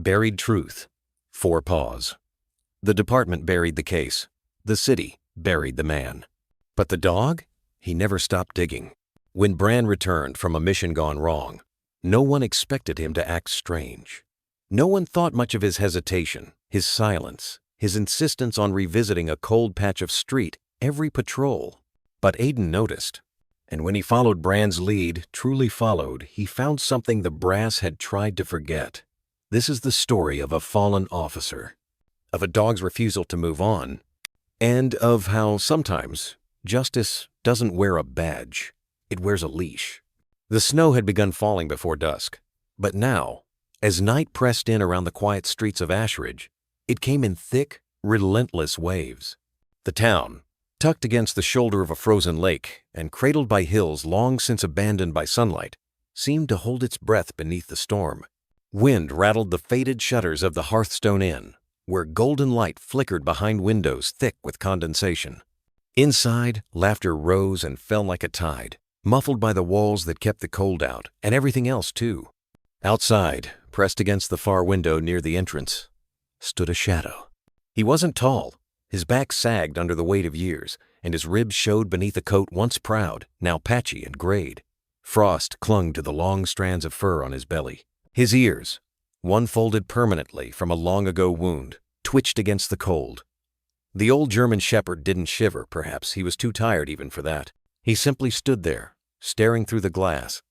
Buried truth. 4 paws. The department buried the case. The city buried the man. But the dog? He never stopped digging. When Bran returned from a mission gone wrong, no one expected him to act strange. No one thought much of his hesitation, his silence, his insistence on revisiting a cold patch of street every patrol. But Aiden noticed. And when he followed Bran's lead, truly followed, he found something the brass had tried to forget. This is the story of a fallen officer, of a dog's refusal to move on, and of how sometimes justice doesn't wear a badge, it wears a leash. The snow had begun falling before dusk, but now, as night pressed in around the quiet streets of Ashridge, it came in thick, relentless waves. The town, tucked against the shoulder of a frozen lake and cradled by hills long since abandoned by sunlight, seemed to hold its breath beneath the storm. Wind rattled the faded shutters of the Hearthstone Inn, where golden light flickered behind windows thick with condensation. Inside, laughter rose and fell like a tide, muffled by the walls that kept the cold out, and everything else too. Outside, pressed against the far window near the entrance, stood a shadow. He wasn't tall. His back sagged under the weight of years, and his ribs showed beneath a coat once proud, now patchy and grayed. Frost clung to the long strands of fur on his belly. His ears, one folded permanently from a long-ago wound, twitched against the cold. The old German shepherd didn't shiver, perhaps. He was too tired even for that. He simply stood there, staring through the glass.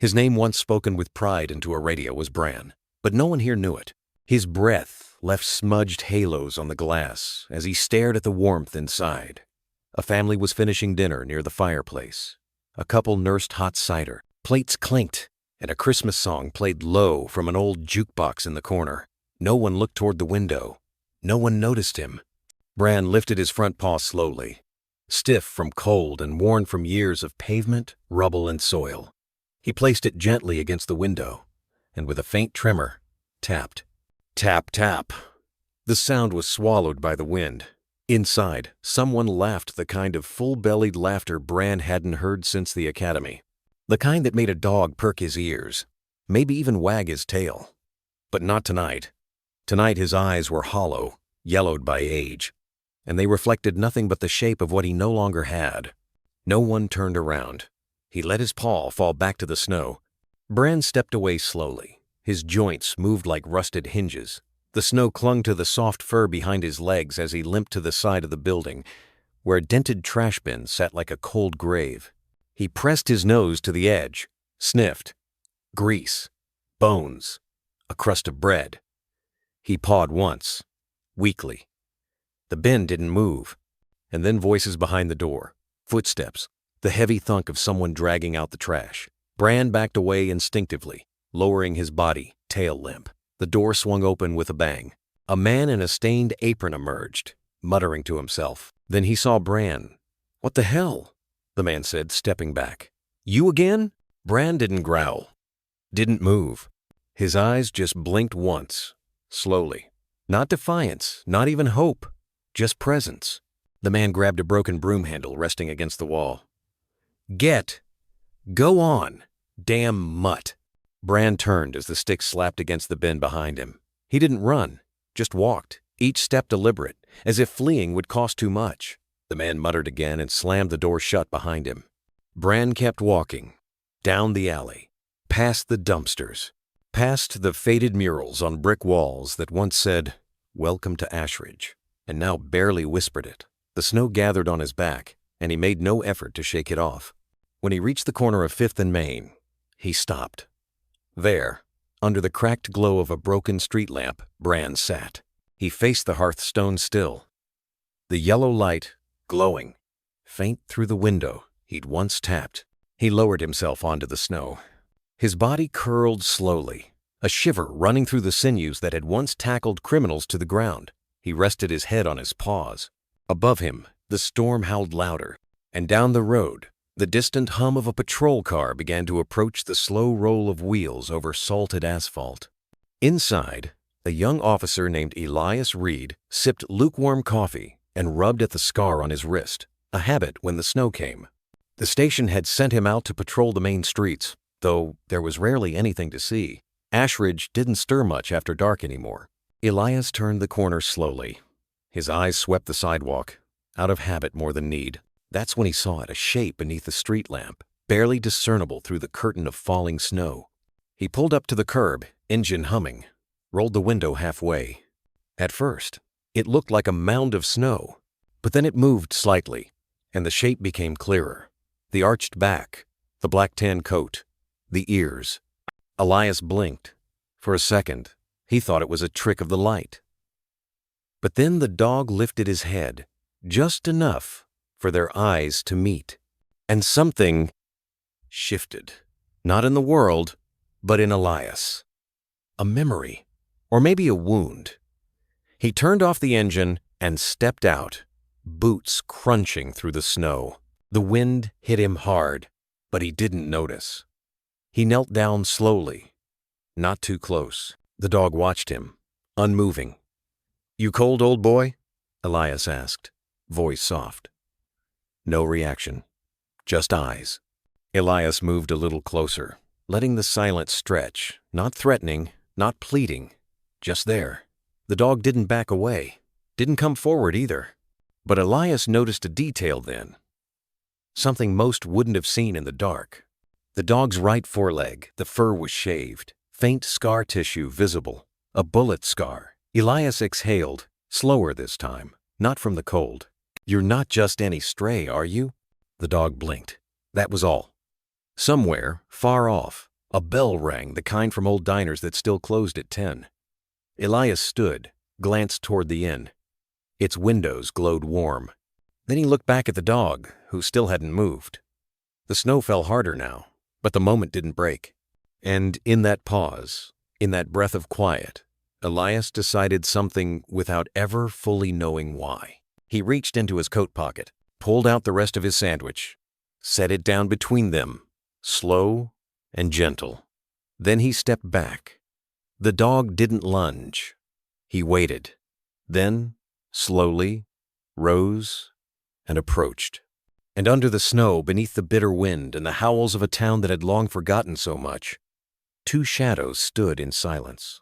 His name once spoken with pride into a radio was Bran, but no one here knew it. His breath left smudged halos on the glass as he stared at the warmth inside. A family was finishing dinner near the fireplace. A couple nursed hot cider. Plates clinked, and a Christmas song played low from an old jukebox in the corner. No one looked toward the window. No one noticed him. Bran lifted his front paw slowly, stiff from cold and worn from years of pavement, rubble, and soil. He placed it gently against the window, and with a faint tremor, tapped. Tap, tap. The sound was swallowed by the wind. Inside, someone laughed the kind of full-bellied laughter Bran hadn't heard since the academy. The kind that made a dog perk his ears, maybe even wag his tail. But not tonight. Tonight his eyes were hollow, yellowed by age, and they reflected nothing but the shape of what he no longer had. No one turned around. He let his paw fall back to the snow. Bran stepped away slowly. His joints moved like rusted hinges. The snow clung to the soft fur behind his legs as he limped to the side of the building, where a dented trash bin sat like a cold grave. He pressed his nose to the edge, sniffed. Grease, bones, a crust of bread. He pawed once, weakly. The bin didn't move, and then voices behind the door, footsteps, the heavy thunk of someone dragging out the trash. Bran backed away instinctively, lowering his body, tail limp. The door swung open with a bang. A man in a stained apron emerged, muttering to himself. Then he saw Bran. "What the hell?" the man said, stepping back. "You again?" Bran didn't growl, didn't move. His eyes just blinked once, slowly. Not defiance, not even hope, just presence. The man grabbed a broken broom handle resting against the wall. Go on, damn mutt." Bran turned as the stick slapped against the bin behind him. He didn't run, just walked, each step deliberate, as if fleeing would cost too much. The man muttered again and slammed the door shut behind him. Bran kept walking, down the alley, past the dumpsters, past the faded murals on brick walls that once said, "Welcome to Ashridge," and now barely whispered it. The snow gathered on his back, and he made no effort to shake it off. When he reached the corner of 5th and Main, he stopped. There, under the cracked glow of a broken street lamp, Bran sat. He faced the hearthstone still. The yellow light, glowing, faint through the window he'd once tapped. He lowered himself onto the snow. His body curled slowly, a shiver running through the sinews that had once tackled criminals to the ground. He rested his head on his paws. Above him, the storm howled louder, and down the road, the distant hum of a patrol car began to approach the slow roll of wheels over salted asphalt. Inside, a young officer named Elias Reed sipped lukewarm coffee and rubbed at the scar on his wrist, a habit when the snow came. The station had sent him out to patrol the main streets, though there was rarely anything to see. Ashridge didn't stir much after dark anymore. Elias turned the corner slowly. His eyes swept the sidewalk, out of habit more than need. That's when he saw it, a shape beneath the street lamp, barely discernible through the curtain of falling snow. He pulled up to the curb, engine humming, rolled the window halfway. At first, it looked like a mound of snow, but then it moved slightly, and the shape became clearer. The arched back, the black tan coat, the ears. Elias blinked. For a second, he thought it was a trick of the light. But then the dog lifted his head, just enough for their eyes to meet. And something shifted. Not in the world, but in Elias. A memory, or maybe a wound. He turned off the engine and stepped out, boots crunching through the snow. The wind hit him hard, but he didn't notice. He knelt down slowly, not too close. The dog watched him, unmoving. "You cold, old boy?" Elias asked, voice soft. No reaction, just eyes. Elias moved a little closer, letting the silence stretch, not threatening, not pleading, just there. The dog didn't back away, didn't come forward either. But Elias noticed a detail then, something most wouldn't have seen in the dark. The dog's right foreleg, the fur was shaved, faint scar tissue visible, a bullet scar. Elias exhaled, slower this time, not from the cold. "You're not just any stray, are you?" The dog blinked. That was all. Somewhere, far off, a bell rang, the kind from old diners that still closed at 10. Elias stood, glanced toward the inn. Its windows glowed warm. Then he looked back at the dog, who still hadn't moved. The snow fell harder now, but the moment didn't break. And in that pause, in that breath of quiet, Elias decided something without ever fully knowing why. He reached into his coat pocket, pulled out the rest of his sandwich, set it down between them, slow and gentle. Then he stepped back. The dog didn't lunge. He waited, then slowly rose and approached. And under the snow, beneath the bitter wind and the howls of a town that had long forgotten so much, two shadows stood in silence.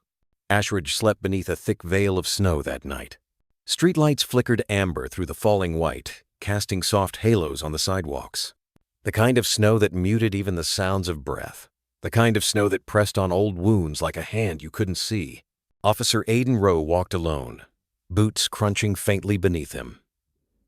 Ashridge slept beneath a thick veil of snow that night. Streetlights flickered amber through the falling white, casting soft halos on the sidewalks. The kind of snow that muted even the sounds of breath. The kind of snow that pressed on old wounds like a hand you couldn't see. Officer Aidan Rowe walked alone, boots crunching faintly beneath him.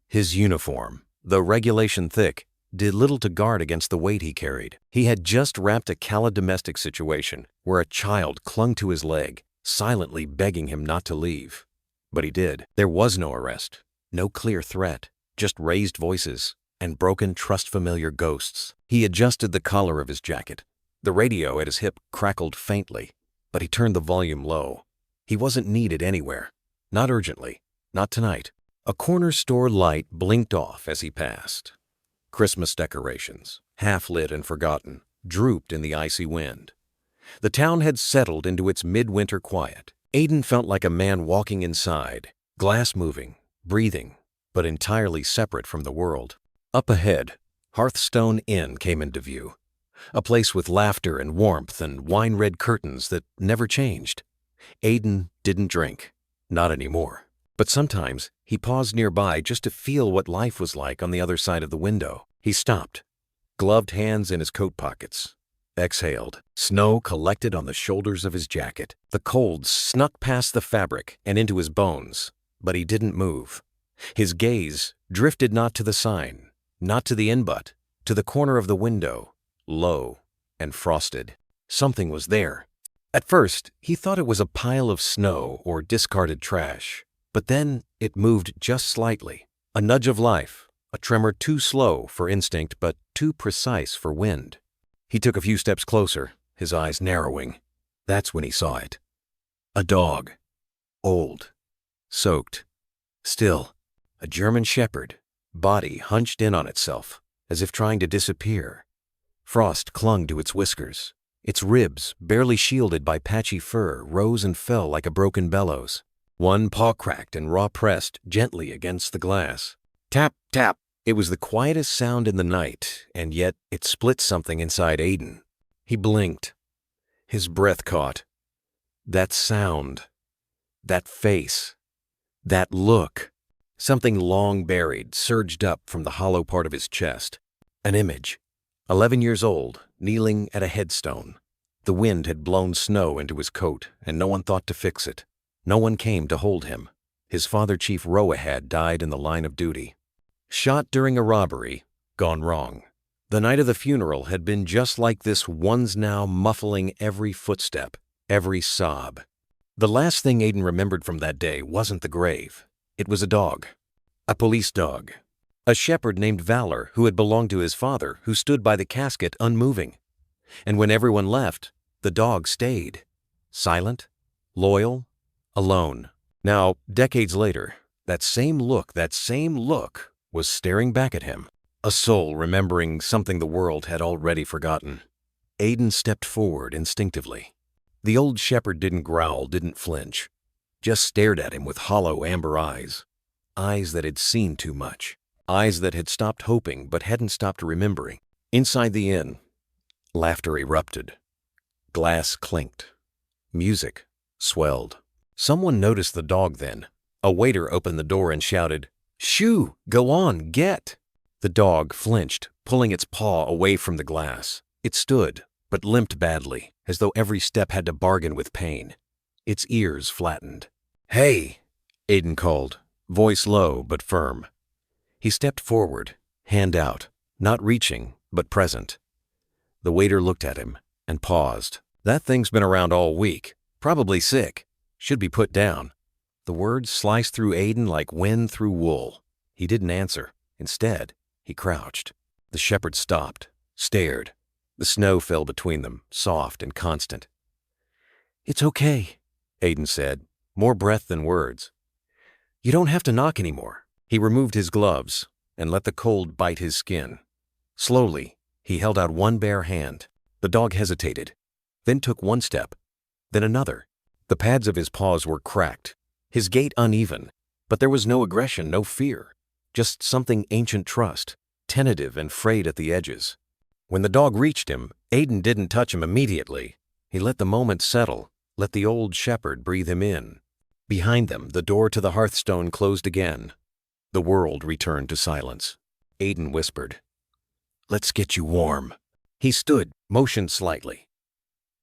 His uniform, though regulation thick, did little to guard against the weight he carried. He had just wrapped a calla domestic situation where a child clung to his leg, silently begging him not to leave. But he did. There was no arrest, no clear threat, just raised voices and broken, trust-familiar ghosts. He adjusted the collar of his jacket. The radio at his hip crackled faintly, but he turned the volume low. He wasn't needed anywhere. Not urgently. Not tonight. A corner store light blinked off as he passed. Christmas decorations, half-lit and forgotten, drooped in the icy wind. The town had settled into its midwinter quiet. Aidan felt like a man walking inside, glass moving, breathing, but entirely separate from the world. Up ahead, Hearthstone Inn came into view, a place with laughter and warmth and wine-red curtains that never changed. Aidan didn't drink, not anymore. But sometimes he paused nearby just to feel what life was like on the other side of the window. He stopped, gloved hands in his coat pockets. Exhaled. Snow collected on the shoulders of his jacket. The cold snuck past the fabric and into his bones, but he didn't move. His gaze drifted not to the sign, not to the inn-butt, to the corner of the window, low and frosted. Something was there. At first, he thought it was a pile of snow or discarded trash, but then it moved just slightly. A nudge of life, a tremor too slow for instinct but too precise for wind. He took a few steps closer, his eyes narrowing. That's when he saw it. A dog. Old. Soaked. Still. A German shepherd. Body hunched in on itself, as if trying to disappear. Frost clung to its whiskers. Its ribs, barely shielded by patchy fur, rose and fell like a broken bellows. One paw cracked and raw-pressed gently against the glass. Tap, tap. It was the quietest sound in the night, and yet it split something inside Aidan. He blinked. His breath caught. That sound, that face, that look. Something long buried surged up from the hollow part of his chest. An image. 11 years old, kneeling at a headstone. The wind had blown snow into his coat, and no one thought to fix it. No one came to hold him. His father, Chief Roahad, died in the line of duty. Shot during a robbery, gone wrong. The night of the funeral had been just like this one's now, muffling every footstep, every sob. The last thing Aiden remembered from that day wasn't the grave. It was a dog. A police dog. A shepherd named Valor who had belonged to his father, who stood by the casket unmoving. And when everyone left, the dog stayed. Silent, loyal, alone. Now, decades later, that same look was staring back at him. A soul remembering something the world had already forgotten. Aiden stepped forward instinctively. The old shepherd didn't growl, didn't flinch. Just stared at him with hollow amber eyes. Eyes that had seen too much. Eyes that had stopped hoping but hadn't stopped remembering. Inside the inn, laughter erupted. Glass clinked. Music swelled. Someone noticed the dog then. A waiter opened the door and shouted, "Shoo! Go on, get!" The dog flinched, pulling its paw away from the glass. It stood, but limped badly, as though every step had to bargain with pain. Its ears flattened. "Hey!" Aiden called, voice low but firm. He stepped forward, hand out, not reaching, but present. The waiter looked at him and paused. "That thing's been around all week. Probably sick. Should be put down." The words sliced through Aiden like wind through wool. He didn't answer. Instead, he crouched. The shepherd stopped, stared. The snow fell between them, soft and constant. "It's okay," Aiden said, more breath than words. "You don't have to knock anymore." He removed his gloves and let the cold bite his skin. Slowly, he held out one bare hand. The dog hesitated, then took one step, then another. The pads of his paws were cracked, his gait uneven, but there was no aggression, no fear, just something ancient trust, tentative and frayed at the edges. When the dog reached him, Aiden didn't touch him immediately. He let the moment settle, let the old shepherd breathe him in. Behind them, the door to the hearthstone closed again. The world returned to silence. Aiden whispered, "Let's get you warm." He stood, motioned slightly.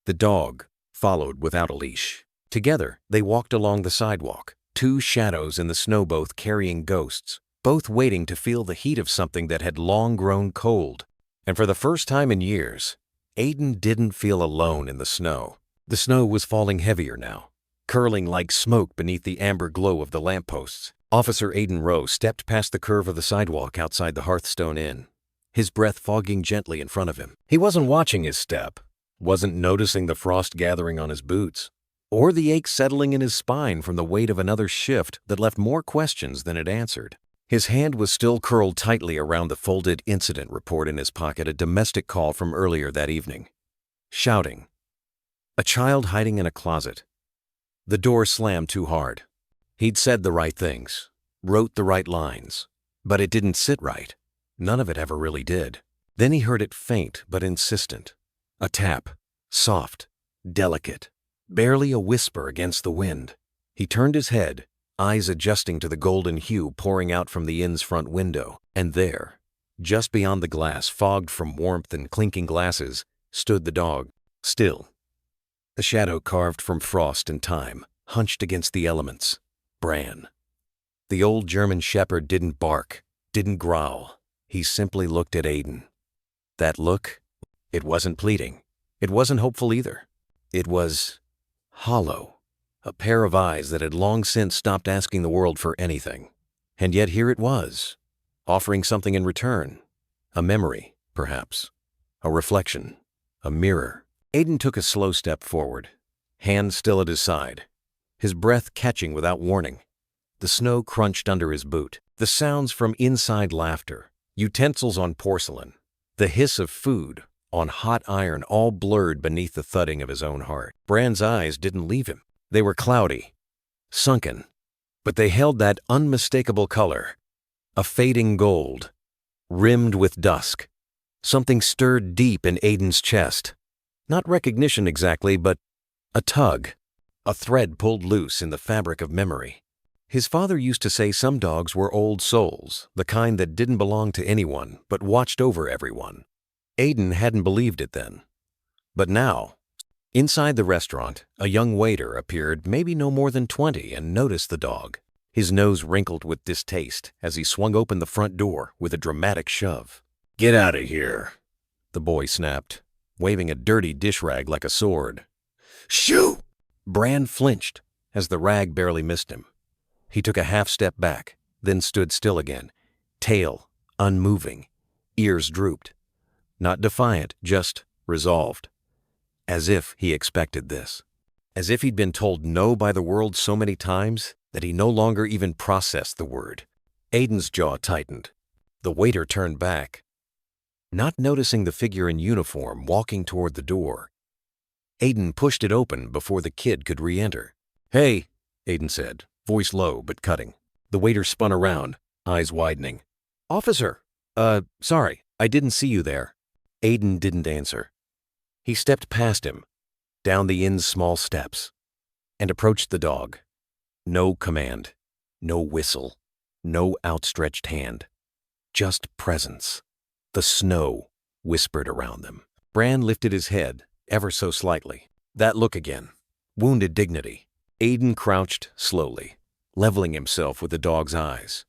The dog followed without a leash. Together, they walked along the sidewalk, two shadows in the snow, both carrying ghosts, both waiting to feel the heat of something that had long grown cold. And for the first time in years, Aiden didn't feel alone in the snow. The snow was falling heavier now, curling like smoke beneath the amber glow of the lampposts. Officer Aiden Rowe stepped past the curve of the sidewalk outside the Hearthstone Inn, his breath fogging gently in front of him. He wasn't watching his step, wasn't noticing the frost gathering on his boots, or the ache settling in his spine from the weight of another shift that left more questions than it answered. His hand was still curled tightly around the folded incident report in his pocket, a domestic call from earlier that evening. Shouting. A child hiding in a closet. The door slammed too hard. He'd said the right things, wrote the right lines, but it didn't sit right. None of it ever really did. Then he heard it faint but insistent. A tap, soft, delicate, barely a whisper against the wind. He turned his head, eyes adjusting to the golden hue pouring out from the inn's front window, and there, just beyond the glass fogged from warmth and clinking glasses, stood the dog, still. A shadow carved from frost and time, hunched against the elements. Bran. The old German shepherd didn't bark, didn't growl. He simply looked at Aiden. That look, it wasn't pleading. It wasn't hopeful either. It was hollow. A pair of eyes that had long since stopped asking the world for anything. And yet here it was, offering something in return. A memory, perhaps. A reflection. A mirror. Aiden took a slow step forward, hand still at his side, his breath catching without warning. The snow crunched under his boot. The sounds from inside laughter, utensils on porcelain, the hiss of food on hot iron all blurred beneath the thudding of his own heart. Bran's eyes didn't leave him. They were cloudy, sunken, but they held that unmistakable color, a fading gold, rimmed with dusk. Something stirred deep in Aiden's chest. Not recognition exactly, but a tug, A thread pulled loose in the fabric of memory. His father used to say some dogs were old souls, the kind that didn't belong to anyone but watched over everyone. Aiden hadn't believed it then. But now, inside the restaurant, a young waiter appeared, maybe no more than 20, and noticed the dog. His nose wrinkled with distaste as he swung open the front door with a dramatic shove. "Get out of here," the boy snapped, waving a dirty dish rag like a sword. "Shoo!" Bran flinched as the rag barely missed him. He took a half step back, then stood still again, tail unmoving, ears drooped. Not defiant, just resolved. As if he expected this. As if he'd been told no by the world so many times that he no longer even processed the word. Aiden's jaw tightened. The waiter turned back, not noticing the figure in uniform walking toward the door. Aiden pushed it open before the kid could re-enter. "Hey," Aiden said, voice low but cutting. The waiter spun around, eyes widening. "Officer! Sorry, I didn't see you there." Aiden didn't answer. He stepped past him, down the inn's small steps, and approached the dog. No command, no whistle, no outstretched hand. Just presence. The snow whispered around them. Bran lifted his head, ever so slightly. That look again. Wounded dignity. Aiden crouched slowly, leveling himself with the dog's eyes.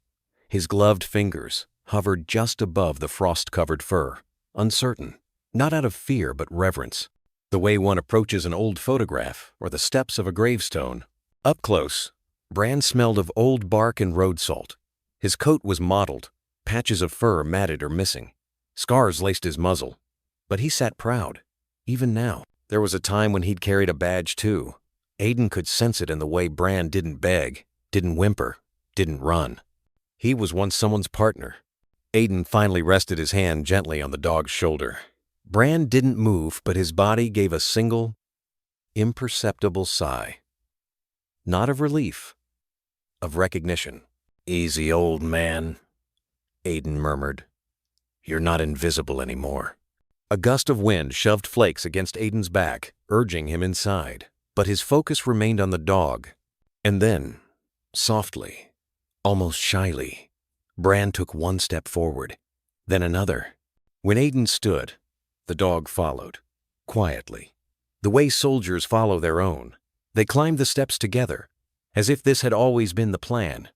His gloved fingers hovered just above the frost-covered fur, uncertain, not out of fear but reverence, the way one approaches an old photograph or the steps of a gravestone. Up close, Bran smelled of old bark and road salt. His coat was mottled, patches of fur matted or missing. Scars laced his muzzle, but he sat proud, even now. There was a time when he'd carried a badge too. Aiden could sense it in the way Bran didn't beg, didn't whimper, didn't run. He was once someone's partner. Aiden finally rested his hand gently on the dog's shoulder. Bran didn't move, but his body gave a single, imperceptible sigh. Not of relief, of recognition. "Easy, old man," Aiden murmured. "You're not invisible anymore." A gust of wind shoved flakes against Aiden's back, urging him inside. But his focus remained on the dog. And then, softly, almost shyly, Bran took one step forward, then another. When Aiden stood, the dog followed, quietly, the way soldiers follow their own. They climbed the steps together, as if this had always been the plan.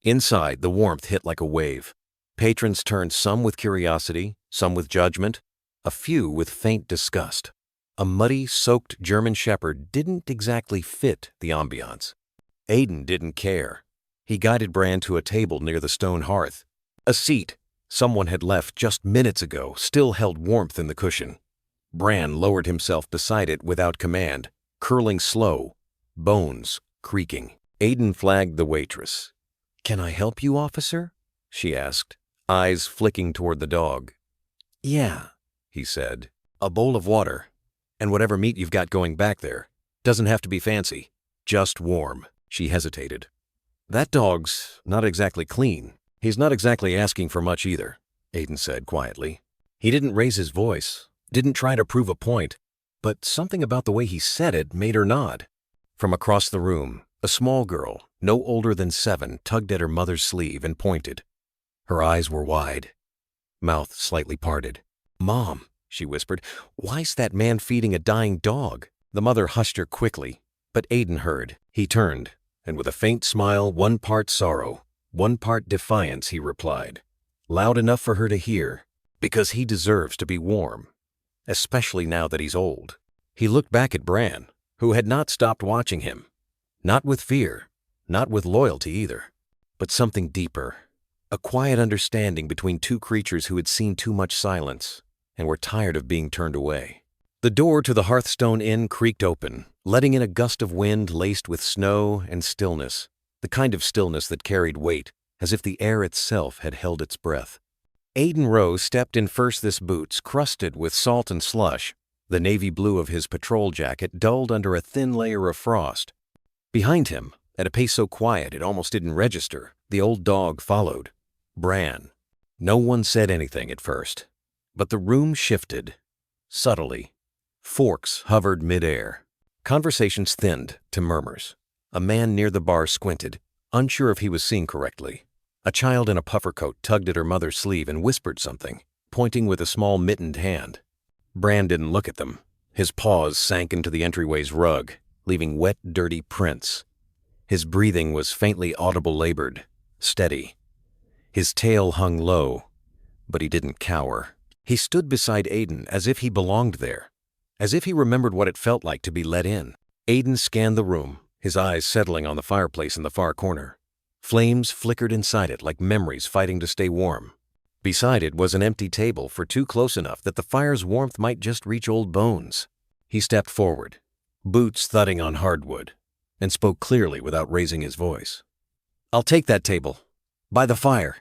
Inside, the warmth hit like a wave. Patrons turned, some with curiosity, some with judgment, a few with faint disgust. A muddy, soaked German shepherd didn't exactly fit the ambiance. Aiden didn't care. He guided Bran to a table near the stone hearth. A seat someone had left just minutes ago still held warmth in the cushion. Bran lowered himself beside it without command, curling slow, bones creaking. Aiden flagged the waitress. "Can I help you, officer?" she asked, eyes flicking toward the dog. "Yeah," he said. "A bowl of water. And whatever meat you've got going back there. Doesn't have to be fancy. Just warm." She hesitated. "That dog's not exactly clean. He's not exactly asking for much either," Aiden said quietly. He didn't raise his voice, didn't try to prove a point, but something about the way he said it made her nod. From across the room, a small girl, no older than 7, tugged at her mother's sleeve and pointed. Her eyes were wide, mouth slightly parted. "Mom," she whispered, "why's that man feeding a dying dog?" The mother hushed her quickly, but Aiden heard. He turned, and with a faint smile, one part sorrow, one part defiance, he replied, loud enough for her to hear, "Because he deserves to be warm, especially now that he's old." He looked back at Bran, who had not stopped watching him. Not with fear, not with loyalty either, but something deeper. A quiet understanding between two creatures who had seen too much silence and were tired of being turned away. The door to the Hearthstone Inn creaked open, letting in a gust of wind laced with snow and stillness, the kind of stillness that carried weight, as if the air itself had held its breath. Aiden Rowe stepped in first-this boots crusted with salt and slush, the navy blue of his patrol jacket dulled under a thin layer of frost. Behind him, at a pace so quiet it almost didn't register, the old dog followed. Bran. No one said anything at first, but the room shifted. Subtly. Forks hovered midair. Conversations thinned to murmurs. A man near the bar squinted, unsure if he was seeing correctly. A child in a puffer coat tugged at her mother's sleeve and whispered something, pointing with a small mittened hand. Bran didn't look at them. His paws sank into the entryway's rug, leaving wet, dirty prints. His breathing was faintly audible, labored, steady. His tail hung low, but he didn't cower. He stood beside Aiden as if he belonged there, as if he remembered what it felt like to be let in. Aiden scanned the room, his eyes settling on the fireplace in the far corner. Flames flickered inside it like memories fighting to stay warm. Beside it was an empty table for two close enough that the fire's warmth might just reach old bones. He stepped forward, boots thudding on hardwood, and spoke clearly without raising his voice. "I'll take that table. By the fire."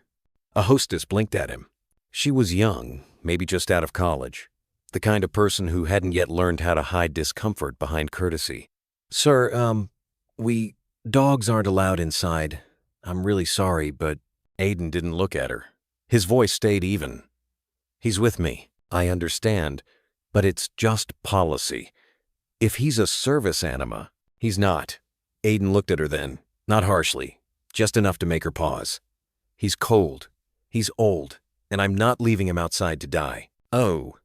A hostess blinked at him. She was young, maybe just out of college, the kind of person who hadn't yet learned how to hide discomfort behind courtesy. "Sir, dogs aren't allowed inside. I'm really sorry, but..." Aiden didn't look at her. His voice stayed even. "He's with me. I understand, but it's just policy. If he's a service anima..." "He's not." Aiden looked at her then, not harshly, just enough to make her pause. "He's cold. He's old, and I'm not leaving him outside to die." "Oh."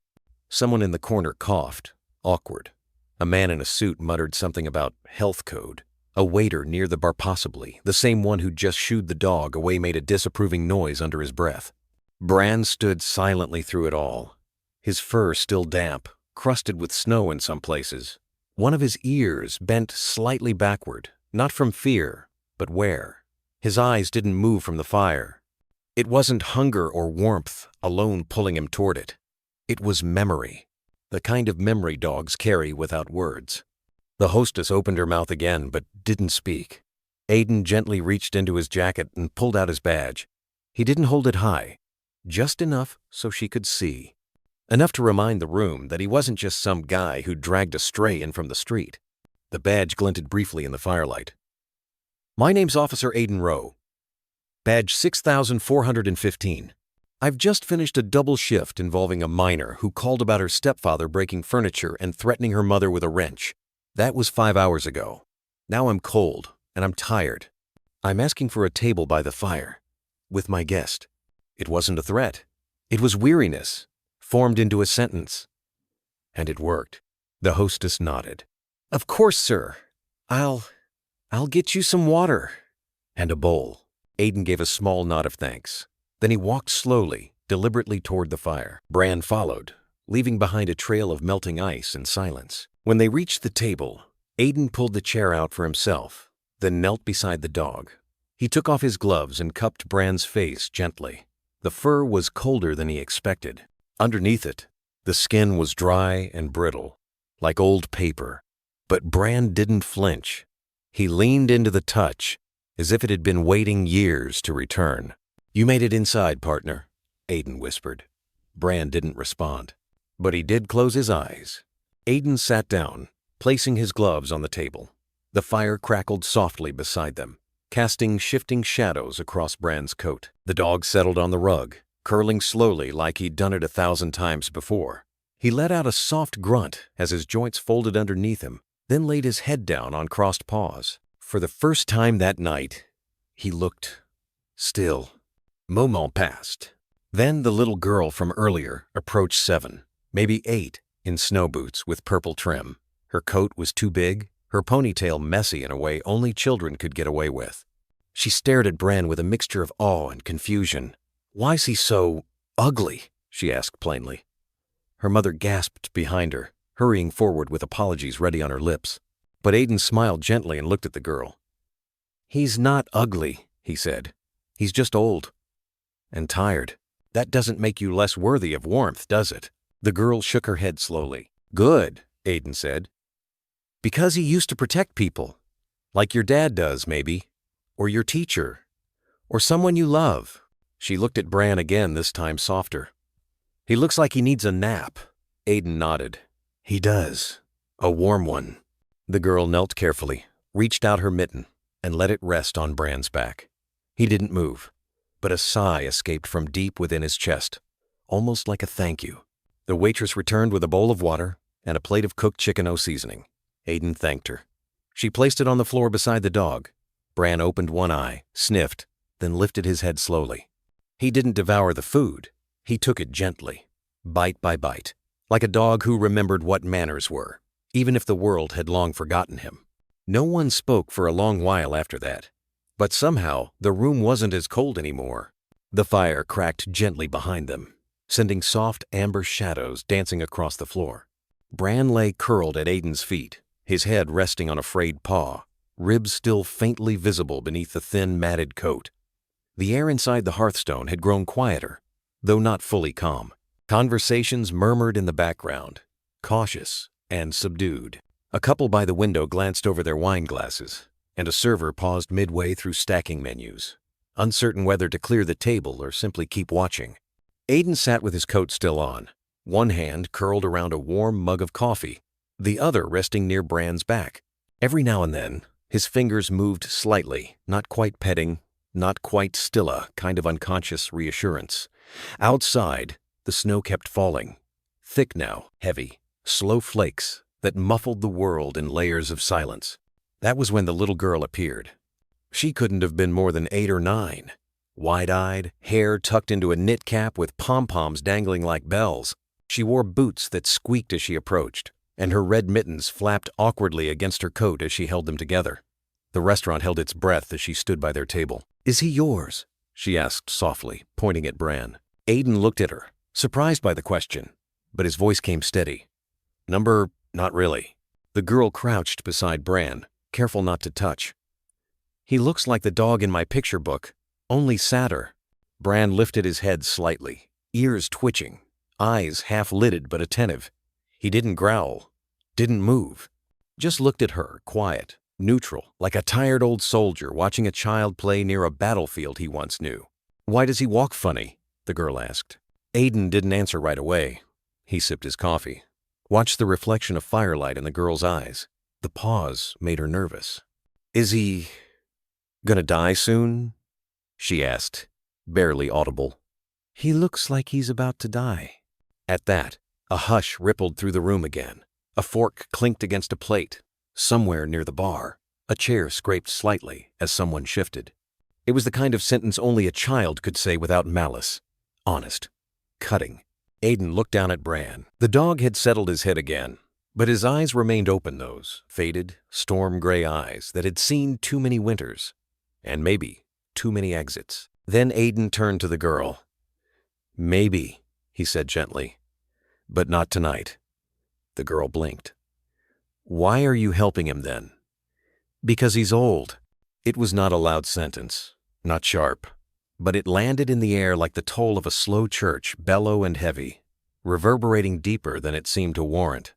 Someone in the corner coughed, awkward. A man in a suit muttered something about health code. A waiter near the bar, possibly the same one who'd just shooed the dog away, made a disapproving noise under his breath. Bran stood silently through it all, his fur still damp, crusted with snow in some places. One of his ears bent slightly backward, not from fear, but where? His eyes didn't move from the fire. It wasn't hunger or warmth alone pulling him toward it. It was memory, the kind of memory dogs carry without words. The hostess opened her mouth again, but didn't speak. Aiden gently reached into his jacket and pulled out his badge. He didn't hold it high, just enough so she could see. Enough to remind the room that he wasn't just some guy who dragged a stray in from the street. The badge glinted briefly in the firelight. "My name's Officer Aiden Rowe. Badge 6415. I've just finished a double shift involving a minor who called about her stepfather breaking furniture and threatening her mother with a wrench. That was 5 hours ago. Now I'm cold, and I'm tired. I'm asking for a table by the fire, with my guest." It wasn't a threat. It was weariness, formed into a sentence. And it worked. The hostess nodded. "Of course, sir. I'll get you some water." And a bowl. Aiden gave a small nod of thanks. Then he walked slowly, deliberately toward the fire. Bran followed, leaving behind a trail of melting ice and silence. When they reached the table, Aiden pulled the chair out for himself, then knelt beside the dog. He took off his gloves and cupped Bran's face gently. The fur was colder than he expected. Underneath it, the skin was dry and brittle, like old paper. But Bran didn't flinch. He leaned into the touch, as if it had been waiting years to return. "You made it inside, partner," Aiden whispered. Bran didn't respond, but he did close his eyes. Aiden sat down, placing his gloves on the table. The fire crackled softly beside them, casting shifting shadows across Bran's coat. The dog settled on the rug, curling slowly like he'd done it 1,000 times before. He let out a soft grunt as his joints folded underneath him, then laid his head down on crossed paws. For the first time that night, he looked still. Moment passed. Then the little girl from earlier approached 7, maybe 8, in snow boots with purple trim. Her coat was too big, her ponytail messy in a way only children could get away with. She stared at Bran with a mixture of awe and confusion. "Why's he so ugly?" she asked plainly. Her mother gasped behind her, hurrying forward with apologies ready on her lips. But Aiden smiled gently and looked at the girl. "He's not ugly," he said. "He's just old. And tired. That doesn't make you less worthy of warmth, does it?" The girl shook her head slowly. "Good," Aiden said. "Because he used to protect people. Like your dad does, maybe. Or your teacher. Or someone you love." She looked at Bran again, this time softer. "He looks like he needs a nap." Aiden nodded. "He does. A warm one." The girl knelt carefully, reached out her mitten, and let it rest on Bran's back. He didn't move, but a sigh escaped from deep within his chest, almost like a thank you. The waitress returned with a bowl of water and a plate of cooked chicken seasoning. Aiden thanked her. She placed it on the floor beside the dog. Bran opened one eye, sniffed, then lifted his head slowly. He didn't devour the food. He took it gently, bite by bite, like a dog who remembered what manners were, even if the world had long forgotten him. No one spoke for a long while after that, but somehow the room wasn't as cold anymore. The fire cracked gently behind them, sending soft amber shadows dancing across the floor. Bran lay curled at Aiden's feet, his head resting on a frayed paw, ribs still faintly visible beneath the thin, matted coat. The air inside the hearthstone had grown quieter, though not fully calm. Conversations murmured in the background, cautious and subdued. A couple by the window glanced over their wine glasses, and a server paused midway through stacking menus, uncertain whether to clear the table or simply keep watching. Aiden sat with his coat still on, one hand curled around a warm mug of coffee, the other resting near Bran's back. Every now and then, his fingers moved slightly, not quite petting, not quite still, a kind of unconscious reassurance. Outside, the snow kept falling, thick now, heavy, slow flakes that muffled the world in layers of silence. That was when the little girl appeared. She couldn't have been more than 8 or 9. Wide-eyed, hair tucked into a knit cap with pom-poms dangling like bells. She wore boots that squeaked as she approached, and her red mittens flapped awkwardly against her coat as she held them together. The restaurant held its breath as she stood by their table. "Is he yours?" she asked softly, pointing at Bran. Aiden looked at her, surprised by the question, but his voice came steady. Not really." The girl crouched beside Bran, careful not to touch. "He looks like the dog in my picture book, only sadder." Bran lifted his head slightly, ears twitching, eyes half-lidded but attentive. He didn't growl, didn't move, just looked at her, quiet, neutral, like a tired old soldier watching a child play near a battlefield he once knew. "Why does he walk funny?" the girl asked. Aiden didn't answer right away. He sipped his coffee, watched the reflection of firelight in the girl's eyes. The pause made her nervous. "Is he gonna die soon?" she asked, barely audible. "He looks like he's about to die." At that, a hush rippled through the room again. A fork clinked against a plate. Somewhere near the bar, a chair scraped slightly as someone shifted. It was the kind of sentence only a child could say without malice. Honest. Cutting. Aiden looked down at Bran. The dog had settled his head again, but his eyes remained open, those faded, storm-gray eyes that had seen too many winters, and maybe too many exits. Then Aiden turned to the girl. "Maybe," he said gently, "but not tonight." The girl blinked. "Why are you helping him then?" "Because he's old." It was not a loud sentence, not sharp, but it landed in the air like the toll of a slow church, bellow and heavy, reverberating deeper than it seemed to warrant.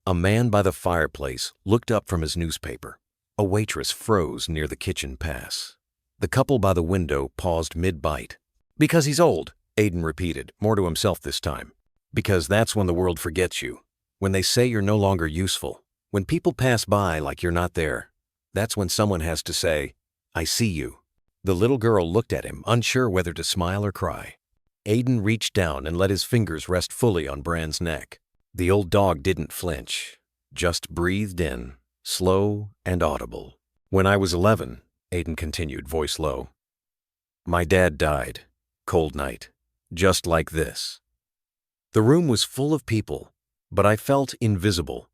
A man by the fireplace looked up from his newspaper. A waitress froze near the kitchen pass. The couple by the window paused mid-bite. "Because he's old," Aiden repeated, more to himself this time. "Because that's when the world forgets you. When they say you're no longer useful. When people pass by like you're not there. That's when someone has to say, 'I see you.'" The little girl looked at him, unsure whether to smile or cry. Aiden reached down and let his fingers rest fully on Bran's neck. The old dog didn't flinch, just breathed in, slow and audible. "When I was 11, Aiden continued, voice low, "my dad died. Cold night. Just like this." The room was full of people, but I felt invisible,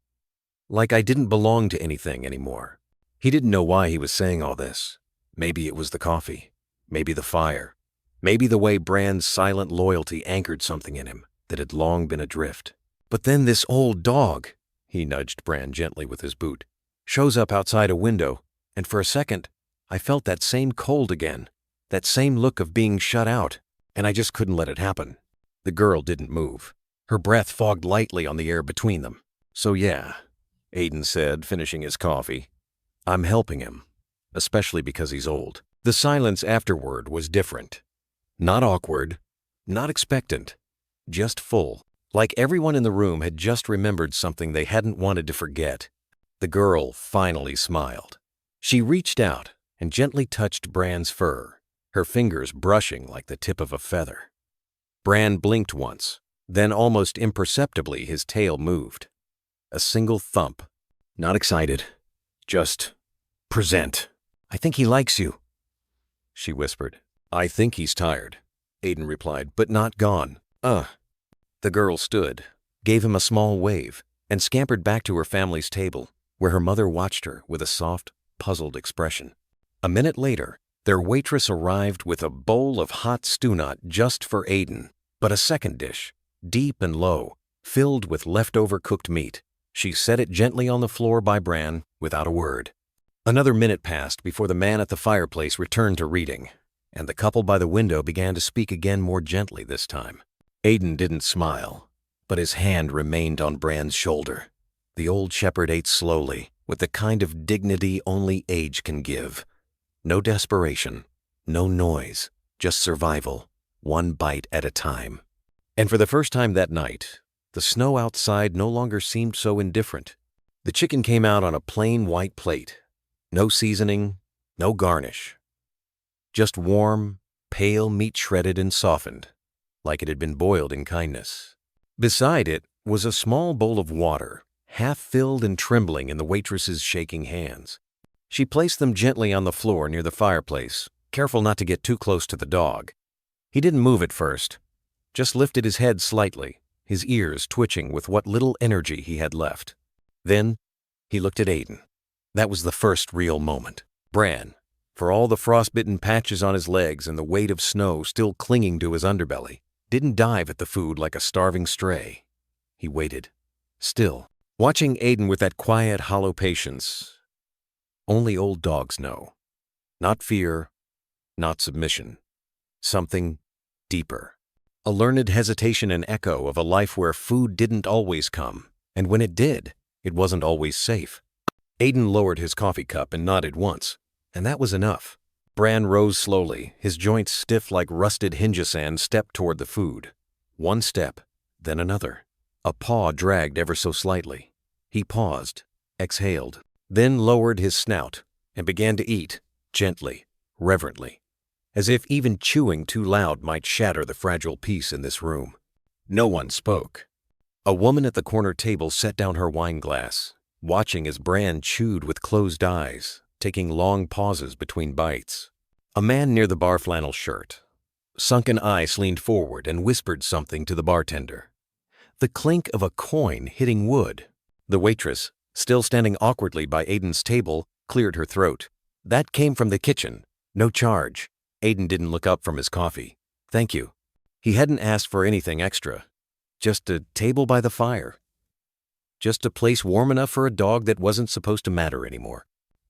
like I didn't belong to anything anymore. He didn't know why he was saying all this. Maybe it was the coffee, maybe the fire, maybe the way Bran's silent loyalty anchored something in him that had long been adrift. "But then this old dog," he nudged Bran gently with his boot, "shows up outside a window, and for a second, I felt that same cold again, that same look of being shut out, and I just couldn't let it happen." The girl didn't move. Her breath fogged lightly on the air between them. "So yeah," Aiden said, finishing his coffee, "I'm helping him. Especially because he's old." The silence afterward was different. Not awkward, not expectant, just full, like everyone in the room had just remembered something they hadn't wanted to forget. The girl finally smiled. She reached out and gently touched Bran's fur, her fingers brushing like the tip of a feather. Bran blinked once, then almost imperceptibly his tail moved. A single thump, Not excited. Just present. I think he likes you, she whispered. I think he's tired, Aiden replied, but not gone. The girl stood, gave him a small wave, and scampered back to her family's table, where her mother watched her with a soft, puzzled expression. A minute later, their waitress arrived with a bowl of hot stew not just for Aiden, but a second dish, deep and low, filled with leftover cooked meat. She set it gently on the floor by Bran without a word. Another minute passed before the man at the fireplace returned to reading, and the couple by the window began to speak again more gently this time. Aiden didn't smile, but his hand remained on Bran's shoulder. The old shepherd ate slowly, with the kind of dignity only age can give. No desperation, no noise, just survival, one bite at a time. And for the first time that night, the snow outside no longer seemed so indifferent. The chicken came out on a plain white plate. No seasoning, no garnish. Just warm, pale meat shredded and softened, like it had been boiled in kindness. Beside it was a small bowl of water, half filled and trembling in the waitress's shaking hands. She placed them gently on the floor near the fireplace, careful not to get too close to the dog. He didn't move at first, just lifted his head slightly, his ears twitching with what little energy he had left. Then he looked at Aiden. That was the first real moment. Bran, for all the frostbitten patches on his legs and the weight of snow still clinging to his underbelly, didn't dive at the food like a starving stray. He waited, still, watching Aiden with that quiet, hollow patience only old dogs know. Not fear, not submission. Something deeper. A learned hesitation and echo of a life where food didn't always come, and when it did, it wasn't always safe. Aiden lowered his coffee cup and nodded once, and that was enough. Bran rose slowly, his joints stiff like rusted hinges, and stepped toward the food. One step, then another. A paw dragged ever so slightly. He paused, exhaled, then lowered his snout and began to eat, gently, reverently, as if even chewing too loud might shatter the fragile peace in this room. No one spoke. A woman at the corner table set down her wine glass, watching as Bran chewed with closed eyes, taking long pauses between bites. A man near the bar flannel shirt, sunken eyes, leaned forward and whispered something to the bartender. The clink of a coin hitting wood. The waitress, still standing awkwardly by Aiden's table, cleared her throat. That came from the kitchen. No charge. Aiden didn't look up from his coffee. Thank you. He hadn't asked for anything extra. Just a table by the fire. Just a place warm enough for a dog that wasn't supposed to matter anymore.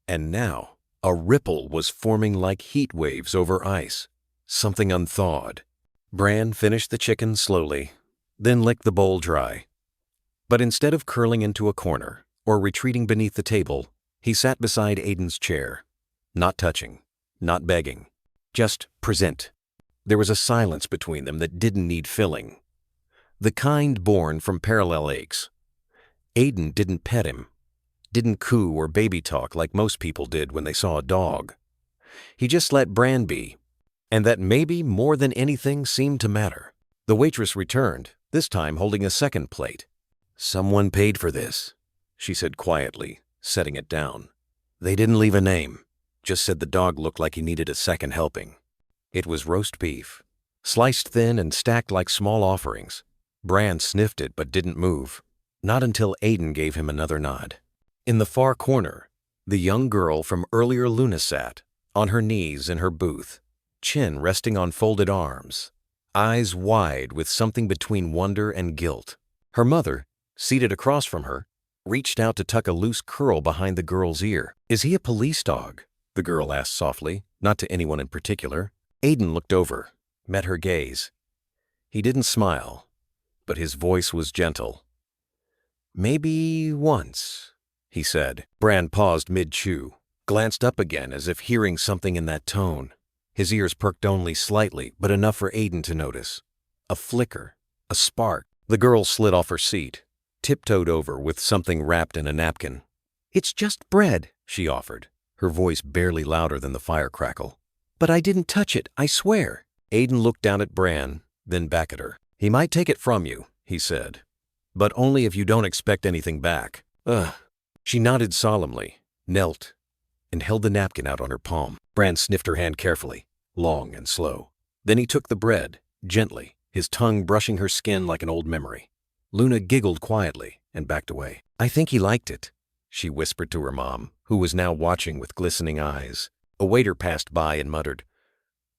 And now, a ripple was forming like heat waves over ice. Something unthawed. Bran finished the chicken slowly, then licked the bowl dry. But instead of curling into a corner or retreating beneath the table, he sat beside Aiden's chair, not touching, not begging, just present. There was a silence between them that didn't need filling, the kind born from parallel aches. Aiden didn't pet him, didn't coo or baby talk like most people did when they saw a dog. He just let Bran be, and that maybe more than anything seemed to matter. The waitress returned, this time holding a second plate. Someone paid for this, she said quietly, setting it down. They didn't leave a name, just said the dog looked like he needed a second helping. It was roast beef, sliced thin and stacked like small offerings. Bran sniffed it but didn't move, not until Aiden gave him another nod. In the far corner, the young girl from earlier Luna sat, on her knees in her booth, chin resting on folded arms, eyes wide with something between wonder and guilt. Her mother, seated across from her, reached out to tuck a loose curl behind the girl's ear. Is he a police dog? The girl asked softly, not to anyone in particular. Aiden looked over, met her gaze. He didn't smile, but his voice was gentle. Maybe once, he said. Bran paused mid-chew, glanced up again as if hearing something in that tone. His ears perked only slightly, but enough for Aiden to notice. A flicker, a spark. The girl slid off her seat, tiptoed over with something wrapped in a napkin. It's just bread, she offered, her voice barely louder than the fire crackle. But I didn't touch it, I swear. Aiden looked down at Bran, then back at her. He might take it from you, he said, but only if you don't expect anything back. Ugh. She nodded solemnly, knelt, and held the napkin out on her palm. Bran sniffed her hand carefully, long and slow. Then he took the bread, gently, his tongue brushing her skin like an old memory. Luna giggled quietly and backed away. "I think he liked it," she whispered to her mom, who was now watching with glistening eyes. A waiter passed by and muttered,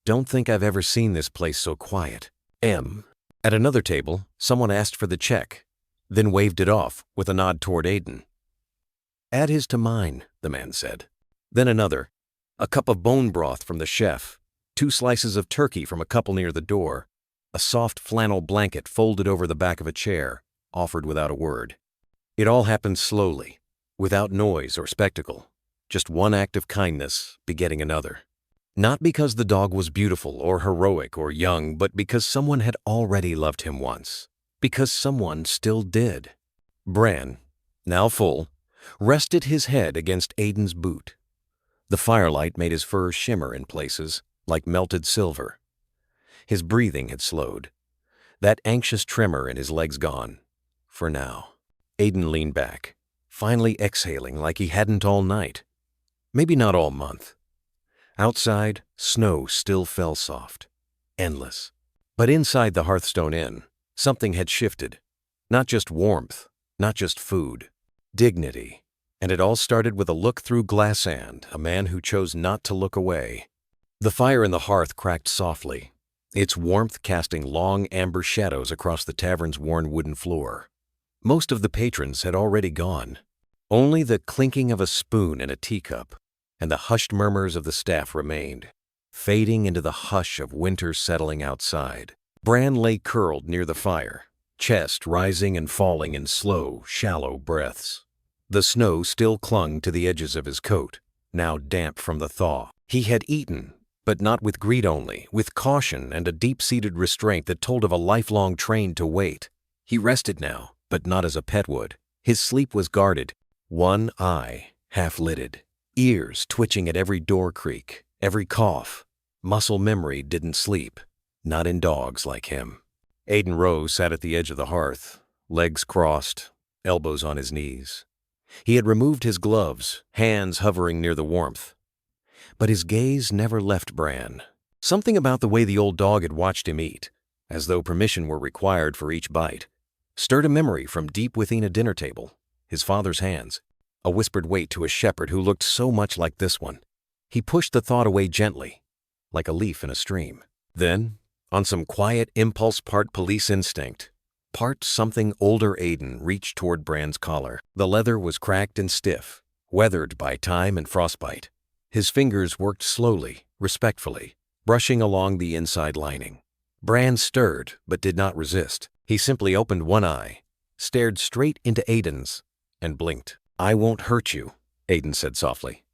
"Don't think I've ever seen this place so quiet." At another table, someone asked for the check, then waved it off with a nod toward Aiden. "Add his to mine," the man said. Then another, a cup of bone broth from the chef, 2 slices of turkey from a couple near the door, a soft flannel blanket folded over the back of a chair, offered without a word. It all happened slowly, without noise or spectacle, just one act of kindness begetting another. Not because the dog was beautiful or heroic or young, but because someone had already loved him once, because someone still did. Bran, now full, rested his head against Aiden's boot. The firelight made his fur shimmer in places, like melted silver. His breathing had slowed, that anxious tremor in his legs gone, for now. Aiden leaned back, finally exhaling like he hadn't all night. Maybe not all month. Outside, snow still fell soft, endless. But inside the Hearthstone Inn, something had shifted. Not just warmth, not just food, dignity. And it all started with a look through Glassand, a man who chose not to look away. The fire in the hearth cracked softly, its warmth casting long amber shadows across the tavern's worn wooden floor. Most of the patrons had already gone. Only the clinking of a spoon in a teacup and the hushed murmurs of the staff remained, fading into the hush of winter settling outside. Bran lay curled near the fire, chest rising and falling in slow, shallow breaths. The snow still clung to the edges of his coat, now damp from the thaw. He had eaten, but not with greed only, with caution and a deep-seated restraint that told of a lifelong train to wait. He rested now, but not as a pet would. His sleep was guarded, one eye half-lidded, ears twitching at every door creak, every cough. Muscle memory didn't sleep, not in dogs like him. Aiden Rose sat at the edge of the hearth, legs crossed, elbows on his knees. He had removed his gloves, hands hovering near the warmth. But his gaze never left Bran. Something about the way the old dog had watched him eat, as though permission were required for each bite, stirred a memory from deep within a dinner table, his father's hands, a whispered wait to a shepherd who looked so much like this one. He pushed the thought away gently, like a leaf in a stream. Then, on some quiet impulse, part police instinct, part something older, Aiden reached toward Bran's collar. The leather was cracked and stiff, weathered by time and frostbite. His fingers worked slowly, respectfully, brushing along the inside lining. Bran stirred, but did not resist. He simply opened one eye, stared straight into Aiden's, and blinked. "I won't hurt you," Aiden said softly.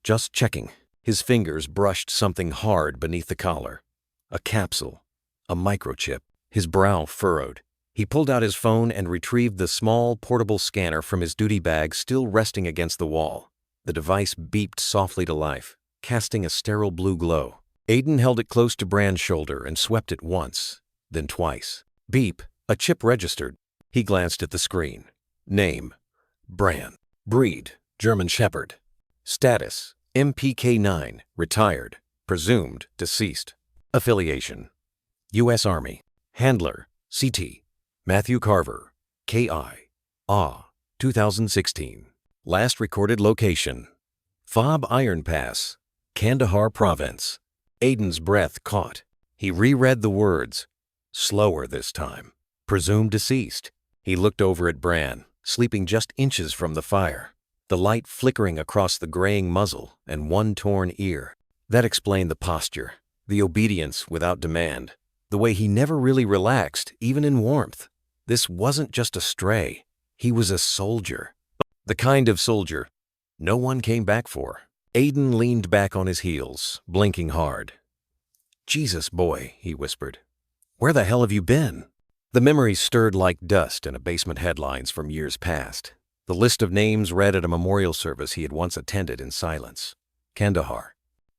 "Just checking." His fingers brushed something hard beneath the collar. A capsule, a microchip. His brow furrowed. He pulled out his phone and retrieved the small, portable scanner from his duty bag still resting against the wall. The device beeped softly to life, casting a sterile blue glow. Aiden held it close to Bran's shoulder and swept it once, then twice. Beep, a chip registered. He glanced at the screen. Name, Bran. Breed, German Shepherd. Status, MPK-9, retired, presumed deceased. Affiliation, U.S. Army. Handler, CT, Matthew Carver, K.I., 2016. Last recorded location, Fob Iron Pass, Kandahar Province. Aiden's breath caught. He reread the words, slower this time. Presumed deceased. He looked over at Bran, sleeping just inches from the fire, the light flickering across the graying muzzle and one torn ear. That explained the posture, the obedience without demand, the way he never really relaxed, even in warmth. This wasn't just a stray. He was a soldier. The kind of soldier no one came back for. Aiden leaned back on his heels, blinking hard. "Jesus, boy," he whispered. "Where the hell have you been?" The memories stirred like dust in a basement headlines from years past. The list of names read at a memorial service he had once attended in silence. Kandahar.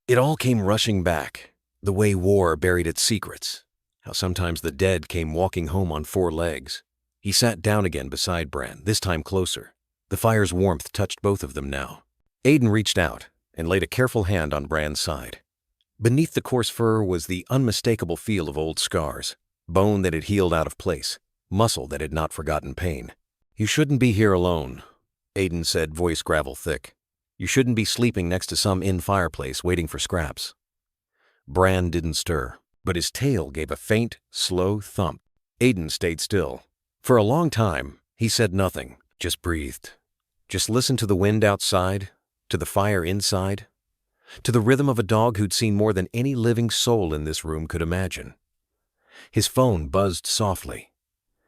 It all came rushing back. The way war buried its secrets. How sometimes the dead came walking home on 4 legs. He sat down again beside Bran, this time closer. The fire's warmth touched both of them now. Aiden reached out and laid a careful hand on Bran's side. Beneath the coarse fur was the unmistakable feel of old scars, bone that had healed out of place, muscle that had not forgotten pain. "You shouldn't be here alone," Aiden said, voice gravel thick. "You shouldn't be sleeping next to some inn fireplace waiting for scraps." Bran didn't stir, but his tail gave a faint, slow thump. Aiden stayed still. For a long time, he said nothing, just breathed. Just listened to the wind outside, to the fire inside, to the rhythm of a dog who'd seen more than any living soul in this room could imagine. His phone buzzed softly.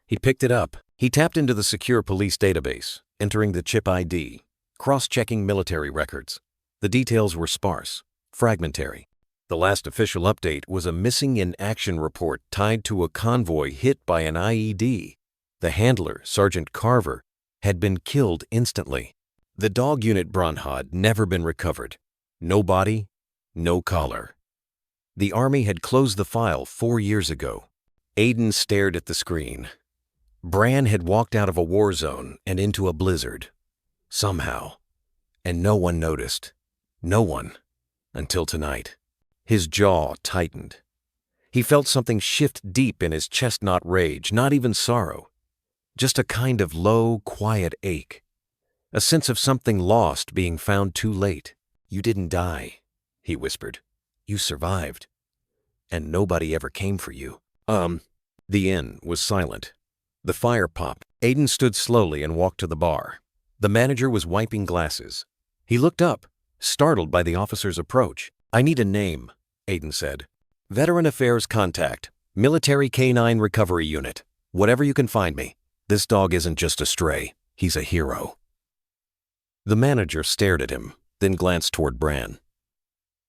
He picked it up. He tapped into the secure police database, entering the chip ID, cross-checking military records. The details were sparse, fragmentary. The last official update was a missing in action report tied to a convoy hit by an IED. The handler, Sergeant Carver, had been killed instantly. The dog unit Bronhod never been recovered. No body, no collar. The Army had closed the file 4 years ago. Aiden stared at the screen. Bran had walked out of a war zone and into a blizzard. Somehow. And no one noticed. No one. Until tonight. His jaw tightened. He felt something shift deep in his chest-knot rage, not even sorrow. Just a kind of low, quiet ache. A sense of something lost being found too late. "You didn't die," he whispered. "You survived. And nobody ever came for you." The inn was silent. The fire popped. Aiden stood slowly and walked to the bar. The manager was wiping glasses. He looked up, startled by the officer's approach. "I need a name," Aiden said. "Veteran Affairs Contact, Military Canine Recovery Unit. Whatever you can find me. This dog isn't just a stray. He's a hero." The manager stared at him, then glanced toward Bran.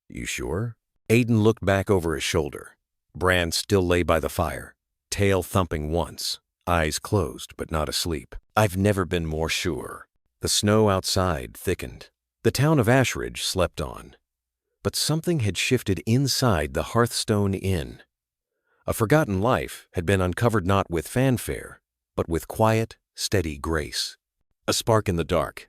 "You sure?" Aiden looked back over his shoulder. Bran still lay by the fire, tail thumping once, eyes closed but not asleep. "I've never been more sure." The snow outside thickened. The town of Ashridge slept on. But something had shifted inside the Hearthstone Inn. A forgotten life had been uncovered not with fanfare, but with quiet, steady grace. A spark in the dark.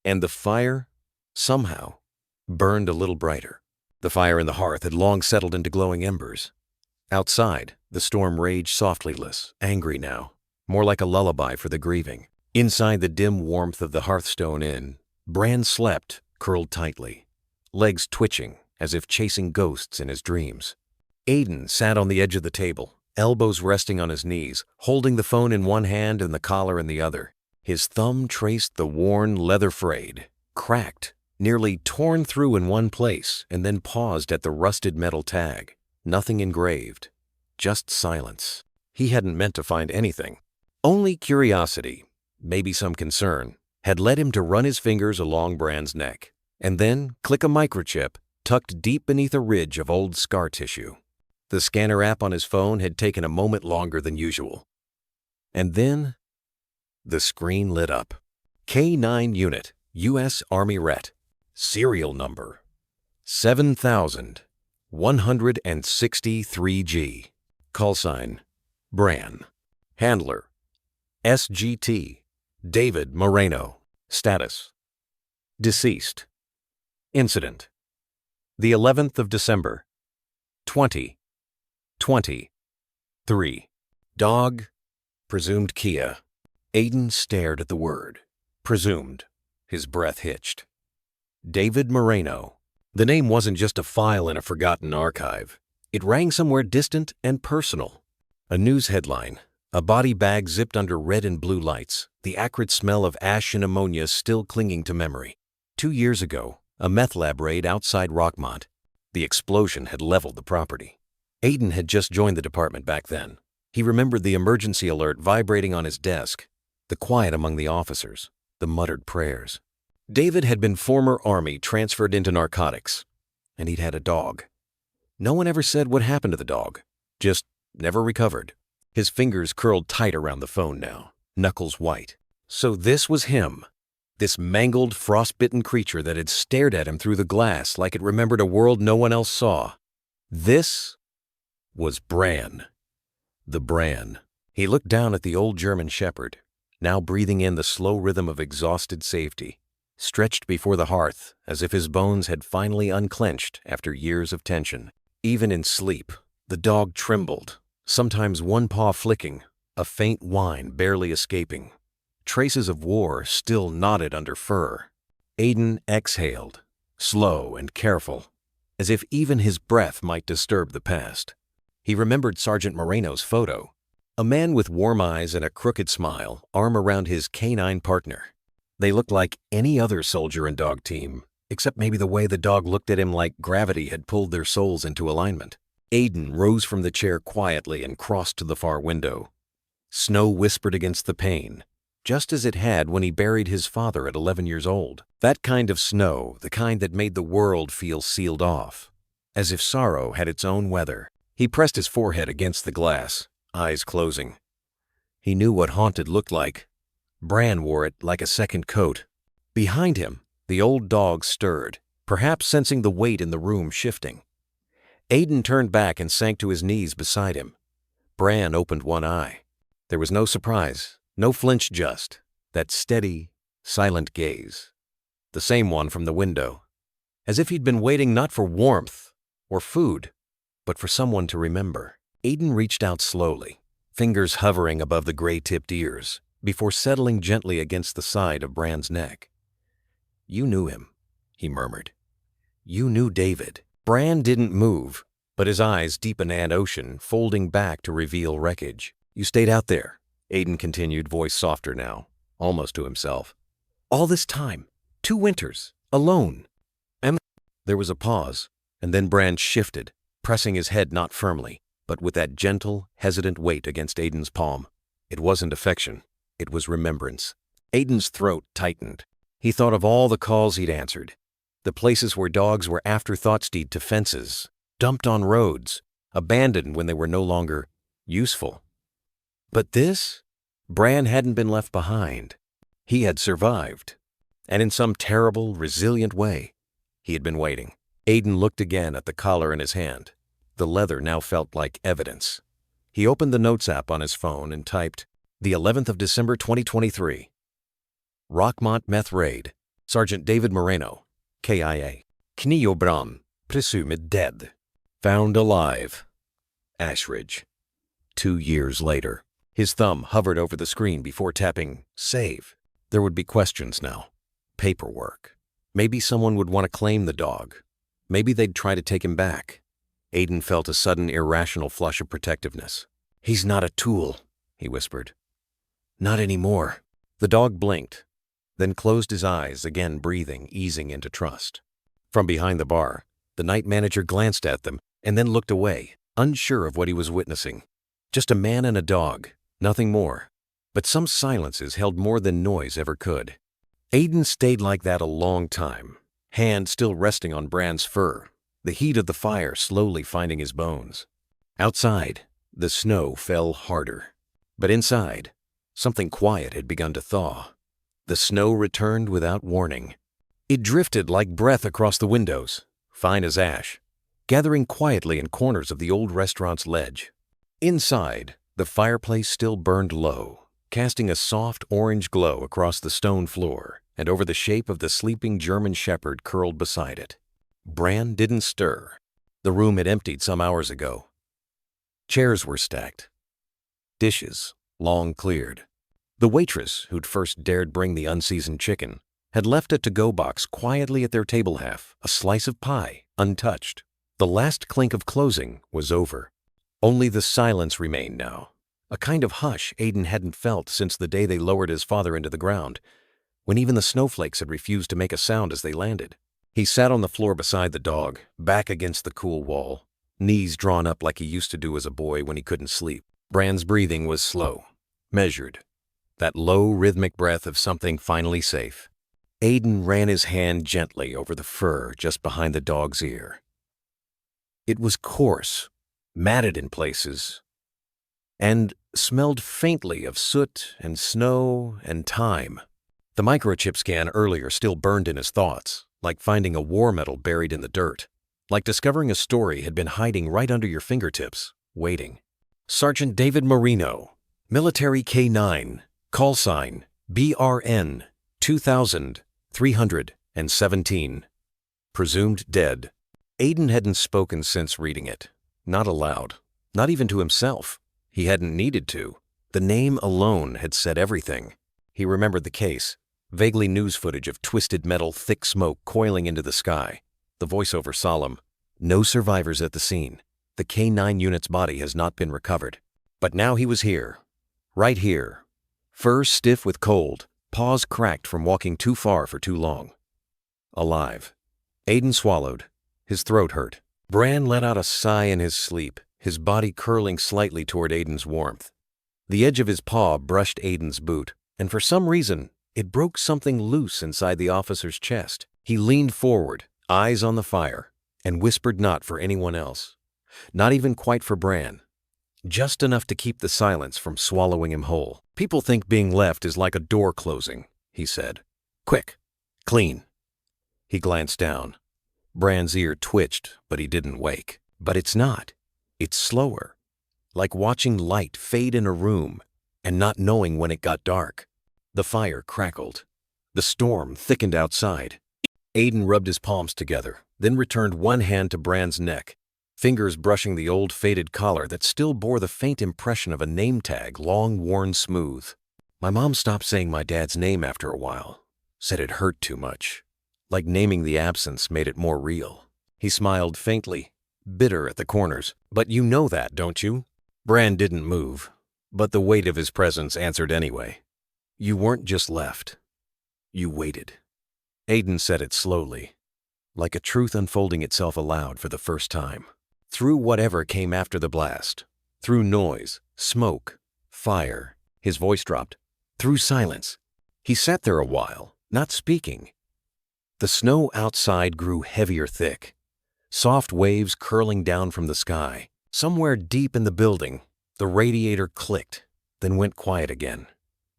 And the fire, somehow, burned a little brighter. The fire in the hearth had long settled into glowing embers. Outside, the storm raged softly less, angry now, more like a lullaby for the grieving. Inside the dim warmth of the Hearthstone Inn, Bran slept, curled tightly, legs twitching as if chasing ghosts in his dreams. Aiden sat on the edge of the table, elbows resting on his knees, holding the phone in one hand and the collar in the other. His thumb traced the worn leather frayed, cracked, nearly torn through in one place, and then paused at the rusted metal tag. Nothing engraved, just silence. He hadn't meant to find anything. Only curiosity, maybe some concern, had led him to run his fingers along Bran's neck, and then click a microchip tucked deep beneath a ridge of old scar tissue. The scanner app on his phone had taken a moment longer than usual. And then the screen lit up. K9 Unit, U.S. Army Ret. Serial number 7163G. Call sign Bran. Handler SGT David Moreno. Status deceased. Incident the 11th of December 2023. Dog presumed Kia. Aiden stared at the word presumed. His breath hitched. David Moreno. The name wasn't just a file in a forgotten archive. It rang somewhere distant and personal. A news headline, a body bag zipped under red and blue lights, the acrid smell of ash and ammonia still clinging to memory. 2 years ago, a meth lab raid outside Rockmont. The explosion had leveled the property. Aiden had just joined the department back then. He remembered the emergency alert vibrating on his desk, the quiet among the officers, the muttered prayers. David had been former Army transferred into narcotics, and he'd had a dog. No one ever said what happened to the dog, just never recovered. His fingers curled tight around the phone now, knuckles white. So this was him, this mangled, frostbitten creature that had stared at him through the glass like it remembered a world no one else saw. This was Bran. The Bran. He looked down at the old German shepherd, now breathing in the slow rhythm of exhausted safety, stretched before the hearth as if his bones had finally unclenched after years of tension. Even in sleep, the dog trembled, sometimes one paw flicking, a faint whine barely escaping. Traces of war still knotted under fur. Aiden exhaled, slow and careful, as if even his breath might disturb the past. He remembered Sergeant Moreno's photo, a man with warm eyes and a crooked smile, arm around his canine partner. They looked like any other soldier and dog team, except maybe the way the dog looked at him like gravity had pulled their souls into alignment. Aiden rose from the chair quietly and crossed to the far window. Snow whispered against the pane, just as it had when he buried his father at 11 years old. That kind of snow, the kind that made the world feel sealed off, as if sorrow had its own weather. He pressed his forehead against the glass, eyes closing. He knew what haunted looked like. Bran wore it like a second coat. Behind him, the old dog stirred, perhaps sensing the weight in the room shifting. Aiden turned back and sank to his knees beside him. Bran opened one eye. There was no surprise, no flinch, just that steady, silent gaze. The same one from the window, as if he'd been waiting not for warmth or food, but for someone to remember. Aiden reached out slowly, fingers hovering above the gray-tipped ears, before settling gently against the side of Bran's neck. "You knew him," he murmured. "You knew David." Bran didn't move, but his eyes deepened an ocean, folding back to reveal wreckage. "You stayed out there," Aiden continued, voice softer now, almost to himself. "All this time, 2 winters, alone." And there was a pause, and then Bran shifted, pressing his head not firmly, but with that gentle, hesitant weight against Aiden's palm. It wasn't affection, it was remembrance. Aiden's throat tightened. He thought of all the calls he'd answered, the places where dogs were afterthoughts deed to fences, dumped on roads, abandoned when they were no longer useful. But this? Bran hadn't been left behind. He had survived. And in some terrible, resilient way, he had been waiting. Aiden looked again at the collar in his hand. The leather now felt like evidence. He opened the notes app on his phone and typed, "The 11th of December 2023. Rockmont Meth Raid. Sergeant David Moreno, KIA. Knio Bram, presumed dead. Found alive. Ashridge." 2 years later. His thumb hovered over the screen before tapping save. There would be questions now. Paperwork. Maybe someone would want to claim the dog. Maybe they'd try to take him back. Aiden felt a sudden irrational flush of protectiveness. "He's not a tool," he whispered. "Not anymore." The dog blinked, then closed his eyes, again breathing, easing into trust. From behind the bar, the night manager glanced at them and then looked away, unsure of what he was witnessing. Just a man and a dog, nothing more. But some silences held more than noise ever could. Aiden stayed like that a long time, hand still resting on Bran's fur, the heat of the fire slowly finding his bones. Outside, the snow fell harder. But inside, something quiet had begun to thaw. The snow returned without warning. It drifted like breath across the windows, fine as ash, gathering quietly in corners of the old restaurant's ledge. Inside, the fireplace still burned low, casting a soft orange glow across the stone floor and over the shape of the sleeping German shepherd curled beside it. Bran didn't stir. The room had emptied some hours ago. Chairs were stacked. Dishes, long cleared. The waitress, who'd first dared bring the unseasoned chicken, had left a to-go box quietly at their table half, a slice of pie, untouched. The last clink of closing was over. Only the silence remained now, a kind of hush Aiden hadn't felt since the day they lowered his father into the ground, when even the snowflakes had refused to make a sound as they landed. He sat on the floor beside the dog, back against the cool wall, knees drawn up like he used to do as a boy when he couldn't sleep. Bran's breathing was slow, measured, that low, rhythmic breath of something finally safe. Aiden ran his hand gently over the fur just behind the dog's ear. It was coarse, matted in places, and smelled faintly of soot and snow and time. The microchip scan earlier still burned in his thoughts, like finding a war medal buried in the dirt, like discovering a story had been hiding right under your fingertips, waiting. Sergeant David Moreno, Military K9, Call sign BRN 2317. Presumed dead. Aiden hadn't spoken since reading it. Not aloud. Not even to himself. He hadn't needed to. The name alone had said everything. He remembered the case. Vaguely news footage of twisted metal, thick smoke coiling into the sky. The voiceover solemn. No survivors at the scene. The K-9 unit's body has not been recovered. But now he was here. Right here. Fur stiff with cold. Paws cracked from walking too far for too long. Alive. Aiden swallowed. His throat hurt. Bran let out a sigh in his sleep, his body curling slightly toward Aiden's warmth. The edge of his paw brushed Aiden's boot, and for some reason, it broke something loose inside the officer's chest. He leaned forward, eyes on the fire, and whispered not for anyone else. Not even quite for Bran. Just enough to keep the silence from swallowing him whole. People think being left is like a door closing, he said. Quick. Clean. He glanced down. Bran's ear twitched, but he didn't wake. But it's not. It's slower. Like watching light fade in a room and not knowing when it got dark. The fire crackled. The storm thickened outside. Aiden rubbed his palms together, then returned one hand to Bran's neck, fingers brushing the old faded collar that still bore the faint impression of a name tag long worn smooth. My mom stopped saying my dad's name after a while. Said it hurt too much. Like naming the absence made it more real. He smiled faintly, bitter at the corners. But you know that, don't you? Bran didn't move, but the weight of his presence answered anyway. You weren't just left. You waited. Aiden said it slowly, like a truth unfolding itself aloud for the first time. Through whatever came after the blast. Through noise, smoke, fire. His voice dropped. Through silence. He sat there a while, not speaking. The snow outside grew heavier thick. Soft waves curling down from the sky. Somewhere deep in the building, the radiator clicked, then went quiet again.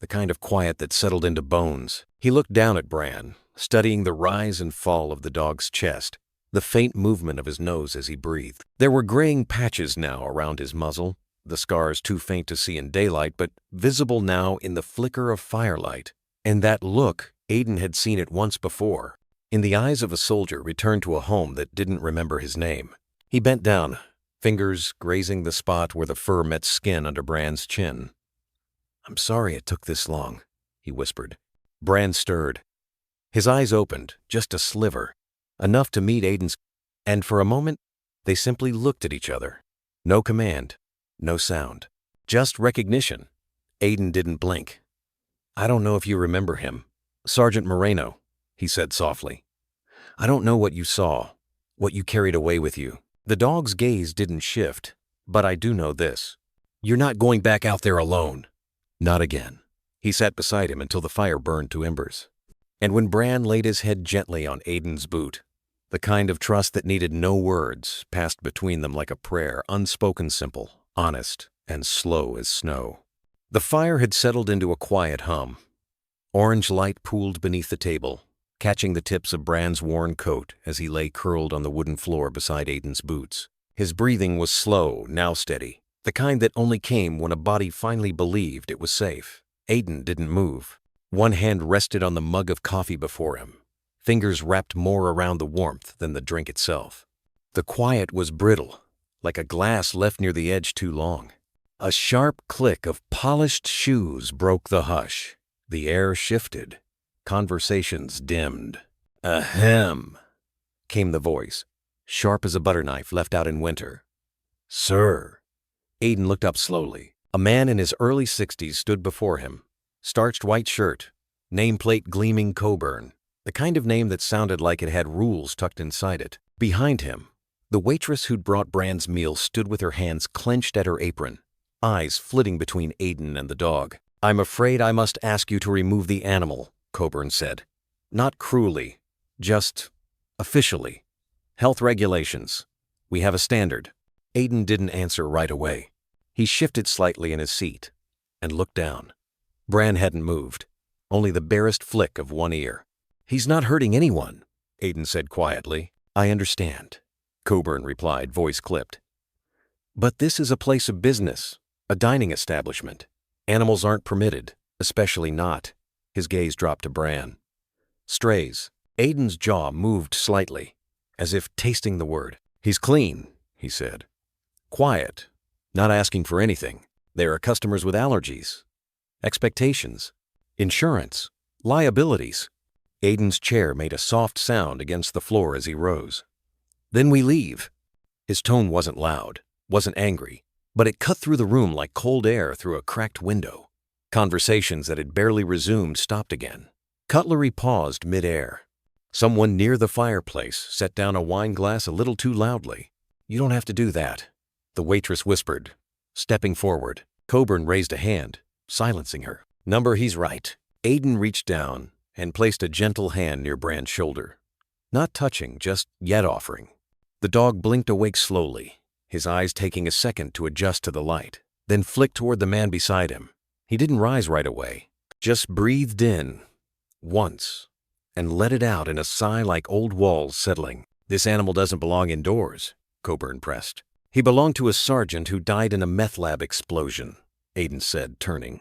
The kind of quiet that settled into bones. He looked down at Bran, studying the rise and fall of the dog's chest, the faint movement of his nose as he breathed. There were graying patches now around his muzzle, the scars too faint to see in daylight, but visible now in the flicker of firelight. And that look, Aiden had seen it once before, in the eyes of a soldier returned to a home that didn't remember his name. He bent down, fingers grazing the spot where the fur met skin under Bran's chin. I'm sorry it took this long, he whispered. Bran stirred. His eyes opened, just a sliver, enough to meet Aiden's, and for a moment, they simply looked at each other. No command, no sound, just recognition. Aiden didn't blink. I don't know if you remember him. Sergeant Moreno, he said softly. I don't know what you saw, what you carried away with you. The dog's gaze didn't shift, but I do know this. You're not going back out there alone. Not again. He sat beside him until the fire burned to embers. And when Bran laid his head gently on Aiden's boot, the kind of trust that needed no words passed between them like a prayer, unspoken, simple, honest, and slow as snow. The fire had settled into a quiet hum. Orange light pooled beneath the table, catching the tips of Bran's worn coat as he lay curled on the wooden floor beside Aiden's boots. His breathing was slow, now steady, the kind that only came when a body finally believed it was safe. Aiden didn't move. One hand rested on the mug of coffee before him, fingers wrapped more around the warmth than the drink itself. The quiet was brittle, like a glass left near the edge too long. A sharp click of polished shoes broke the hush. The air shifted. Conversations dimmed. Ahem, came the voice, sharp as a butter knife left out in winter. Sir. Aiden looked up slowly. A man in his early 60s stood before him. Starched white shirt, nameplate gleaming Coburn, the kind of name that sounded like it had rules tucked inside it. Behind him, the waitress who'd brought Bran's meal stood with her hands clenched at her apron, eyes flitting between Aiden and the dog. I'm afraid I must ask you to remove the animal, Coburn said. Not cruelly, just officially. Health regulations. We have a standard. Aiden didn't answer right away. He shifted slightly in his seat and looked down. Bran hadn't moved, only the barest flick of one ear. He's not hurting anyone, Aiden said quietly. I understand, Coburn replied, voice clipped. But this is a place of business, a dining establishment. Animals aren't permitted. Especially not. His gaze dropped to Bran. Strays. Aiden's jaw moved slightly, as if tasting the word. He's clean, he said. Quiet. Not asking for anything. There are customers with allergies. Expectations. Insurance. Liabilities. Aiden's chair made a soft sound against the floor as he rose. Then we leave. His tone wasn't loud, wasn't angry, but it cut through the room like cold air through a cracked window. Conversations that had barely resumed stopped again. Cutlery paused mid-air. Someone near the fireplace set down a wine glass a little too loudly. You don't have to do that, the waitress whispered. Stepping forward, Coburn raised a hand, silencing her. Number, he's right. Aiden reached down and placed a gentle hand near Bran's shoulder. Not touching, just yet offering. The dog blinked awake slowly, his eyes taking a second to adjust to the light, then flicked toward the man beside him. He didn't rise right away, just breathed in, once, and let it out in a sigh like old walls settling. This animal doesn't belong indoors, Coburn pressed. He belonged to a sergeant who died in a meth lab explosion, Aiden said, turning.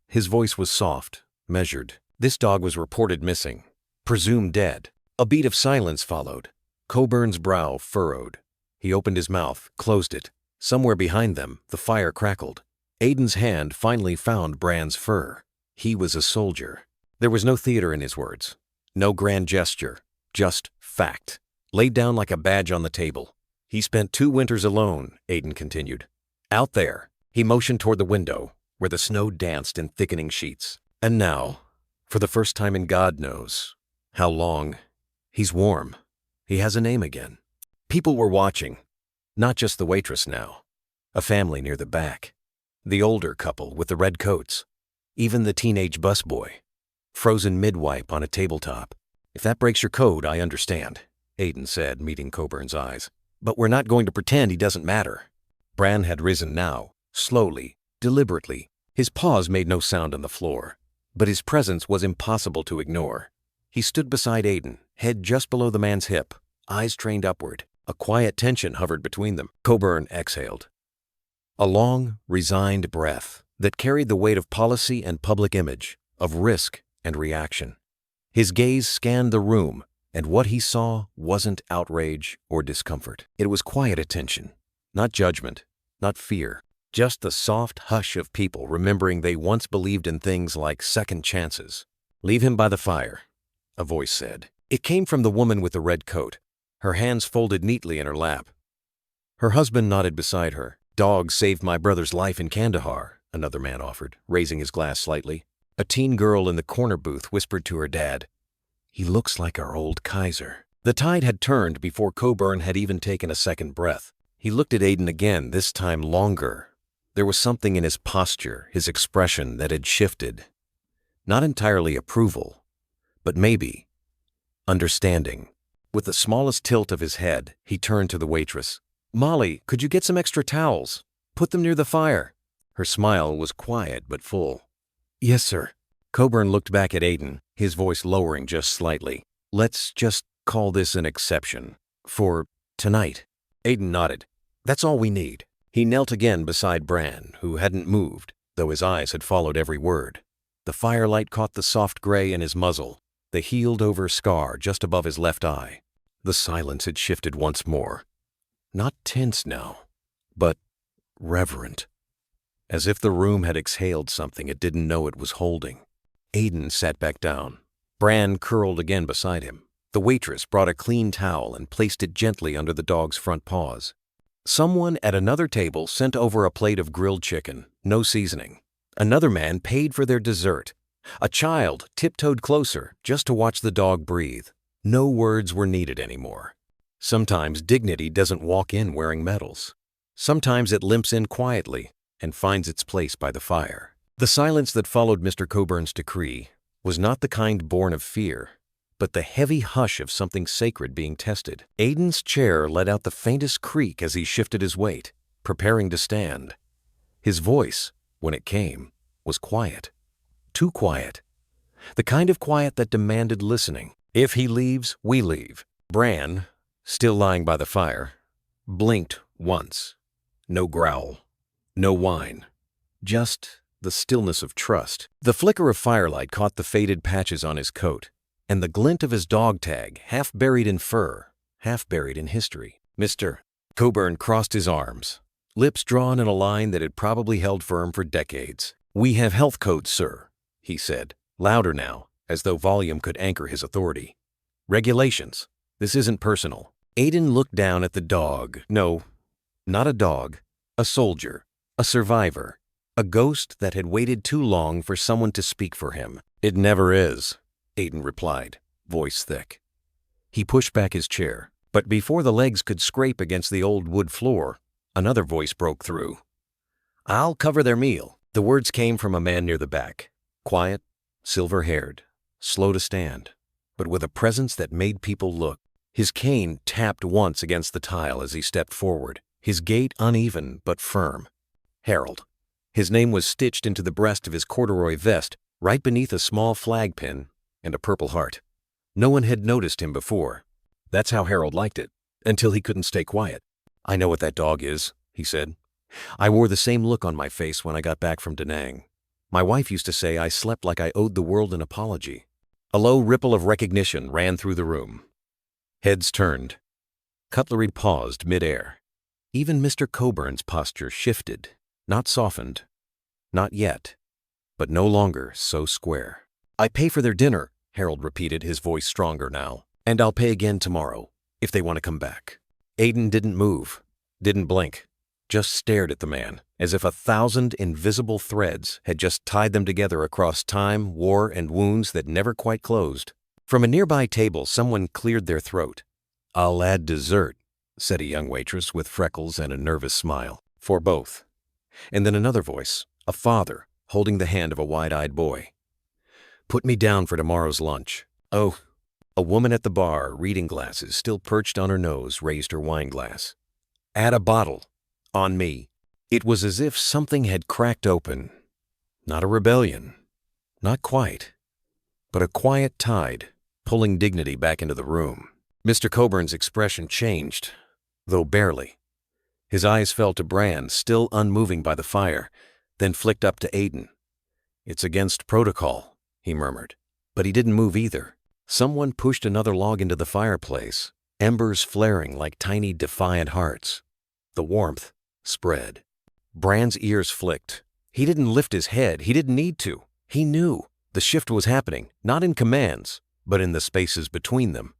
His voice was soft, measured. This dog was reported missing, presumed dead. A beat of silence followed. Coburn's brow furrowed. He opened his mouth, closed it. Somewhere behind them, the fire crackled. Aiden's hand finally found Bran's fur. He was a soldier. There was no theater in his words, no grand gesture, just fact, laid down like a badge on the table. He spent 2 winters alone, Aiden continued. Out there, he motioned toward the window, where the snow danced in thickening sheets. And now, for the first time in God knows how long, he's warm. He has a name again. People were watching, not just the waitress now. A family near the back. The older couple with the red coats. Even the teenage busboy. Frozen mid-wipe on a tabletop. If that breaks your code, I understand, Aiden said, meeting Coburn's eyes. But we're not going to pretend he doesn't matter. Bran had risen now, slowly, deliberately. His paws made no sound on the floor, but his presence was impossible to ignore. He stood beside Aiden, head just below the man's hip, eyes trained upward. A quiet tension hovered between them. Coburn exhaled. A long, resigned breath that carried the weight of policy and public image, of risk and reaction. His gaze scanned the room, and what he saw wasn't outrage or discomfort. It was quiet attention, not judgment, not fear, just the soft hush of people remembering they once believed in things like second chances. Leave him by the fire, a voice said. It came from the woman with the red coat, her hands folded neatly in her lap. Her husband nodded beside her. Dog saved my brother's life in Kandahar, another man offered, raising his glass slightly. A teen girl in the corner booth whispered to her dad, He looks like our old Kaiser. The tide had turned before Coburn had even taken a second breath. He looked at Aiden again, this time longer. There was something in his posture, his expression, that had shifted. Not entirely approval, but maybe understanding. With the smallest tilt of his head, he turned to the waitress. Molly, could you get some extra towels? Put them near the fire. Her smile was quiet but full. Yes, sir. Coburn looked back at Aiden, his voice lowering just slightly. Let's just call this an exception. For tonight. Aiden nodded. That's all we need. He knelt again beside Bran, who hadn't moved, though his eyes had followed every word. The firelight caught the soft gray in his muzzle, the healed-over scar just above his left eye. The silence had shifted once more. Not tense now, but reverent. As if the room had exhaled something it didn't know it was holding. Aiden sat back down. Bran curled again beside him. The waitress brought a clean towel and placed it gently under the dog's front paws. Someone at another table sent over a plate of grilled chicken, no seasoning. Another man paid for their dessert. A child tiptoed closer just to watch the dog breathe. No words were needed anymore. Sometimes dignity doesn't walk in wearing medals. Sometimes it limps in quietly and finds its place by the fire. The silence that followed Mr. Coburn's decree was not the kind born of fear, but the heavy hush of something sacred being tested. Aiden's chair let out the faintest creak as he shifted his weight, preparing to stand. His voice, when it came, was quiet. Too quiet. The kind of quiet that demanded listening. If he leaves, we leave. Bran, still lying by the fire, blinked once. No growl. No whine. Just the stillness of trust. The flicker of firelight caught the faded patches on his coat, and the glint of his dog tag, half buried in fur, half buried in history. Mr. Coburn crossed his arms, lips drawn in a line that had probably held firm for decades. "We have health codes, sir," he said, louder now, as though volume could anchor his authority. "Regulations. This isn't personal." Aiden looked down at the dog. No, not a dog. A soldier. A survivor. A ghost that had waited too long for someone to speak for him. "It never is," Aiden replied, voice thick. He pushed back his chair, but before the legs could scrape against the old wood floor, another voice broke through. "I'll cover their meal." The words came from a man near the back, quiet, silver-haired, slow to stand, but with a presence that made people look. His cane tapped once against the tile as he stepped forward, his gait uneven but firm. Harold. His name was stitched into the breast of his corduroy vest, right beneath a small flag pin and a purple heart. No one had noticed him before. That's how Harold liked it, until he couldn't stay quiet. "I know what that dog is," he said. "I wore the same look on my face when I got back from Da Nang. My wife used to say I slept like I owed the world an apology." A low ripple of recognition ran through the room. Heads turned. Cutlery paused mid-air. Even Mr. Coburn's posture shifted, not softened. Not yet, but no longer so square. "I pay for their dinner," Harold repeated, his voice stronger now. "And I'll pay again tomorrow, if they want to come back." Aiden didn't move, didn't blink, just stared at the man, as if 1,000 invisible threads had just tied them together across time, war, and wounds that never quite closed. From a nearby table, someone cleared their throat. "I'll add dessert," said a young waitress with freckles and a nervous smile. "For both." And then another voice, a father, holding the hand of a wide-eyed boy. "Put me down for tomorrow's lunch." "Oh." A woman at the bar, reading glasses still perched on her nose, raised her wine glass. "Add a bottle. On me." It was as if something had cracked open. Not a rebellion. Not quite. But a quiet tide, pulling dignity back into the room. Mr. Coburn's expression changed, though barely. His eyes fell to Bran, still unmoving by the fire, then flicked up to Aiden. "It's against protocol," he murmured. But he didn't move either. Someone pushed another log into the fireplace, embers flaring like tiny defiant hearts. The warmth spread. Bran's ears flicked. He didn't lift his head. He didn't need to. He knew. The shift was happening, not in commands, but in the spaces between them.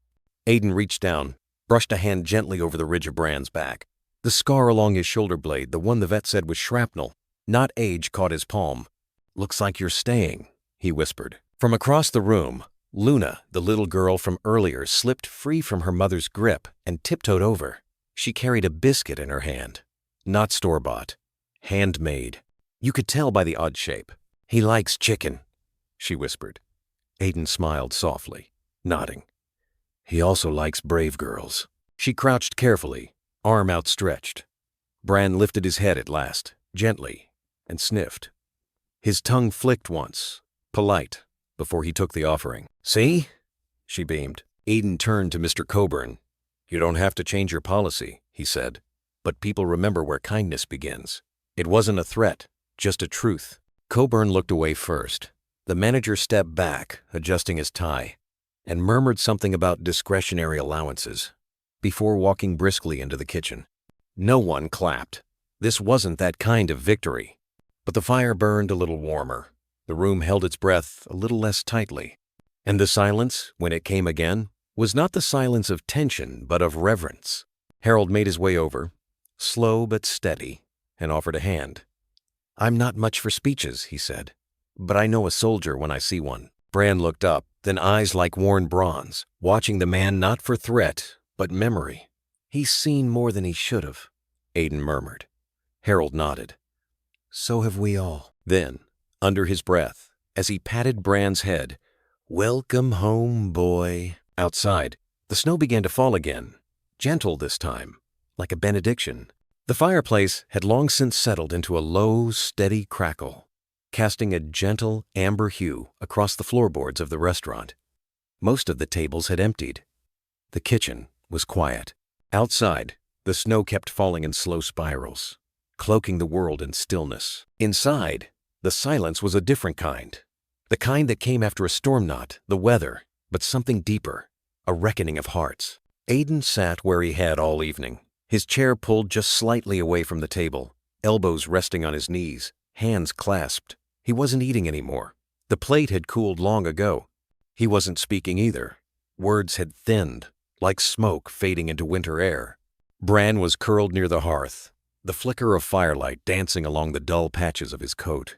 Aiden reached down, brushed a hand gently over the ridge of Bran's back. The scar along his shoulder blade, the one the vet said was shrapnel, not age, caught his palm. "Looks like you're staying," he whispered. From across the room, Luna, the little girl from earlier, slipped free from her mother's grip and tiptoed over. She carried a biscuit in her hand. Not store-bought. Handmade. You could tell by the odd shape. "He likes chicken," she whispered. Aiden smiled softly, nodding. "He also likes brave girls." She crouched carefully, arm outstretched. Bran lifted his head at last, gently, and sniffed. His tongue flicked once, polite, before he took the offering. "See?" she beamed. Aiden turned to Mr. Coburn. "You don't have to change your policy," he said. "But people remember where kindness begins." It wasn't a threat, just a truth. Coburn looked away first. The manager stepped back, adjusting his tie, and murmured something about discretionary allowances, before walking briskly into the kitchen. No one clapped. This wasn't that kind of victory. But the fire burned a little warmer. The room held its breath a little less tightly. And the silence, when it came again, was not the silence of tension, but of reverence. Harold made his way over, slow but steady, and offered a hand. "I'm not much for speeches," he said, "but I know a soldier when I see one." Bran looked up, then eyes like worn bronze, watching the man not for threat, but memory. "He's seen more than he should have," Aiden murmured. Harold nodded. "So have we all." Then, under his breath, as he patted Bran's head, "Welcome home, boy." Outside, the snow began to fall again, gentle this time, like a benediction. The fireplace had long since settled into a low, steady crackle, casting a gentle amber hue across the floorboards of the restaurant. Most of the tables had emptied. The kitchen was quiet. Outside, the snow kept falling in slow spirals, cloaking the world in stillness. Inside, The silence was a different kind. The kind that came after a storm, not the weather, but something deeper, a reckoning of hearts. Aiden sat where he had all evening, his chair pulled just slightly away from the table, elbows resting on his knees, hands clasped. He wasn't eating anymore. The plate had cooled long ago. He wasn't speaking either. Words had thinned, like smoke fading into winter air. Bran was curled near the hearth, the flicker of firelight dancing along the dull patches of his coat.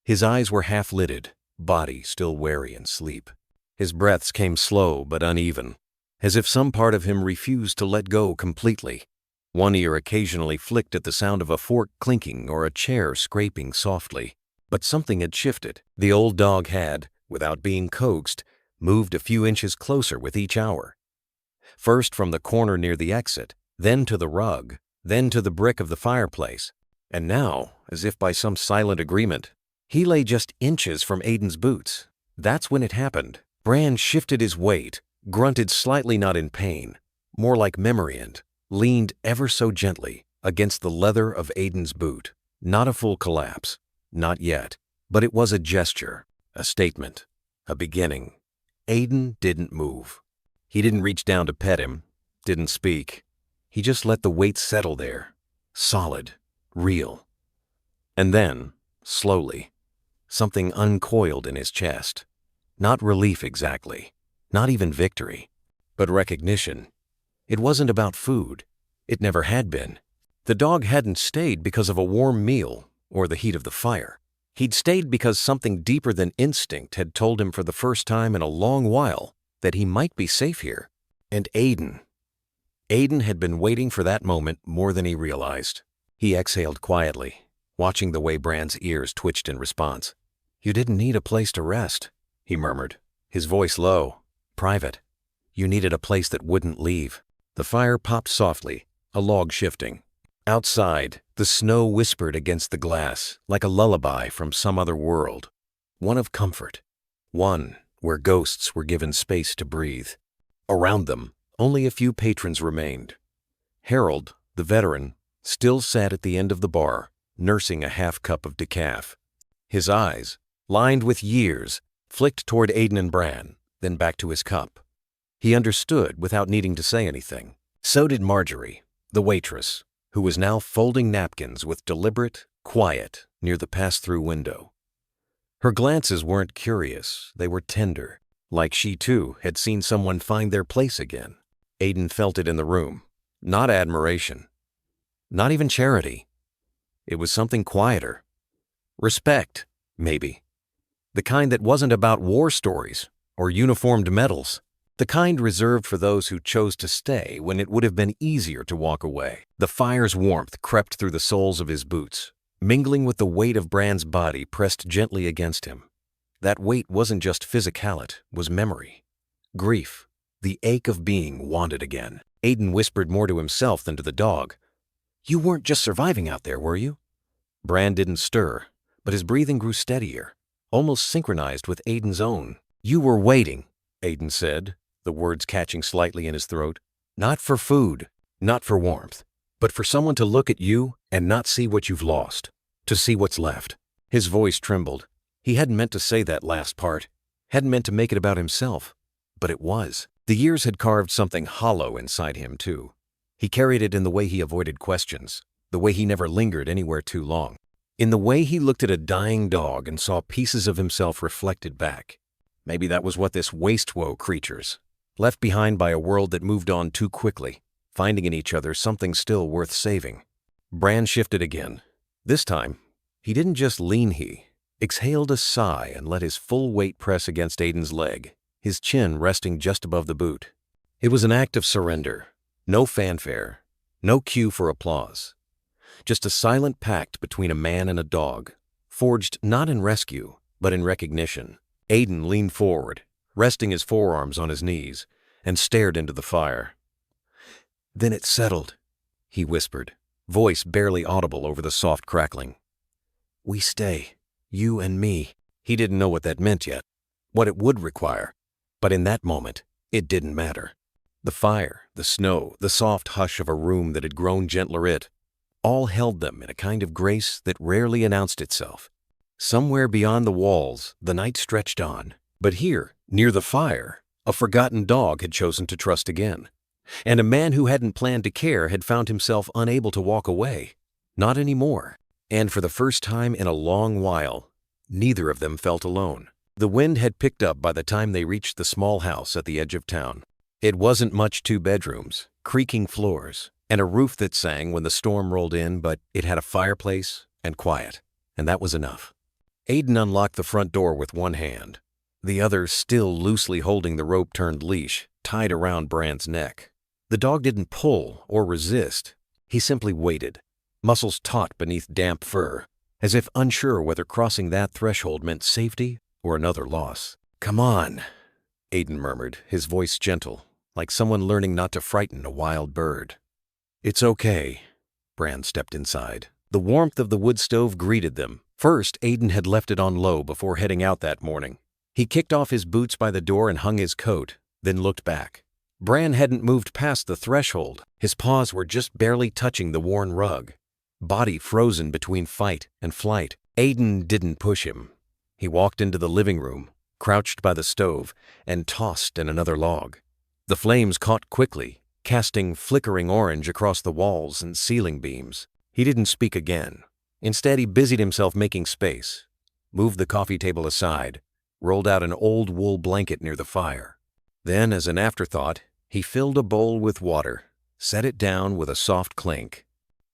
His eyes were half-lidded, body still wary in sleep. His breaths came slow but uneven, as if some part of him refused to let go completely. One ear occasionally flicked at the sound of a fork clinking or a chair scraping softly. But something had shifted. The old dog had, without being coaxed, moved a few inches closer with each hour. First from the corner near the exit, then to the rug, then to the brick of the fireplace. And now, as if by some silent agreement, he lay just inches from Aiden's boots. That's when it happened. Bran shifted his weight, grunted slightly, not in pain, more like memory, and leaned ever so gently against the leather of Aiden's boot. Not a full collapse. Not yet. But it was a gesture, a statement, a beginning. Aiden didn't move. He didn't reach down to pet him, didn't speak. He just let the weight settle there, solid, real. And then, slowly, something uncoiled in his chest. Not relief exactly, not even victory, but recognition. It wasn't about food. It never had been. The dog hadn't stayed because of a warm meal or the heat of the fire. He'd stayed because something deeper than instinct had told him for the first time in a long while that he might be safe here. And Aiden had been waiting for that moment more than he realized. He exhaled quietly, watching the way Bran's ears twitched in response. "You didn't need a place to rest," he murmured, his voice low, private. "You needed a place that wouldn't leave." The fire popped softly, a log shifting. Outside, the snow whispered against the glass like a lullaby from some other world, one of comfort, one where ghosts were given space to breathe. Around them, only a few patrons remained. Harold, the veteran, still sat at the end of the bar, nursing a half cup of decaf. His eyes, lined with years, flicked toward Aiden and Bran, then back to his cup. He understood without needing to say anything. So did Marjorie, the waitress, who was now folding napkins with deliberate quiet near the pass-through window. Her glances weren't curious, they were tender, like she too had seen someone find their place again. Aiden felt it in the room. Not admiration. Not even charity. It was something quieter. Respect, maybe. The kind that wasn't about war stories or uniformed medals. The kind reserved for those who chose to stay when it would have been easier to walk away. The fire's warmth crept through the soles of his boots, mingling with the weight of Bran's body pressed gently against him. That weight wasn't just physical, it was memory. Grief, the ache of being wanted again. Aiden whispered more to himself than to the dog. "You weren't just surviving out there, were you?" Bran didn't stir, but his breathing grew steadier, almost synchronized with Aiden's own. "You were waiting," Aiden said, the words catching slightly in his throat. "Not for food, not for warmth, but for someone to look at you and not see what you've lost, to see what's left." His voice trembled. He hadn't meant to say that last part, hadn't meant to make it about himself, but it was. The years had carved something hollow inside him, too. He carried it in the way he avoided questions, the way he never lingered anywhere too long, in the way he looked at a dying dog and saw pieces of himself reflected back. Maybe that was what this waste-woe creatures, left behind by a world that moved on too quickly, finding in each other something still worth saving. Bran shifted again. This time, he didn't just lean, he exhaled a sigh and let his full weight press against Aiden's leg, his chin resting just above the boot. It was an act of surrender. No fanfare, no cue for applause. Just a silent pact between a man and a dog, forged not in rescue, but in recognition. Aiden leaned forward, resting his forearms on his knees, and stared into the fire. "Then it settled," he whispered, voice barely audible over the soft crackling. "We stay, you and me." He didn't know what that meant yet, what it would require, but in that moment, it didn't matter. The fire, the snow, the soft hush of a room that had grown gentler, it all held them in a kind of grace that rarely announced itself. Somewhere beyond the walls, the night stretched on. But here, near the fire, a forgotten dog had chosen to trust again. And a man who hadn't planned to care had found himself unable to walk away. Not anymore. And for the first time in a long while, neither of them felt alone. The wind had picked up by the time they reached the small house at the edge of town. It wasn't much: 2 bedrooms, creaking floors, and a roof that sang when the storm rolled in, but it had a fireplace and quiet, and that was enough. Aiden unlocked the front door with one hand, the other still loosely holding the rope-turned leash tied around Bran's neck. The dog didn't pull or resist. He simply waited, muscles taut beneath damp fur, as if unsure whether crossing that threshold meant safety or another loss. "Come on," Aiden murmured, his voice gentle, like someone learning not to frighten a wild bird. "It's okay." Bran stepped inside. The warmth of the wood stove greeted them. First, Aiden had left it on low before heading out that morning. He kicked off his boots by the door and hung his coat, then looked back. Bran hadn't moved past the threshold. His paws were just barely touching the worn rug, body frozen between fight and flight. Aiden didn't push him. He walked into the living room, crouched by the stove, and tossed in another log. The flames caught quickly, casting flickering orange across the walls and ceiling beams. He didn't speak again. Instead, he busied himself making space, moved the coffee table aside, rolled out an old wool blanket near the fire. Then, as an afterthought, he filled a bowl with water, set it down with a soft clink.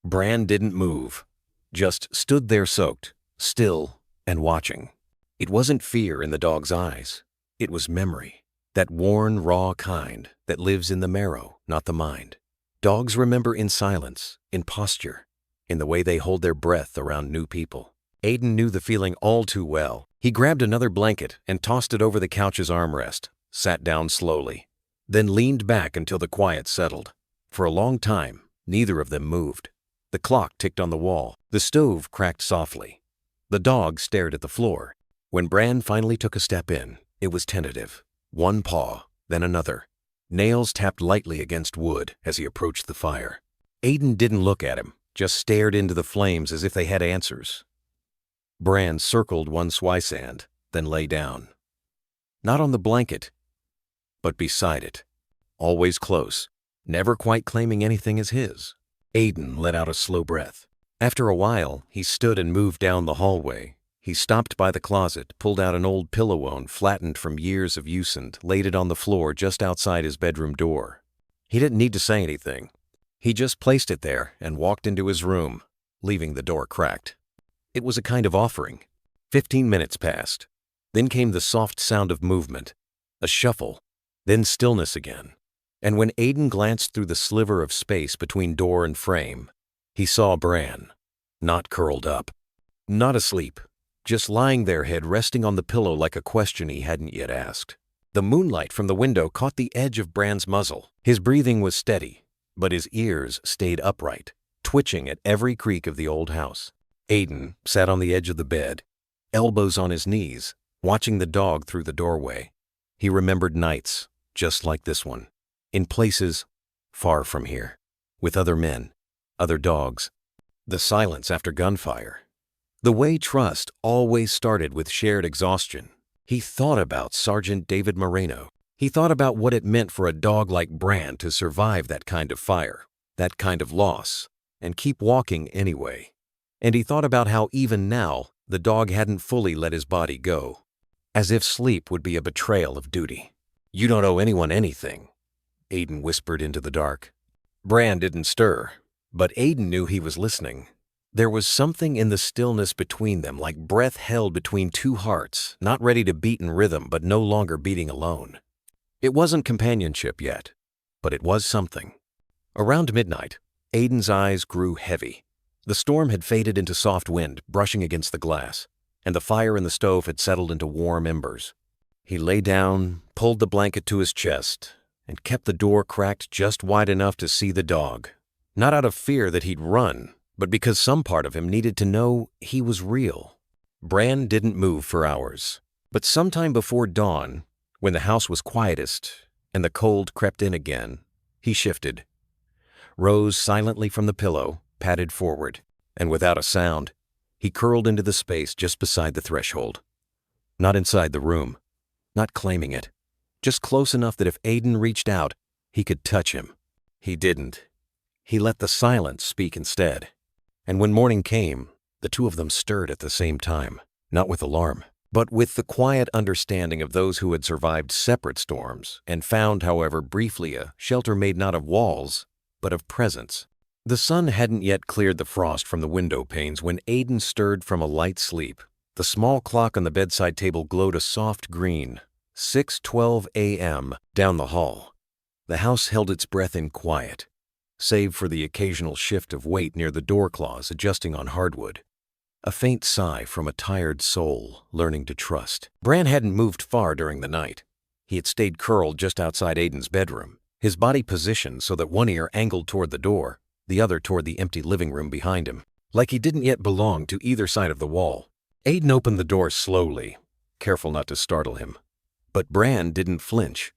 Bran didn't move, just stood there soaked, still and watching. It wasn't fear in the dog's eyes. It was memory, that worn, raw kind that lives in the marrow, not the mind. Dogs remember in silence, in posture, in the way they hold their breath around new people. Aiden knew the feeling all too well. He grabbed another blanket and tossed it over the couch's armrest, sat down slowly, then leaned back until the quiet settled. For a long time, neither of them moved. The clock ticked on the wall. The stove cracked softly. The dog stared at the floor. When Bran finally took a step in, it was tentative. One paw, then another. Nails tapped lightly against wood as he approached the fire. Aiden didn't look at him, just stared into the flames as if they had answers. Bran circled one swysand, then lay down. Not on the blanket, but beside it. Always close, never quite claiming anything as his. Aiden let out a slow breath. After a while, he stood and moved down the hallway. He stopped by the closet, pulled out an old pillow flattened from years of use and laid it on the floor just outside his bedroom door. He didn't need to say anything. He just placed it there and walked into his room, leaving the door cracked. It was a kind of offering. 15 minutes passed. Then came the soft sound of movement, a shuffle, then stillness again. And when Aiden glanced through the sliver of space between door and frame, he saw Bran, not curled up, not asleep, just lying there, head resting on the pillow like a question he hadn't yet asked. The moonlight from the window caught the edge of Bran's muzzle. His breathing was steady, but his ears stayed upright, twitching at every creak of the old house. Aiden sat on the edge of the bed, elbows on his knees, watching the dog through the doorway. He remembered nights just like this one, in places far from here, with other men, other dogs. The silence after gunfire. The way trust always started with shared exhaustion. He thought about Sergeant David Moreno. He thought about what it meant for a dog like Bran to survive that kind of fire, that kind of loss, and keep walking anyway. And he thought about how even now, the dog hadn't fully let his body go, as if sleep would be a betrayal of duty. "You don't owe anyone anything," Aiden whispered into the dark. Bran didn't stir, but Aiden knew he was listening. There was something in the stillness between them, like breath held between two hearts, not ready to beat in rhythm but no longer beating alone. It wasn't companionship yet, but it was something. Around midnight, Aiden's eyes grew heavy. The storm had faded into soft wind, brushing against the glass, and the fire in the stove had settled into warm embers. He lay down, pulled the blanket to his chest, and kept the door cracked just wide enough to see the dog. Not out of fear that he'd run, but because some part of him needed to know he was real. Bran didn't move for hours, but sometime before dawn, when the house was quietest and the cold crept in again, he shifted, rose silently from the pillow, padded forward, and without a sound, He curled into the space just beside the threshold. Not inside the room, not claiming it, just close enough that if Aiden reached out, he could touch him. He didn't. He let the silence speak instead. And when morning came, the two of them stirred at the same time, not with alarm, but with the quiet understanding of those who had survived separate storms and found, however briefly, a shelter made not of walls, but of presence. The sun hadn't yet cleared the frost from the window panes when Aiden stirred from a light sleep. The small clock on the bedside table glowed a soft green, 6:12 a.m. down the hall. The house held its breath in quiet, save for the occasional shift of weight near the door claws adjusting on hardwood. A faint sigh from a tired soul learning to trust. Bran hadn't moved far during the night. He had stayed curled just outside Aiden's bedroom, his body positioned so that one ear angled toward the door, the other toward the empty living room behind him, like he didn't yet belong to either side of the wall. Aiden opened the door slowly, careful not to startle him. But Bran didn't flinch.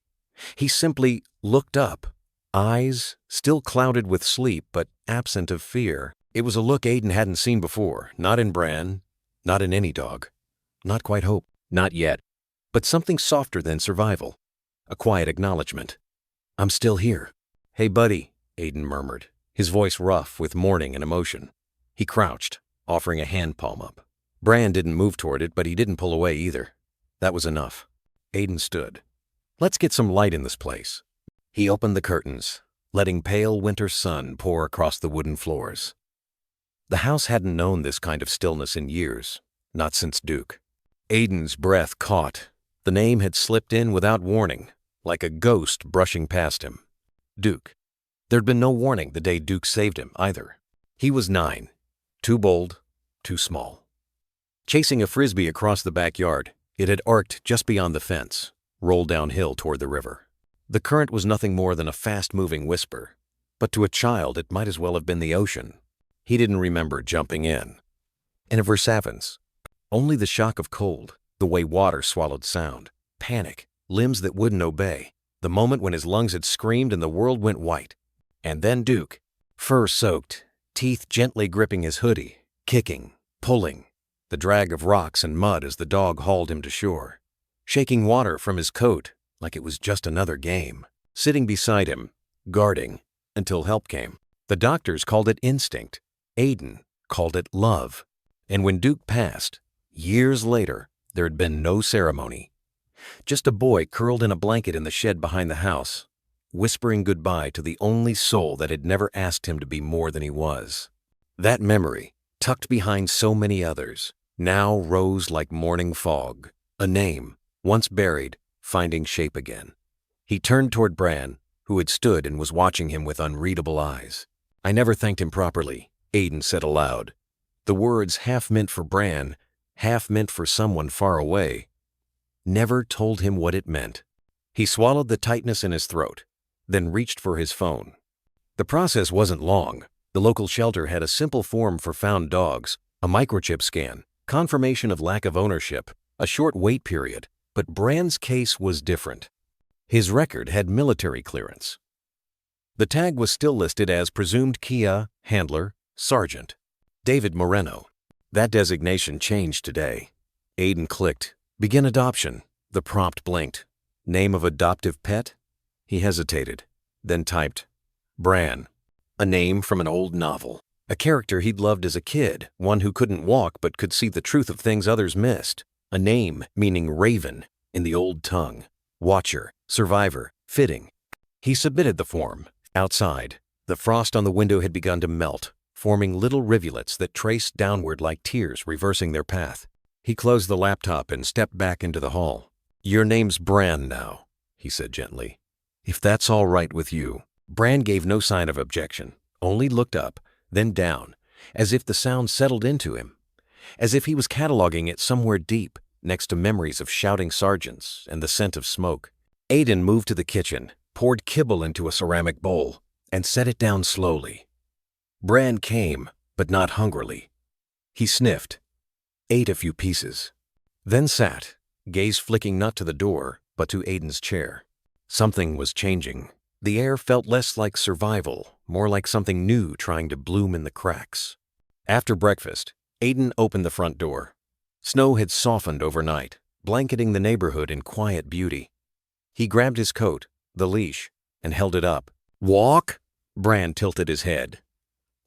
He simply looked up, eyes still clouded with sleep but absent of fear. It was a look Aiden hadn't seen before, not in Bran, not in any dog. Not quite hope, not yet, but something softer than survival. A quiet acknowledgement. "I'm still here." "Hey, buddy," Aiden murmured, his voice rough with mourning and emotion. He crouched, offering a hand palm up. Bran didn't move toward it, but he didn't pull away either. That was enough. Aiden stood. "Let's get some light in this place." He opened the curtains, letting pale winter sun pour across the wooden floors. The house hadn't known this kind of stillness in years, not since Duke. Aiden's breath caught. The name had slipped in without warning, like a ghost brushing past him. Duke. There'd been no warning the day Duke saved him, either. He was 9. Too bold, too small. Chasing a frisbee across the backyard, it had arced just beyond the fence, rolled downhill toward the river. The current was nothing more than a fast-moving whisper, but to a child it might as well have been the ocean. He didn't remember jumping in. And of Versavins, only the shock of cold, the way water swallowed sound, panic, limbs that wouldn't obey, the moment when his lungs had screamed and the world went white. And then Duke, fur-soaked, teeth gently gripping his hoodie, kicking, pulling, the drag of rocks and mud as the dog hauled him to shore, shaking water from his coat like it was just another game, sitting beside him, guarding, until help came. The doctors called it instinct. Aiden called it love. And when Duke passed, years later, there had been no ceremony. Just a boy curled in a blanket in the shed behind the house, whispering goodbye to the only soul that had never asked him to be more than he was. That memory, tucked behind so many others, now rose like morning fog, a name, once buried, finding shape again. He turned toward Bran, who had stood and was watching him with unreadable eyes. "I never thanked him properly," Aiden said aloud. The words half meant for Bran, half meant for someone far away. Never told him what it meant. He swallowed the tightness in his throat, then reached for his phone. The process wasn't long. The local shelter had a simple form for found dogs, a microchip scan, confirmation of lack of ownership, a short wait period, but Bran's case was different. His record had military clearance. The tag was still listed as presumed Kia, handler, sergeant. David Moreno. That designation changed today. Aiden clicked. Begin adoption. The prompt blinked. Name of adoptive pet? He hesitated, then typed, Bran. A name from an old novel. A character he'd loved as a kid, one who couldn't walk but could see the truth of things others missed. A name meaning raven in the old tongue. Watcher, survivor, fitting. He submitted the form. Outside, the frost on the window had begun to melt, forming little rivulets that traced downward like tears reversing their path. He closed the laptop and stepped back into the hall. "Your name's Bran now," he said gently. "If that's all right with you." Bran gave no sign of objection, only looked up, then down, as if the sound settled into him, as if he was cataloging it somewhere deep, next to memories of shouting sergeants and the scent of smoke. Aiden moved to the kitchen, poured kibble into a ceramic bowl, and set it down slowly. Bran came, but not hungrily. He sniffed, ate a few pieces, then sat, gaze flicking not to the door, but to Aiden's chair. Something was changing. The air felt less like survival, more like something new trying to bloom in the cracks. After breakfast, Aiden opened the front door. Snow had softened overnight, blanketing the neighborhood in quiet beauty. He grabbed his coat, the leash, and held it up. "Walk?" Bran tilted his head.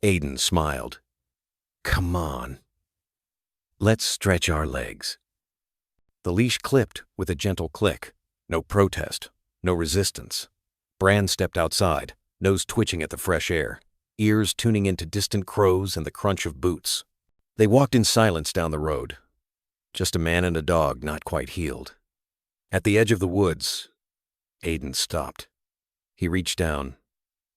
Aiden smiled. "Come on. Let's stretch our legs." The leash clipped with a gentle click. No protest, no resistance. Bran stepped outside, nose twitching at the fresh air, ears tuning into distant crows and the crunch of boots. They walked in silence down the road. Just a man and a dog not quite healed. At the edge of the woods, Aiden stopped. He reached down,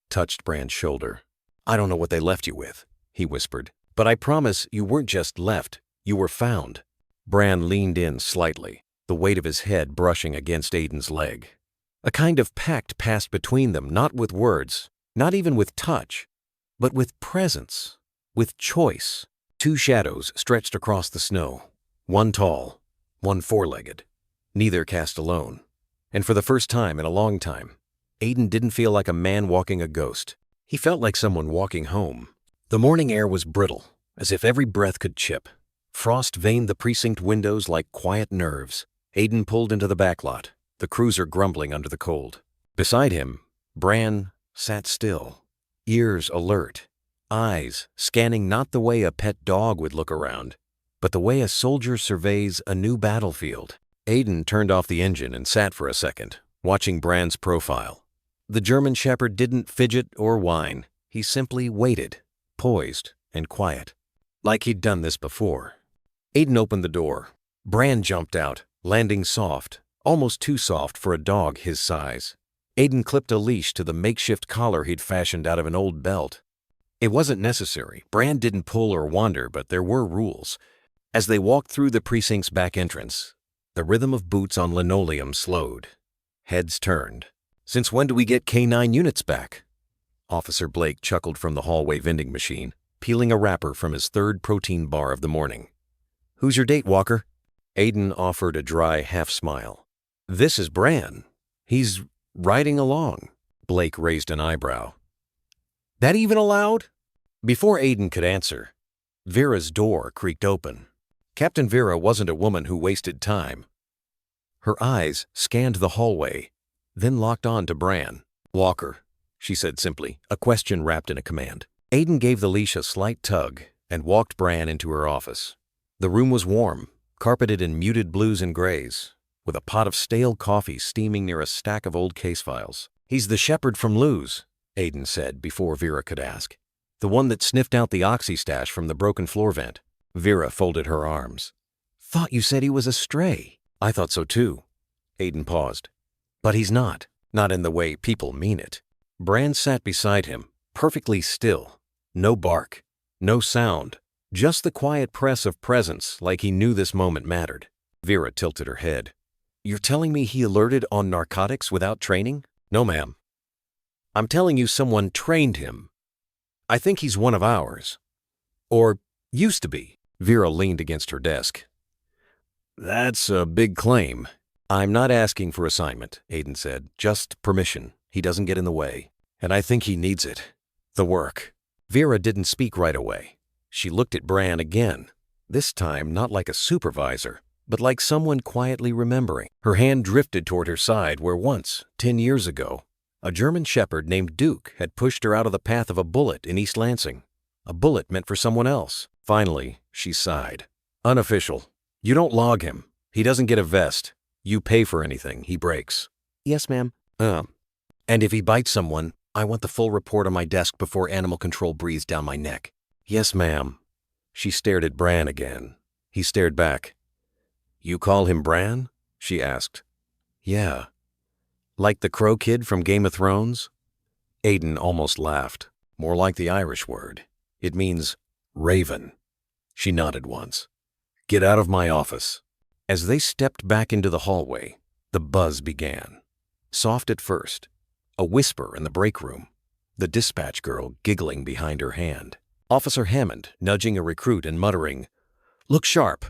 touched Bran's shoulder. "I don't know what they left you with," he whispered, "but I promise you weren't just left, you were found." Bran leaned in slightly, the weight of his head brushing against Aiden's leg. A kind of pact passed between them, not with words, not even with touch, but with presence, with choice. Two shadows stretched across the snow, one tall, one four-legged, neither cast alone. And for the first time in a long time, Aiden didn't feel like a man walking a ghost. He felt like someone walking home. The morning air was brittle, as if every breath could chip. Frost veined the precinct windows like quiet nerves. Aiden pulled into the back lot, the cruiser grumbling under the cold. Beside him, Bran sat still, ears alert, eyes scanning not the way a pet dog would look around, but the way a soldier surveys a new battlefield. Aiden turned off the engine and sat for a second, watching Bran's profile. The German shepherd didn't fidget or whine. He simply waited, poised and quiet, like he'd done this before. Aiden opened the door. Bran jumped out, landing soft, almost too soft for a dog his size. Aiden clipped a leash to the makeshift collar he'd fashioned out of an old belt. It wasn't necessary. Bran didn't pull or wander, but there were rules. As they walked through the precinct's back entrance, the rhythm of boots on linoleum slowed. Heads turned. "Since when do we get K9 units back?" Officer Blake chuckled from the hallway vending machine, peeling a wrapper from his third protein bar of the morning. "Who's your date, Walker?" Aiden offered a dry half-smile. "This is Bran. He's riding along." Blake raised an eyebrow. "That even allowed?" Before Aiden could answer, Vera's door creaked open. Captain Vera wasn't a woman who wasted time. Her eyes scanned the hallway, then locked on to Bran. "Walker," she said simply, a question wrapped in a command. Aiden gave the leash a slight tug and walked Bran into her office. The room was warm, carpeted in muted blues and grays, with a pot of stale coffee steaming near a stack of old case files. "He's the shepherd from Lou's," Aiden said before Vera could ask. "The one that sniffed out the oxy stash from the broken floor vent." Vera folded her arms. "Thought you said he was a stray." "I thought so too." Aiden paused. "But he's not in the way people mean it." Bran sat beside him, perfectly still. No bark, no sound, just the quiet press of presence, like he knew this moment mattered. Vera tilted her head. "You're telling me he alerted on narcotics without training?" "No, ma'am. I'm telling you someone trained him. I think he's one of ours. Or used to be." Vera leaned against her desk. "That's a big claim." "I'm not asking for assignment," Aiden said. "Just permission. He doesn't get in the way. And I think he needs it. The work." Vera didn't speak right away. She looked at Bran again, this time not like a supervisor, but like someone quietly remembering. Her hand drifted toward her side where once, 10 years ago, a German shepherd named Duke had pushed her out of the path of a bullet in East Lansing. A bullet meant for someone else. Finally, she sighed. "Unofficial. You don't log him. He doesn't get a vest. You pay for anything he breaks." "Yes, ma'am." And if he bites someone, I want the full report on my desk before animal control breathes down my neck." "Yes, ma'am." She stared at Bran again. He stared back. "You call him Bran?" she asked. "Yeah. Like the Crow Kid from Game of Thrones?" Aiden almost laughed. "More like the Irish word. It means raven." She nodded once. "Get out of my office." As they stepped back into the hallway, the buzz began. Soft at first, a whisper in the break room, the dispatch girl giggling behind her hand. Officer Hammond nudging a recruit and muttering, "Look sharp."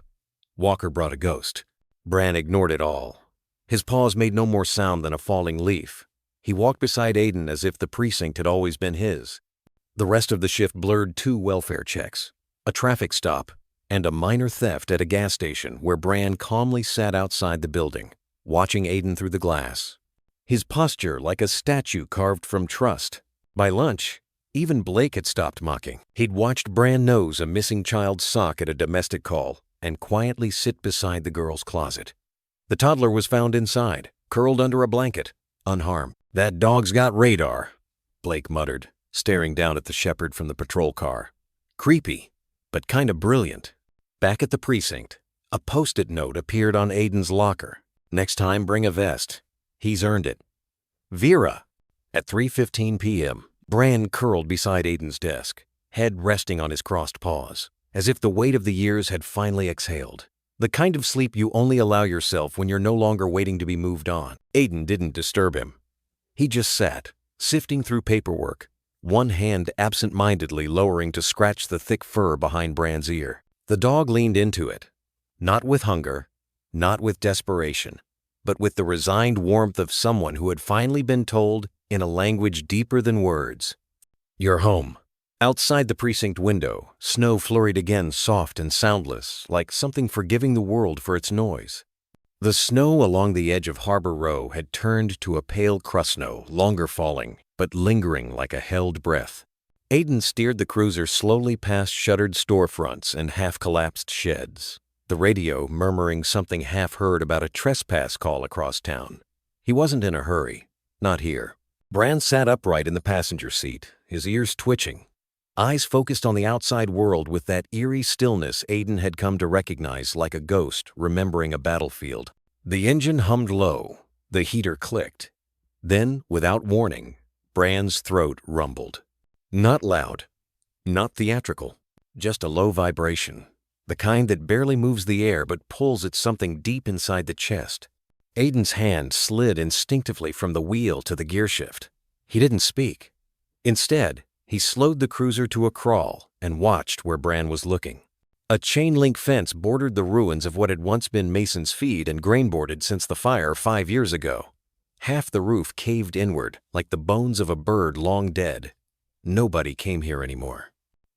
Walker brought a ghost. Bran ignored it all. His paws made no more sound than a falling leaf. He walked beside Aiden as if the precinct had always been his. The rest of the shift blurred 2 welfare checks, a traffic stop, and a minor theft at a gas station where Bran calmly sat outside the building, watching Aiden through the glass. His posture like a statue carved from trust. By lunch, even Blake had stopped mocking. He'd watched Bran nose a missing child's sock at a domestic call and quietly sit beside the girl's closet. The toddler was found inside, curled under a blanket, unharmed. "That dog's got radar," Blake muttered, staring down at the shepherd from the patrol car. Creepy, but kind of brilliant. Back at the precinct, a post-it note appeared on Aiden's locker. "Next time, bring a vest. He's earned it. Vera." At 3:15 p.m., Bran curled beside Aiden's desk, head resting on his crossed paws, as if the weight of the years had finally exhaled. The kind of sleep you only allow yourself when you're no longer waiting to be moved on. Aiden didn't disturb him. He just sat, sifting through paperwork, one hand absent-mindedly lowering to scratch the thick fur behind Bran's ear. The dog leaned into it, not with hunger, not with desperation, but with the resigned warmth of someone who had finally been told, in a language deeper than words, "You're home." Outside the precinct window, snow flurried again, soft and soundless, like something forgiving the world for its noise. The snow along the edge of Harbor Row had turned to a pale crust snow, longer falling, but lingering like a held breath. Aiden steered the cruiser slowly past shuttered storefronts and half-collapsed sheds, the radio murmuring something half-heard about a trespass call across town. He wasn't in a hurry, not here. Bran sat upright in the passenger seat, his ears twitching, eyes focused on the outside world with that eerie stillness Aiden had come to recognize like a ghost remembering a battlefield. The engine hummed low, the heater clicked. Then, without warning, Bran's throat rumbled. Not loud, not theatrical, just a low vibration, the kind that barely moves the air but pulls at something deep inside the chest. Aiden's hand slid instinctively from the wheel to the gearshift. He didn't speak. Instead, he slowed the cruiser to a crawl and watched where Bran was looking. A chain-link fence bordered the ruins of what had once been Mason's feed and grain-boarded since the fire 5 years ago. Half the roof caved inward, like the bones of a bird long dead. Nobody came here anymore.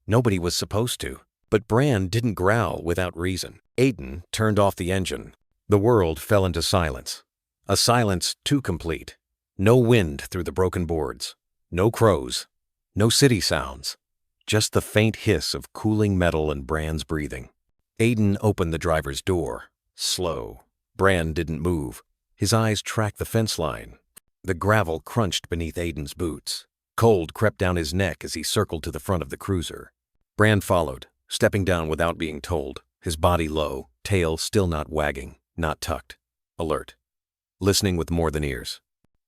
Nobody was supposed to. But Bran didn't growl without reason. Aiden turned off the engine. The world fell into silence. A silence too complete. No wind through the broken boards. No crows. No city sounds. Just the faint hiss of cooling metal and Bran's breathing. Aiden opened the driver's door. Slow. Bran didn't move. His eyes tracked the fence line. The gravel crunched beneath Aiden's boots. Cold crept down his neck as he circled to the front of the cruiser. Bran followed, stepping down without being told, his body low, tail still not wagging, not tucked, alert, listening with more than ears.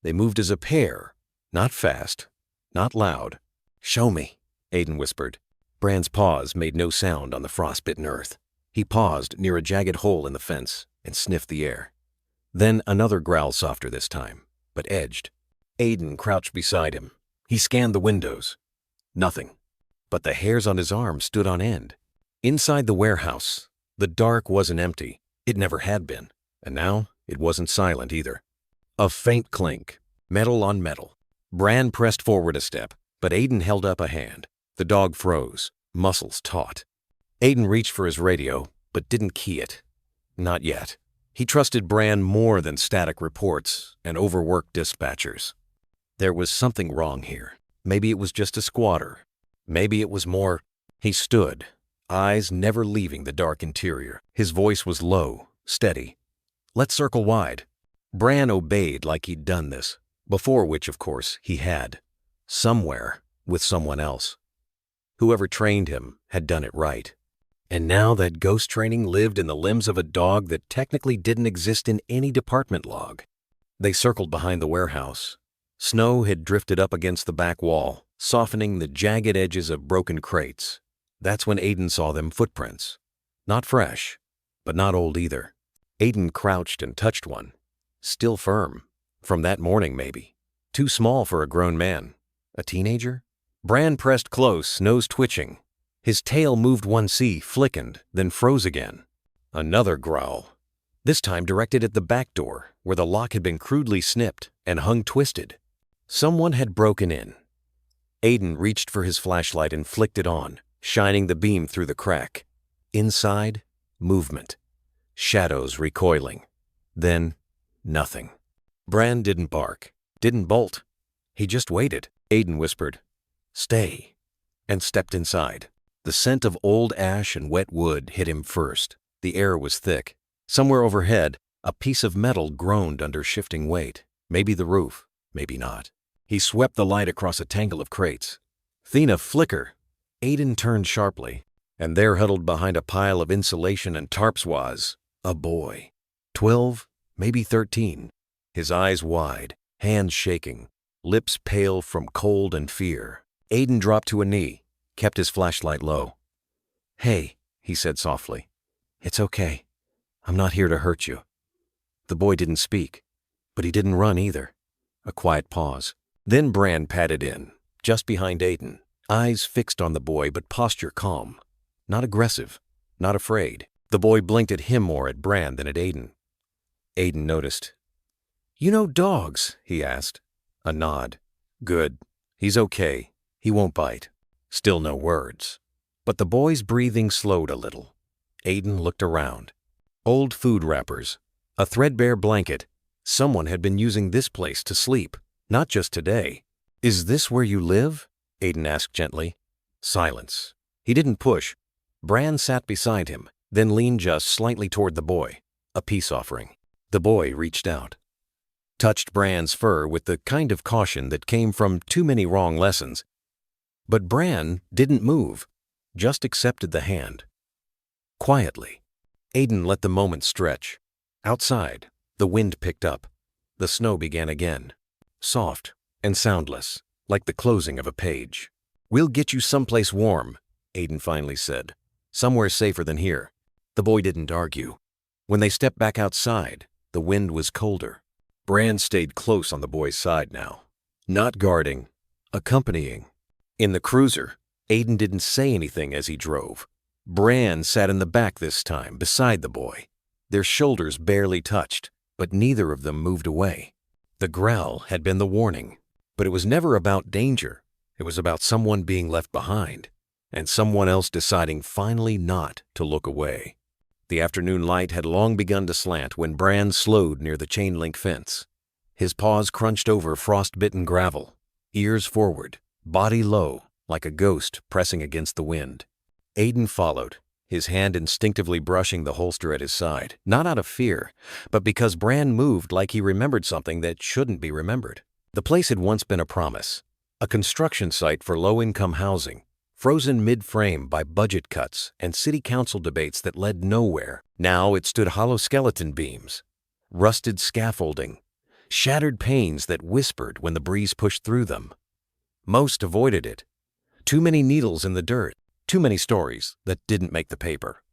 They moved as a pair, not fast, not loud. "Show me," Aiden whispered. Bran's paws made no sound on the frostbitten earth. He paused near a jagged hole in the fence and sniffed the air. Then another growl, softer this time, but edged. Aiden crouched beside him. He scanned the windows. Nothing. But the hairs on his arm stood on end. Inside the warehouse, the dark wasn't empty. It never had been. And now it wasn't silent either. A faint clink, metal on metal. Bran pressed forward a step, but Aiden held up a hand. The dog froze, muscles taut. Aiden reached for his radio, but didn't key it. Not yet. He trusted Bran more than static reports and overworked dispatchers. There was something wrong here. Maybe it was just a squatter. Maybe it was more. He stood, eyes never leaving the dark interior. His voice was low, steady. "Let's circle wide." Bran obeyed like he'd done this, before which, of course, he had. Somewhere, with someone else. Whoever trained him had done it right. And now that ghost training lived in the limbs of a dog that technically didn't exist in any department log. They circled behind the warehouse. Snow had drifted up against the back wall, softening the jagged edges of broken crates. That's when Aiden saw them footprints. Not fresh, but not old either. Aiden crouched and touched one. Still firm. From that morning, maybe. Too small for a grown man. A teenager? Bran pressed close, nose twitching. His tail moved 1C, flickened, then froze again. Another growl. This time directed at the back door, where the lock had been crudely snipped and hung twisted. Someone had broken in. Aiden reached for his flashlight and flicked it on, shining the beam through the crack. Inside, movement. Shadows recoiling. Then, nothing. Bran didn't bark, didn't bolt. He just waited. Aiden whispered, "Stay," and stepped inside. The scent of old ash and wet wood hit him first. The air was thick. Somewhere overhead, a piece of metal groaned under shifting weight. Maybe the roof, maybe not. He swept the light across a tangle of crates. Thena flicker. Aiden turned sharply, and there huddled behind a pile of insulation and tarps was a boy. 12, maybe 13. His eyes wide, hands shaking, lips pale from cold and fear. Aiden dropped to a knee, kept his flashlight low. "Hey," he said softly. "It's okay. I'm not here to hurt you." The boy didn't speak, but he didn't run either. A quiet pause. Then Bran padded in, just behind Aiden, eyes fixed on the boy but posture calm. Not aggressive, not afraid. The boy blinked at him more at Bran than at Aiden. Aiden noticed. "You know dogs?" he asked. A nod. "Good. He's okay. He won't bite." Still no words. But the boy's breathing slowed a little. Aiden looked around. Old food wrappers, a threadbare blanket. Someone had been using this place to sleep, not just today. "Is this where you live?" Aiden asked gently. Silence. He didn't push. Bran sat beside him, then leaned just slightly toward the boy, a peace offering. The boy reached out, touched Bran's fur with the kind of caution that came from too many wrong lessons. But Bran didn't move, just accepted the hand. Quietly, Aiden let the moment stretch. Outside, the wind picked up. The snow began again, soft and soundless, like the closing of a page. "We'll get you someplace warm," Aiden finally said. "Somewhere safer than here." The boy didn't argue. When they stepped back outside, the wind was colder. Bran stayed close on the boy's side now, not guarding, accompanying. In the cruiser, Aiden didn't say anything as he drove. Bran sat in the back this time, beside the boy. Their shoulders barely touched, but neither of them moved away. The growl had been the warning, but it was never about danger. It was about someone being left behind, and someone else deciding finally not to look away. The afternoon light had long begun to slant when Bran slowed near the chain-link fence. His paws crunched over frost-bitten gravel, ears forward, body low, like a ghost pressing against the wind. Aiden followed, his hand instinctively brushing the holster at his side, not out of fear, but because Bran moved like he remembered something that shouldn't be remembered. The place had once been a promise, a construction site for low-income housing, frozen mid-frame by budget cuts and city council debates that led nowhere. Now it stood hollow skeleton beams, rusted scaffolding, shattered panes that whispered when the breeze pushed through them. Most avoided it. Too many needles in the dirt, too many stories that didn't make the paper.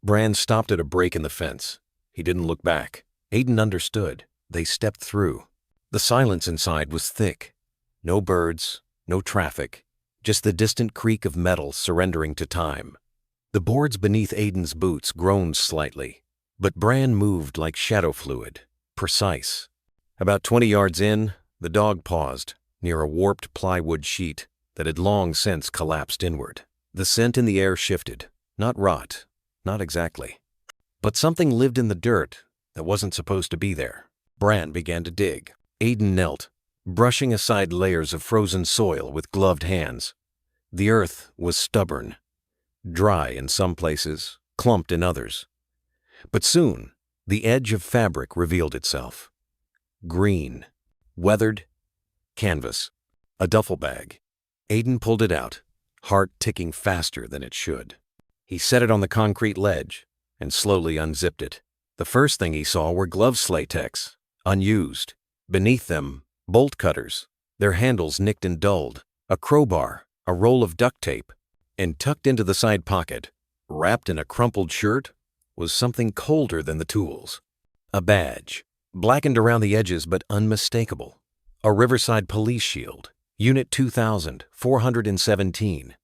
Bran stopped at a break in the fence. He didn't look back. Aiden understood. They stepped through. The silence inside was thick. No birds, no traffic, just the distant creak of metal surrendering to time. The boards beneath Aiden's boots groaned slightly, but Bran moved like shadow fluid, precise. About 20 yards in, the dog paused, near a warped plywood sheet that had long since collapsed inward. The scent in the air shifted, not rot, not exactly. But something lived in the dirt that wasn't supposed to be there. Bran began to dig. Aiden knelt, brushing aside layers of frozen soil with gloved hands. The earth was stubborn, dry in some places, clumped in others. But soon, the edge of fabric revealed itself. Green, weathered, canvas, a duffel bag. Aiden pulled it out, heart ticking faster than it should. He set it on the concrete ledge and slowly unzipped it. The first thing he saw were gloves latex, unused. Beneath them, bolt cutters, their handles nicked and dulled, a crowbar, a roll of duct tape, and tucked into the side pocket, wrapped in a crumpled shirt, was something colder than the tools. A badge, blackened around the edges but unmistakable. A Riverside police shield, Unit 2417.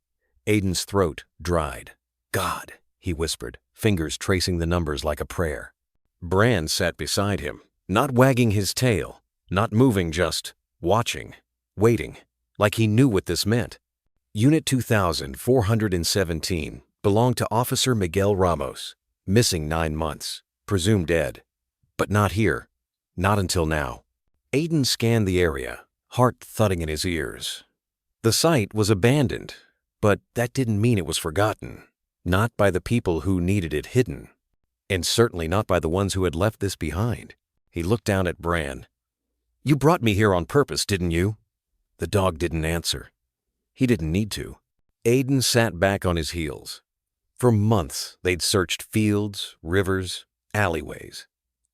Aiden's throat dried. "God," he whispered, fingers tracing the numbers like a prayer. Bran sat beside him, not wagging his tail, not moving, just watching, waiting, like he knew what this meant. Unit 2417, belonged to Officer Miguel Ramos, missing 9 months, presumed dead. But not here. Not until now. Aiden scanned the area, heart thudding in his ears. The site was abandoned, but that didn't mean it was forgotten. Not by the people who needed it hidden, and certainly not by the ones who had left this behind. He looked down at Bran. "You brought me here on purpose, didn't you?" The dog didn't answer. He didn't need to. Aiden sat back on his heels. For months, they'd searched fields, rivers, alleyways.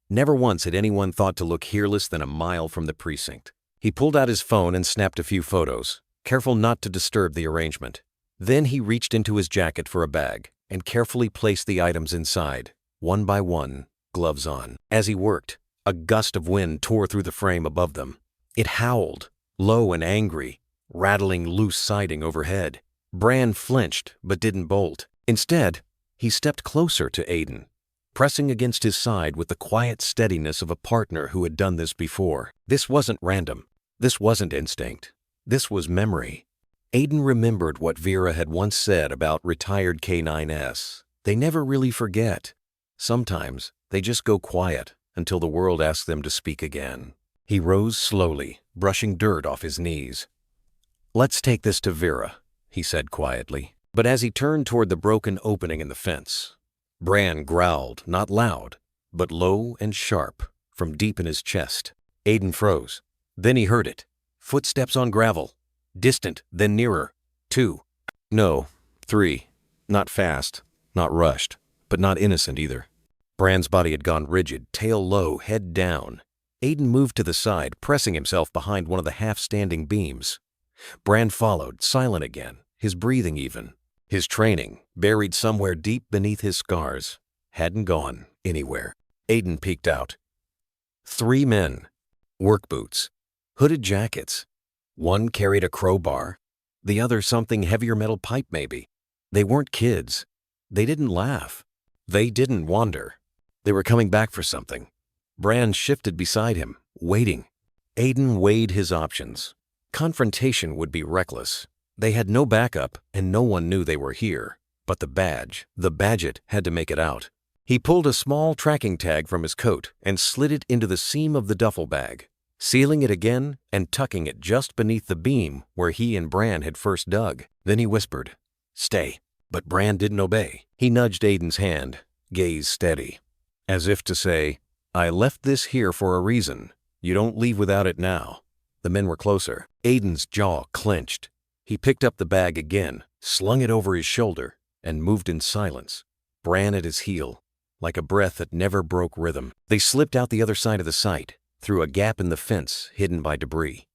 Never once had anyone thought to look here less than a mile from the precinct. He pulled out his phone and snapped a few photos, careful not to disturb the arrangement. Then he reached into his jacket for a bag and carefully placed the items inside, one by one, gloves on. As he worked, a gust of wind tore through the frame above them. It howled, low and angry, rattling loose siding overhead. Bran flinched but didn't bolt. Instead, he stepped closer to Aiden, pressing against his side with the quiet steadiness of a partner who had done this before. This wasn't random. This wasn't instinct. This was memory. Aiden remembered what Vera had once said about retired K9s. They never really forget. Sometimes they just go quiet until the world asks them to speak again. He rose slowly, brushing dirt off his knees. "Let's take this to Vera," he said quietly. But as he turned toward the broken opening in the fence, Bran growled, not loud, but low and sharp, from deep in his chest. Aiden froze. Then he heard it. Footsteps on gravel. Distant, then nearer. 2. No, 3. Not fast, not rushed, but not innocent either. Bran's body had gone rigid, tail low, head down. Aiden moved to the side, pressing himself behind one of the half-standing beams. Bran followed, silent again, his breathing even. His training, buried somewhere deep beneath his scars, hadn't gone anywhere. Aiden peeked out. 3 men. Work boots. Hooded jackets. One carried a crowbar. The other something heavier metal pipe maybe. They weren't kids. They didn't laugh. They didn't wander. They were coming back for something. Bran shifted beside him, waiting. Aiden weighed his options. Confrontation would be reckless. They had no backup, and no one knew they were here. But the badget, had to make it out. He pulled a small tracking tag from his coat and slid it into the seam of the duffel bag, sealing it again and tucking it just beneath the beam where he and Bran had first dug. Then he whispered, "Stay." But Bran didn't obey. He nudged Aiden's hand, gaze steady, as if to say, "I left this here for a reason. You don't leave without it now." The men were closer. Aiden's jaw clenched. He picked up the bag again, slung it over his shoulder, and moved in silence, Bran at his heel, like a breath that never broke rhythm. They slipped out the other side of the site, through a gap in the fence hidden by debris.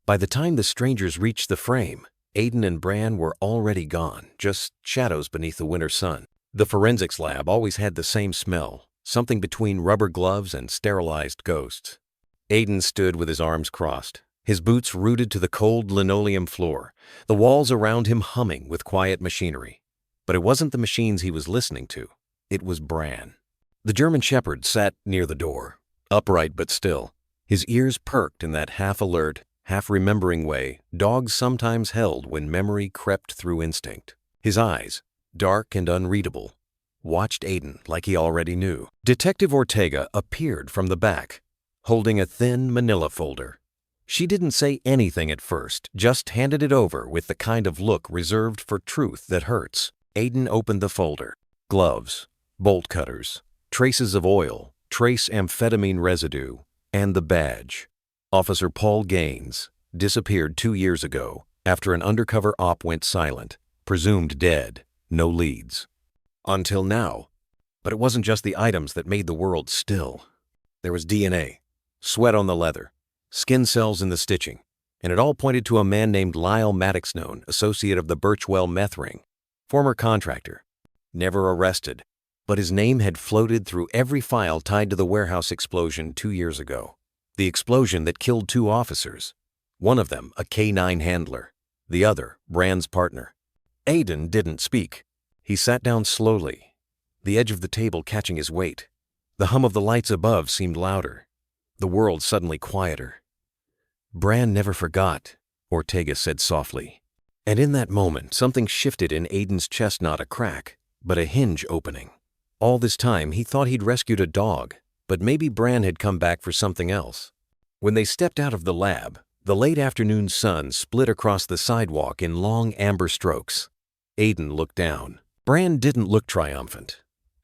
By the time the strangers reached the frame, Aiden and Bran were already gone, just shadows beneath the winter sun. The forensics lab always had the same smell, something between rubber gloves and sterilized ghosts. Aiden stood with his arms crossed, his boots rooted to the cold linoleum floor, the walls around him humming with quiet machinery. But it wasn't the machines he was listening to. It was Bran. The German Shepherd sat near the door, upright but still, his ears perked in that half-alert, half-remembering way dogs sometimes held when memory crept through instinct. His eyes, dark and unreadable, watched Aiden like he already knew. Detective Ortega appeared from the back, holding a thin manila folder. She didn't say anything at first, just handed it over with the kind of look reserved for truth that hurts. Aiden opened the folder. Gloves, bolt cutters, traces of oil, trace amphetamine residue, and the badge. Officer Paul Gaines disappeared 2 years ago after an undercover op went silent, presumed dead, no leads. Until now. But it wasn't just the items that made the world still. There was DNA, sweat on the leather, skin cells in the stitching, and it all pointed to a man named Lyle Maddoxknown, associate of the Birchwell meth ring, former contractor, never arrested, but his name had floated through every file tied to the warehouse explosion 2 years ago. The explosion that killed 2 officers, one of them a K9 handler, the other Bran's partner. Aiden didn't speak. He sat down slowly, the edge of the table catching his weight. The hum of the lights above seemed louder, the world suddenly quieter. "Bran never forgot," Ortega said softly. And in that moment, something shifted in Aiden's chest knot a crack. but a hinge opening. All this time, he thought he'd rescued a dog, but maybe Bran had come back for something else. When they stepped out of the lab, the late afternoon sun split across the sidewalk in long amber strokes. Aiden looked down. Bran didn't look triumphant,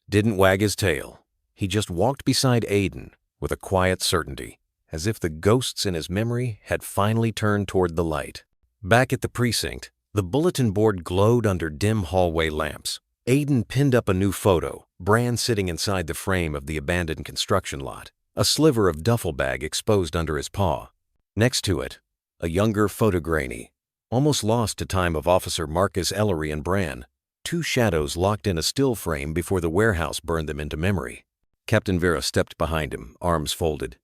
didn't wag his tail. He just walked beside Aiden with a quiet certainty, as if the ghosts in his memory had finally turned toward the light. Back at the precinct, the bulletin board glowed under dim hallway lamps. Aiden pinned up a new photo, Bran sitting inside the frame of the abandoned construction lot, a sliver of duffel bag exposed under his paw. Next to it, a younger photograiny, almost lost to time of Officer Marcus Ellery and Bran, two shadows locked in a still frame before the warehouse burned them into memory. Captain Vera stepped behind him, arms folded.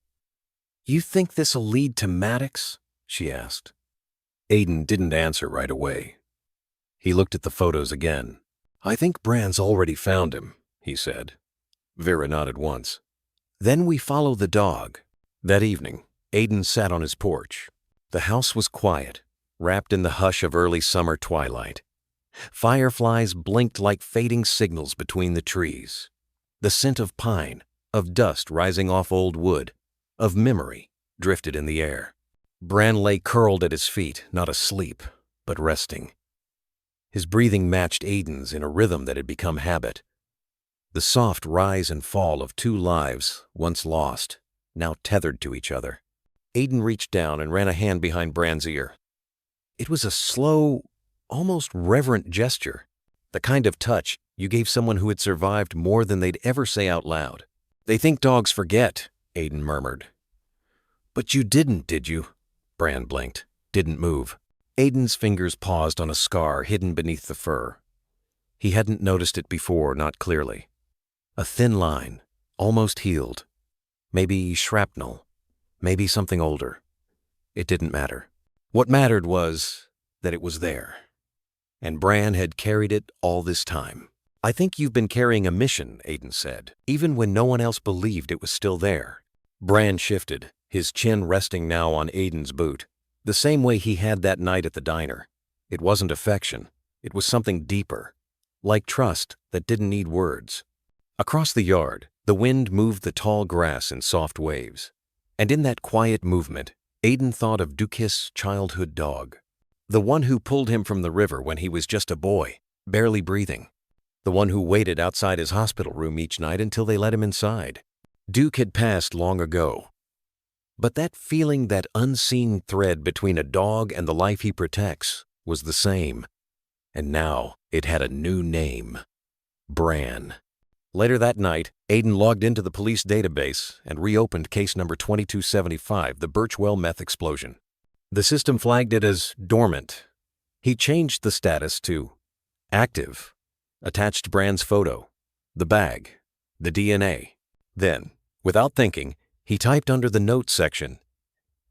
"You think this'll lead to Maddox?" she asked. Aiden didn't answer right away. He looked at the photos again. "I think Bran's already found him," he said. Vera nodded once. "Then we follow the dog." That evening, Aiden sat on his porch. The house was quiet, wrapped in the hush of early summer twilight. Fireflies blinked like fading signals between the trees. The scent of pine, of dust rising off old wood, of memory drifted in the air. Bran lay curled at his feet, not asleep, but resting. His breathing matched Aiden's in a rhythm that had become habit. The soft rise and fall of two lives, once lost, now tethered to each other. Aiden reached down and ran a hand behind Bran's ear. It was a slow, almost reverent gesture, the kind of touch you gave someone who had survived more than they'd ever say out loud. "They think dogs forget," Aiden murmured. "But you didn't, did you?" Bran blinked, didn't move. Aiden's fingers paused on a scar hidden beneath the fur. He hadn't noticed it before, not clearly. A thin line, almost healed. Maybe shrapnel, maybe something older. It didn't matter. What mattered was that it was there. And Bran had carried it all this time. "I think you've been carrying a mission," Aiden said, even when no one else believed it was still there. Bran shifted, his chin resting now on Aiden's boot, the same way he had that night at the diner. It wasn't affection. It was something deeper, like trust that didn't need words. Across the yard, the wind moved the tall grass in soft waves. And in that quiet movement, Aiden thought of Dukis' childhood dog, the one who pulled him from the river when he was just a boy, barely breathing, the one who waited outside his hospital room each night until they let him inside. Duke had passed long ago. But that feeling, that unseen thread between a dog and the life he protects, was the same. And now it had a new name: Bran. Later that night, Aiden logged into the police database and reopened case number 2275, the Birchwell meth explosion. The system flagged it as dormant. He changed the status to active, attached Bran's photo, the bag, the DNA. Then, without thinking, he typed under the notes section,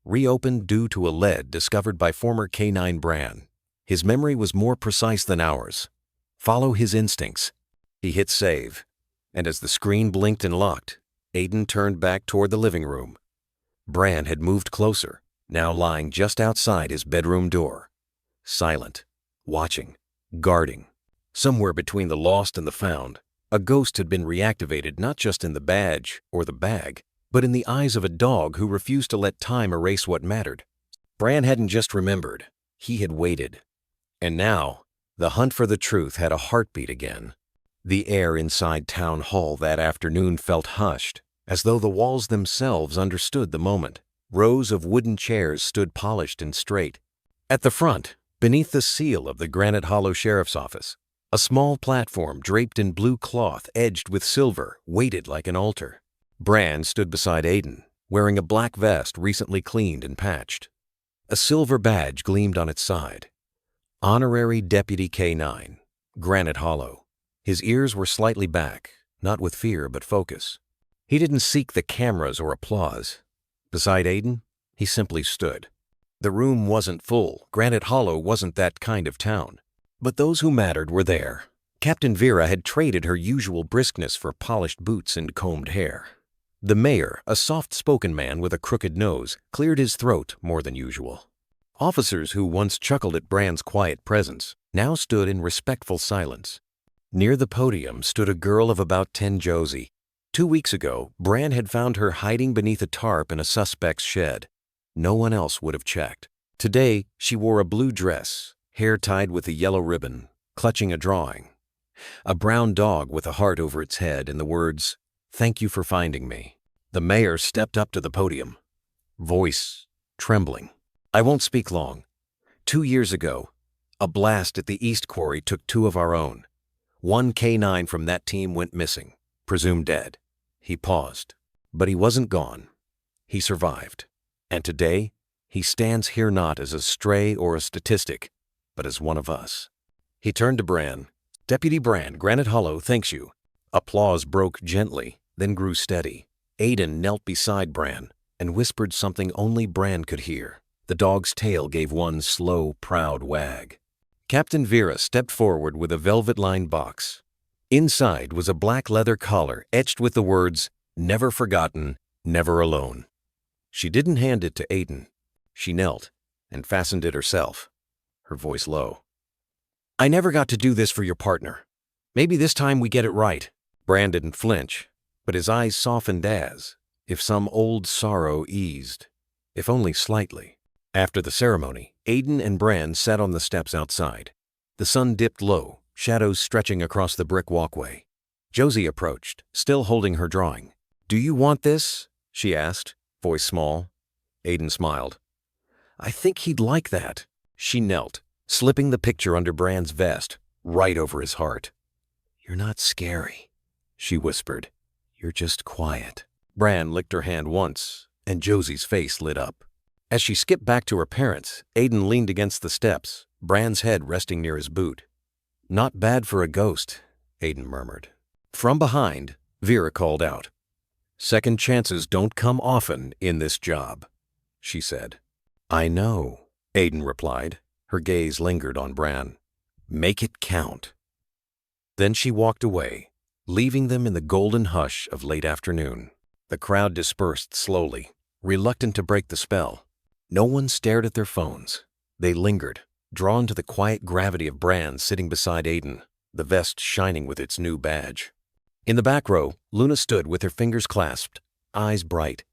"Reopened due to a lead discovered by former K9 Bran. His memory was more precise than ours. Follow his instincts." He hit save, and as the screen blinked and locked, Aiden turned back toward the living room. Bran had moved closer, now lying just outside his bedroom door. Silent, watching, guarding. Somewhere between the lost and the found, a ghost had been reactivated, not just in the badge or the bag, but in the eyes of a dog who refused to let time erase what mattered. Bran hadn't just remembered, he had waited. And now, the hunt for the truth had a heartbeat again. The air inside Town Hall that afternoon felt hushed, as though the walls themselves understood the moment. Rows of wooden chairs stood polished and straight. At the front, beneath the seal of the Granite Hollow Sheriff's Office, a small platform draped in blue cloth edged with silver waited like an altar. Bran stood beside Aiden, wearing a black vest recently cleaned and patched. A silver badge gleamed on its side. Honorary Deputy K9, Granite Hollow. His ears were slightly back, not with fear but focus. He didn't seek the cameras or applause. Beside Aiden, he simply stood. The room wasn't full. Granite Hollow wasn't that kind of town. But those who mattered were there. Captain Vera had traded her usual briskness for polished boots and combed hair. The mayor, a soft-spoken man with a crooked nose, cleared his throat more than usual. Officers who once chuckled at Bran's quiet presence now stood in respectful silence. Near the podium stood a girl of about 10. Josie. 2 weeks ago, Bran had found her hiding beneath a tarp in a suspect's shed. No one else would have checked. Today, she wore a blue dress, hair tied with a yellow ribbon, clutching a drawing. A brown dog with a heart over its head and the words, "Thank you for finding me." The mayor stepped up to the podium, voice trembling. "I won't speak long. 2 years ago, a blast at the East Quarry took 2 of our own. 1 K9 from that team went missing, presumed dead." He paused, but he wasn't gone. He survived. And today, he stands here not as a stray or a statistic, but as one of us. He turned to Bran. "Deputy Bran, Granite Hollow thanks you." Applause broke gently, then grew steady. Aiden knelt beside Bran and whispered something only Bran could hear. The dog's tail gave one slow, proud wag. Captain Vera stepped forward with a velvet-lined box. Inside was a black leather collar etched with the words, "Never forgotten, never alone." She didn't hand it to Aiden. She knelt and fastened it herself, her voice low. "I never got to do this for your partner. Maybe this time we get it right." Bran didn't flinch, but his eyes softened as if some old sorrow eased, if only slightly. After the ceremony, Aiden and Bran sat on the steps outside. The sun dipped low, shadows stretching across the brick walkway. Josie approached, still holding her drawing. "Do you want this?" she asked, voice small. Aiden smiled. "I think he'd like that." She knelt, slipping the picture under Bran's vest, right over his heart. "You're not scary," she whispered. "You're just quiet." Bran licked her hand once, and Josie's face lit up. As she skipped back to her parents, Aiden leaned against the steps, Bran's head resting near his boot. "Not bad for a ghost," Aiden murmured. From behind, Vera called out. "Second chances don't come often in this job," she said. "I know," Aiden replied. Her gaze lingered on Bran. "Make it count." Then she walked away, leaving them in the golden hush of late afternoon. The crowd dispersed slowly, reluctant to break the spell. No one stared at their phones. They lingered, drawn to the quiet gravity of Bran sitting beside Aiden, the vest shining with its new badge. In the back row, Luna stood with her fingers clasped, eyes bright.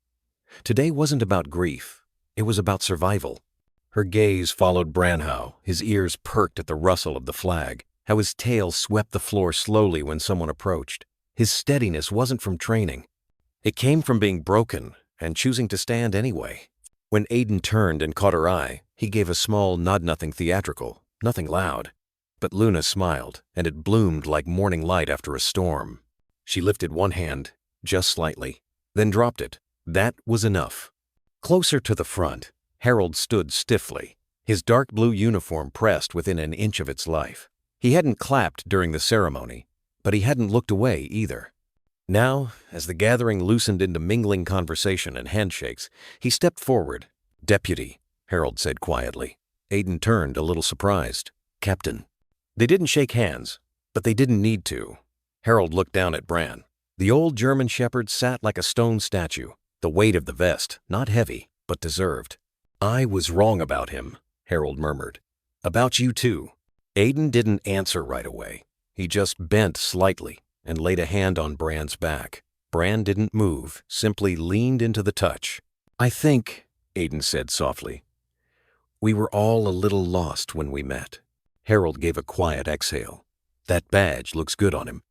Today wasn't about grief. It was about survival. Her gaze followed Bran, how his ears perked at the rustle of the flag, how his tail swept the floor slowly when someone approached. His steadiness wasn't from training. It came from being broken and choosing to stand anyway. When Aiden turned and caught her eye, he gave a small nod-nothing theatrical, nothing loud. But Luna smiled, and it bloomed like morning light after a storm. She lifted one hand, just slightly, then dropped it. That was enough. Closer to the front, Harold stood stiffly, his dark blue uniform pressed within an inch of its life. He hadn't clapped during the ceremony, but he hadn't looked away either. Now, as the gathering loosened into mingling conversation and handshakes, he stepped forward. "Deputy," Harold said quietly. Aiden turned, a little surprised. "Captain." They didn't shake hands, but they didn't need to. Harold looked down at Bran. The old German shepherd sat like a stone statue, the weight of the vest, not heavy, but deserved. "I was wrong about him," Harold murmured. "About you too." Aiden didn't answer right away. He just bent slightly and laid a hand on Bran's back. Bran didn't move, simply leaned into the touch. "I think," Aiden said softly, "we were all a little lost when we met." Harold gave a quiet exhale. "That badge looks good on him."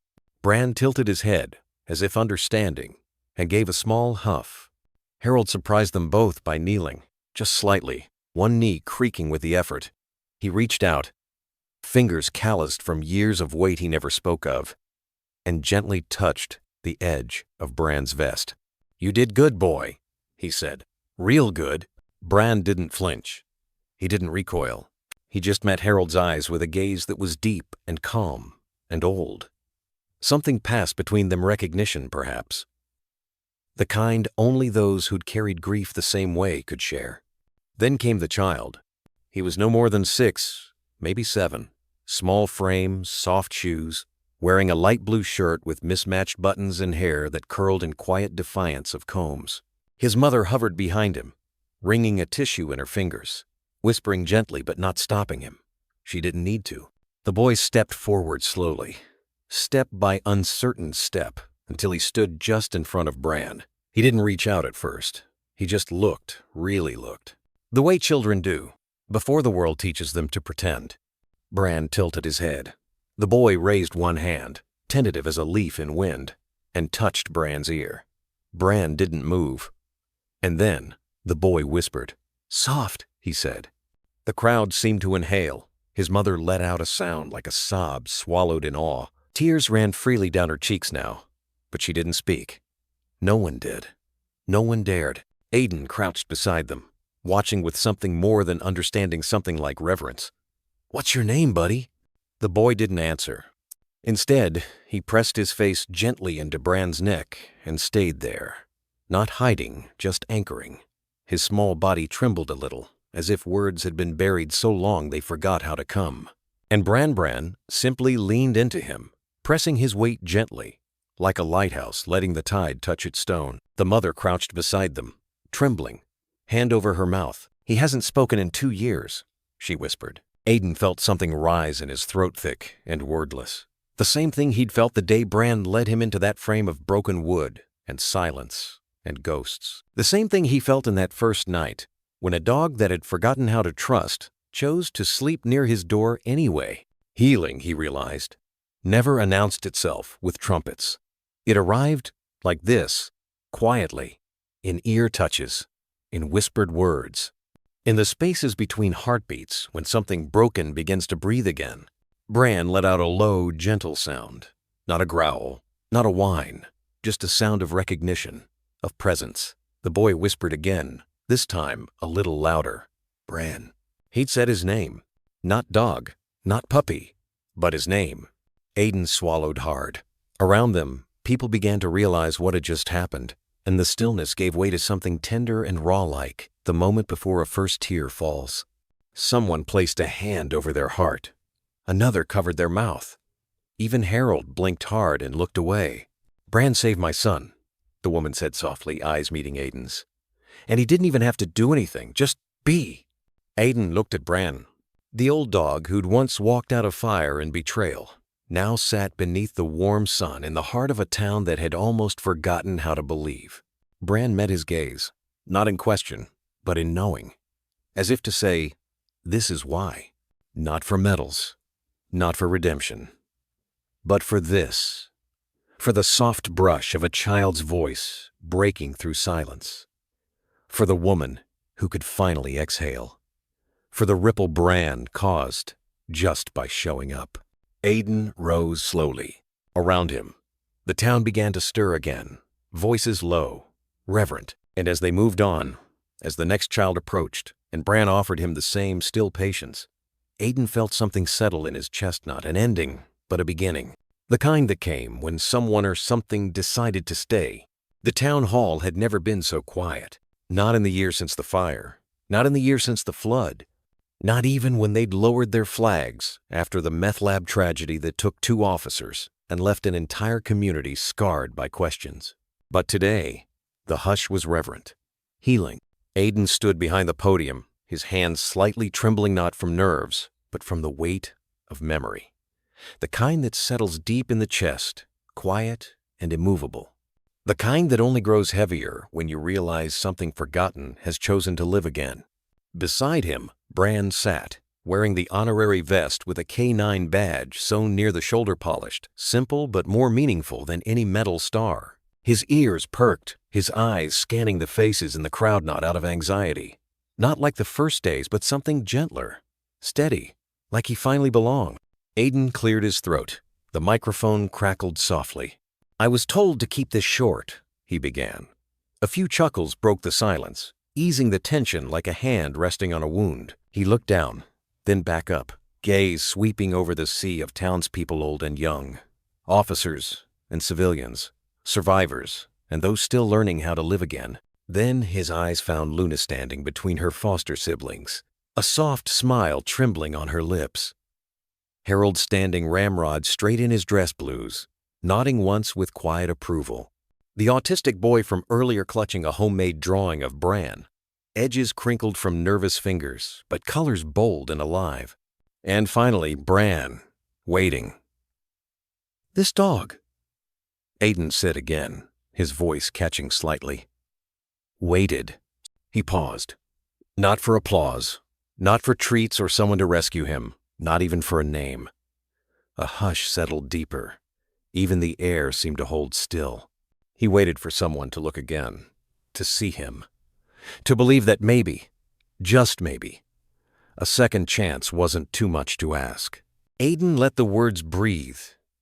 Bran tilted his head, as if understanding, and gave a small huff. Harold surprised them both by kneeling, just slightly, one knee creaking with the effort. He reached out, fingers calloused from years of weight he never spoke of, and gently touched the edge of Bran's vest. "You did good, boy," he said. "Real good." Bran didn't flinch. He didn't recoil. He just met Harold's eyes with a gaze that was deep and calm and old. Something passed between them, recognition, perhaps. The kind only those who'd carried grief the same way could share. Then came the child. He was no more than 6, maybe 7. Small frame, soft shoes, wearing a light blue shirt with mismatched buttons and hair that curled in quiet defiance of combs. His mother hovered behind him, wringing a tissue in her fingers, whispering gently but not stopping him. She didn't need to. The boy stepped forward slowly. step by uncertain step, until he stood just in front of Bran. He didn't reach out at first. He just looked, really looked. The way children do, before the world teaches them to pretend. Bran tilted his head. The boy raised one hand, tentative as a leaf in wind, and touched Bran's ear. Bran didn't move. And then the boy whispered. "Soft," he said. The crowd seemed to inhale. His mother let out a sound like a sob swallowed in awe. Tears ran freely down her cheeks now, but she didn't speak. No one did. No one dared. Aiden crouched beside them, watching with something more than understanding something like reverence. "What's your name, buddy?" The boy didn't answer. Instead, he pressed his face gently into Bran's neck and stayed there, not hiding, just anchoring. His small body trembled a little, as if words had been buried so long they forgot how to come. And Bran simply leaned into him, pressing his weight gently, like a lighthouse letting the tide touch its stone. The mother crouched beside them, trembling, hand over her mouth. "He hasn't spoken in 2 years," she whispered. Aiden felt something rise in his throat, thick and wordless. The same thing he'd felt the day Bran led him into that frame of broken wood and silence and ghosts. The same thing he felt in that first night, when a dog that had forgotten how to trust chose to sleep near his door anyway. Healing, he realized, never announced itself with trumpets. It arrived like this, quietly, in ear touches, in whispered words. In the spaces between heartbeats, when something broken begins to breathe again, Bran let out a low, gentle sound. Not a growl, not a whine, just a sound of recognition, of presence. The boy whispered again, this time a little louder. "Bran." He'd said his name. Not dog, not puppy, but his name. Aiden swallowed hard. Around them, people began to realize what had just happened, and the stillness gave way to something tender and raw-like, the moment before a first tear falls. Someone placed a hand over their heart. Another covered their mouth. Even Harold blinked hard and looked away. "Bran saved my son," the woman said softly, eyes meeting Aiden's. "And he didn't even have to do anything, just be." Aiden looked at Bran. The old dog who'd once walked out of fire and betrayal now sat beneath the warm sun in the heart of a town that had almost forgotten how to believe. Bran met his gaze, not in question, but in knowing, as if to say, this is why. Not for medals, not for redemption, but for this, for the soft brush of a child's voice breaking through silence, for the woman who could finally exhale, for the ripple Bran caused just by showing up. Aiden rose slowly. Around him, the town began to stir again, voices low, reverent, and as they moved on, as the next child approached, and Bran offered him the same still patience, Aiden felt something settle in his chest, not an ending, but a beginning. The kind that came when someone or something decided to stay. The town hall had never been so quiet. Not in the year since the fire. Not in the year since the flood. Not even when they'd lowered their flags after the meth lab tragedy that took 2 officers and left an entire community scarred by questions. But today, the hush was reverent, healing. Aiden stood behind the podium, his hands slightly trembling not from nerves, but from the weight of memory. The kind that settles deep in the chest, quiet and immovable. The kind that only grows heavier when you realize something forgotten has chosen to live again. Beside him, Bran sat, wearing the honorary vest with a K9 badge sewn near the shoulder, polished, simple but more meaningful than any metal star. His ears perked, his eyes scanning the faces in the crowd, not out of anxiety. Not like the first days, but something gentler, steady, like he finally belonged. Aiden cleared his throat. The microphone crackled softly. "I was told to keep this short," he began. A few chuckles broke the silence, easing the tension like a hand resting on a wound. He looked down, then back up, gaze sweeping over the sea of townspeople old and young, officers and civilians, survivors and those still learning how to live again. Then his eyes found Luna standing between her foster siblings, a soft smile trembling on her lips. Harold standing ramrod straight in his dress blues, nodding once with quiet approval. The autistic boy from earlier clutching a homemade drawing of Bran, edges crinkled from nervous fingers, but colors bold and alive. And finally, Bran, waiting. This dog. Aiden said again, his voice catching slightly. Waited. He paused. Not for applause. Not for treats or someone to rescue him. Not even for a name. A hush settled deeper. Even the air seemed to hold still. He waited for someone to look again. To see him. To believe that maybe, just maybe, a second chance wasn't too much to ask. Aiden let the words breathe.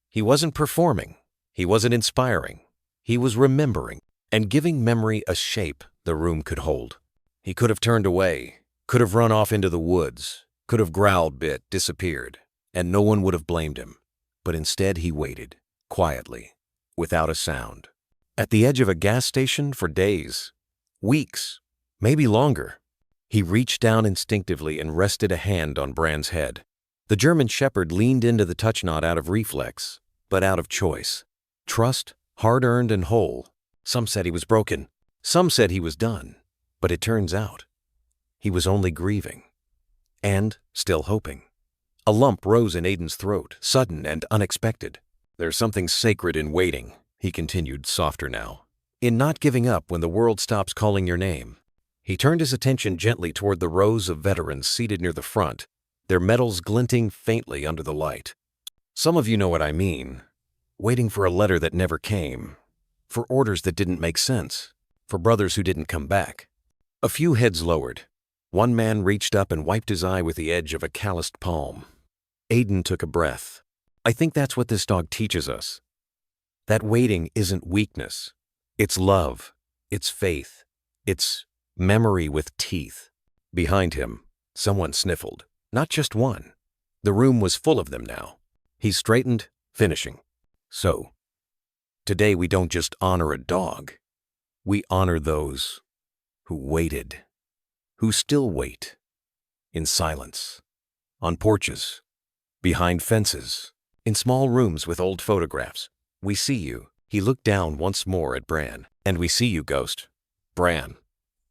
He wasn't performing. He wasn't inspiring. He was remembering and giving memory a shape the room could hold. He could have turned away, could have run off into the woods, could have growled bit, disappeared, and no one would have blamed him. But instead he waited, quietly, without a sound. At the edge of a gas station for days, weeks, maybe longer. He reached down instinctively and rested a hand on Bran's head. The German Shepherd leaned into the touch knot out of reflex, but out of choice. Trust, hard-earned and whole. Some said he was broken. Some said he was done. But it turns out, he was only grieving. And still hoping. A lump rose in Aiden's throat, sudden and unexpected. There's something sacred in waiting, he continued, softer now. In not giving up when the world stops calling your name. He turned his attention gently toward the rows of veterans seated near the front, their medals glinting faintly under the light. Some of you know what I mean. Waiting for a letter that never came. For orders that didn't make sense. For brothers who didn't come back. A few heads lowered. One man reached up and wiped his eye with the edge of a calloused palm. Aiden took a breath. I think that's what this dog teaches us. That waiting isn't weakness. It's love. It's faith. It's memory with teeth. Behind him, someone sniffled. Not just one. The room was full of them now. He straightened, finishing. So, today we don't just honor a dog. We honor those who waited, who still wait, in silence, on porches, behind fences, in small rooms with old photographs. We see you. He looked down once more at Bran. And we see you, Ghost. Bran.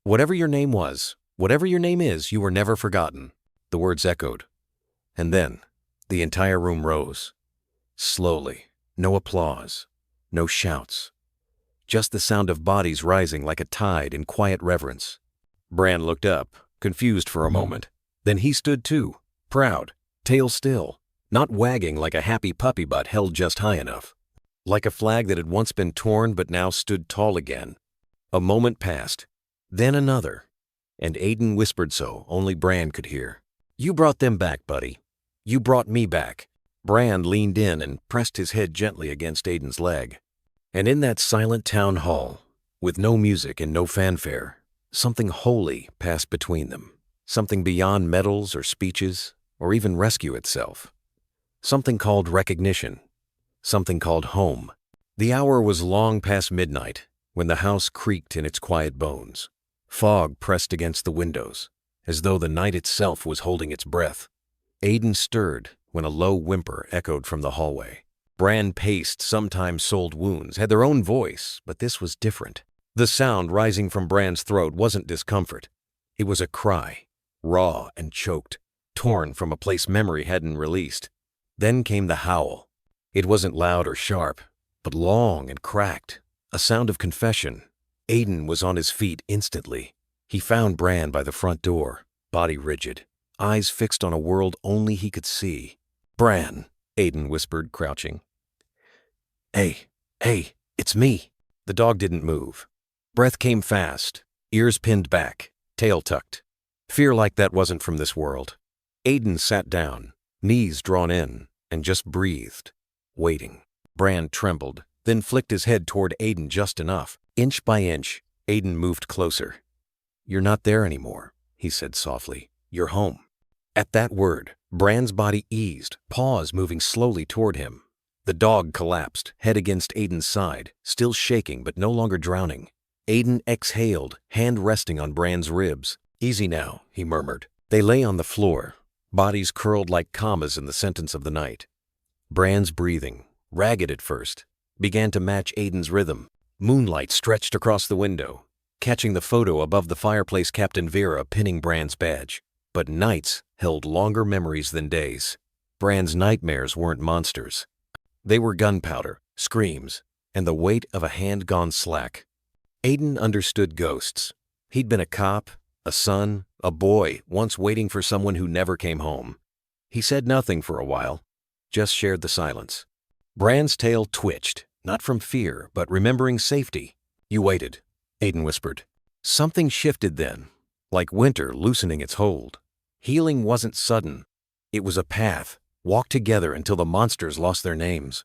Whatever your name was, whatever your name is, you were never forgotten. The words echoed. And then, the entire room rose. Slowly. No applause. No shouts. Just the sound of bodies rising like a tide in quiet reverence. Bran looked up, confused for a moment. Then he stood too, proud, tail still, not wagging like a happy puppy butt held just high enough. Like a flag that had once been torn but now stood tall again. A moment passed, then another, and Aiden whispered so only Bran could hear. You brought them back, buddy. You brought me back. Bran leaned in and pressed his head gently against Aiden's leg. And in that silent town hall, with no music and no fanfare, something holy passed between them. Something beyond medals or speeches, or even rescue itself. Something called recognition. Something called home. The hour was long past midnight when the house creaked in its quiet bones. Fog pressed against the windows, as though the night itself was holding its breath. Aiden stirred when a low whimper echoed from the hallway. Bran paced sometimes sold wounds, had their own voice, but this was different. The sound rising from Bran's throat wasn't discomfort. It was a cry, raw and choked, torn from a place memory hadn't released. Then came the howl. It wasn't loud or sharp, but long and cracked, a sound of confession. Aiden was on his feet instantly. He found Bran by the front door, body rigid, eyes fixed on a world only he could see. Bran, Aiden whispered, crouching. Hey, it's me. The dog didn't move. Breath came fast, ears pinned back, tail tucked. Fear like that wasn't from this world. Aiden sat down, knees drawn in, and just breathed, waiting. Bran trembled, then flicked his head toward Aiden just enough. Inch by inch, Aiden moved closer. You're not there anymore, he said softly. You're home. At that word, Bran's body eased, paws moving slowly toward him. The dog collapsed, head against Aiden's side, still shaking but no longer drowning. Aiden exhaled, hand resting on Bran's ribs. Easy now, he murmured. They lay on the floor, bodies curled like commas in the sentence of the night. Bran's breathing, ragged at first, began to match Aiden's rhythm. Moonlight stretched across the window, catching the photo above the fireplace Captain Vera pinning Bran's badge. But nights held longer memories than days. Bran's nightmares weren't monsters. They were gunpowder, screams, and the weight of a hand gone slack. Aiden understood ghosts. He'd been a cop, a son, a boy, once waiting for someone who never came home. He said nothing for a while, just shared the silence. Bran's tail twitched, not from fear, but remembering safety. "You waited," Aiden whispered. Something shifted then, like winter loosening its hold. Healing wasn't sudden. It was a path, walked together until the monsters lost their names.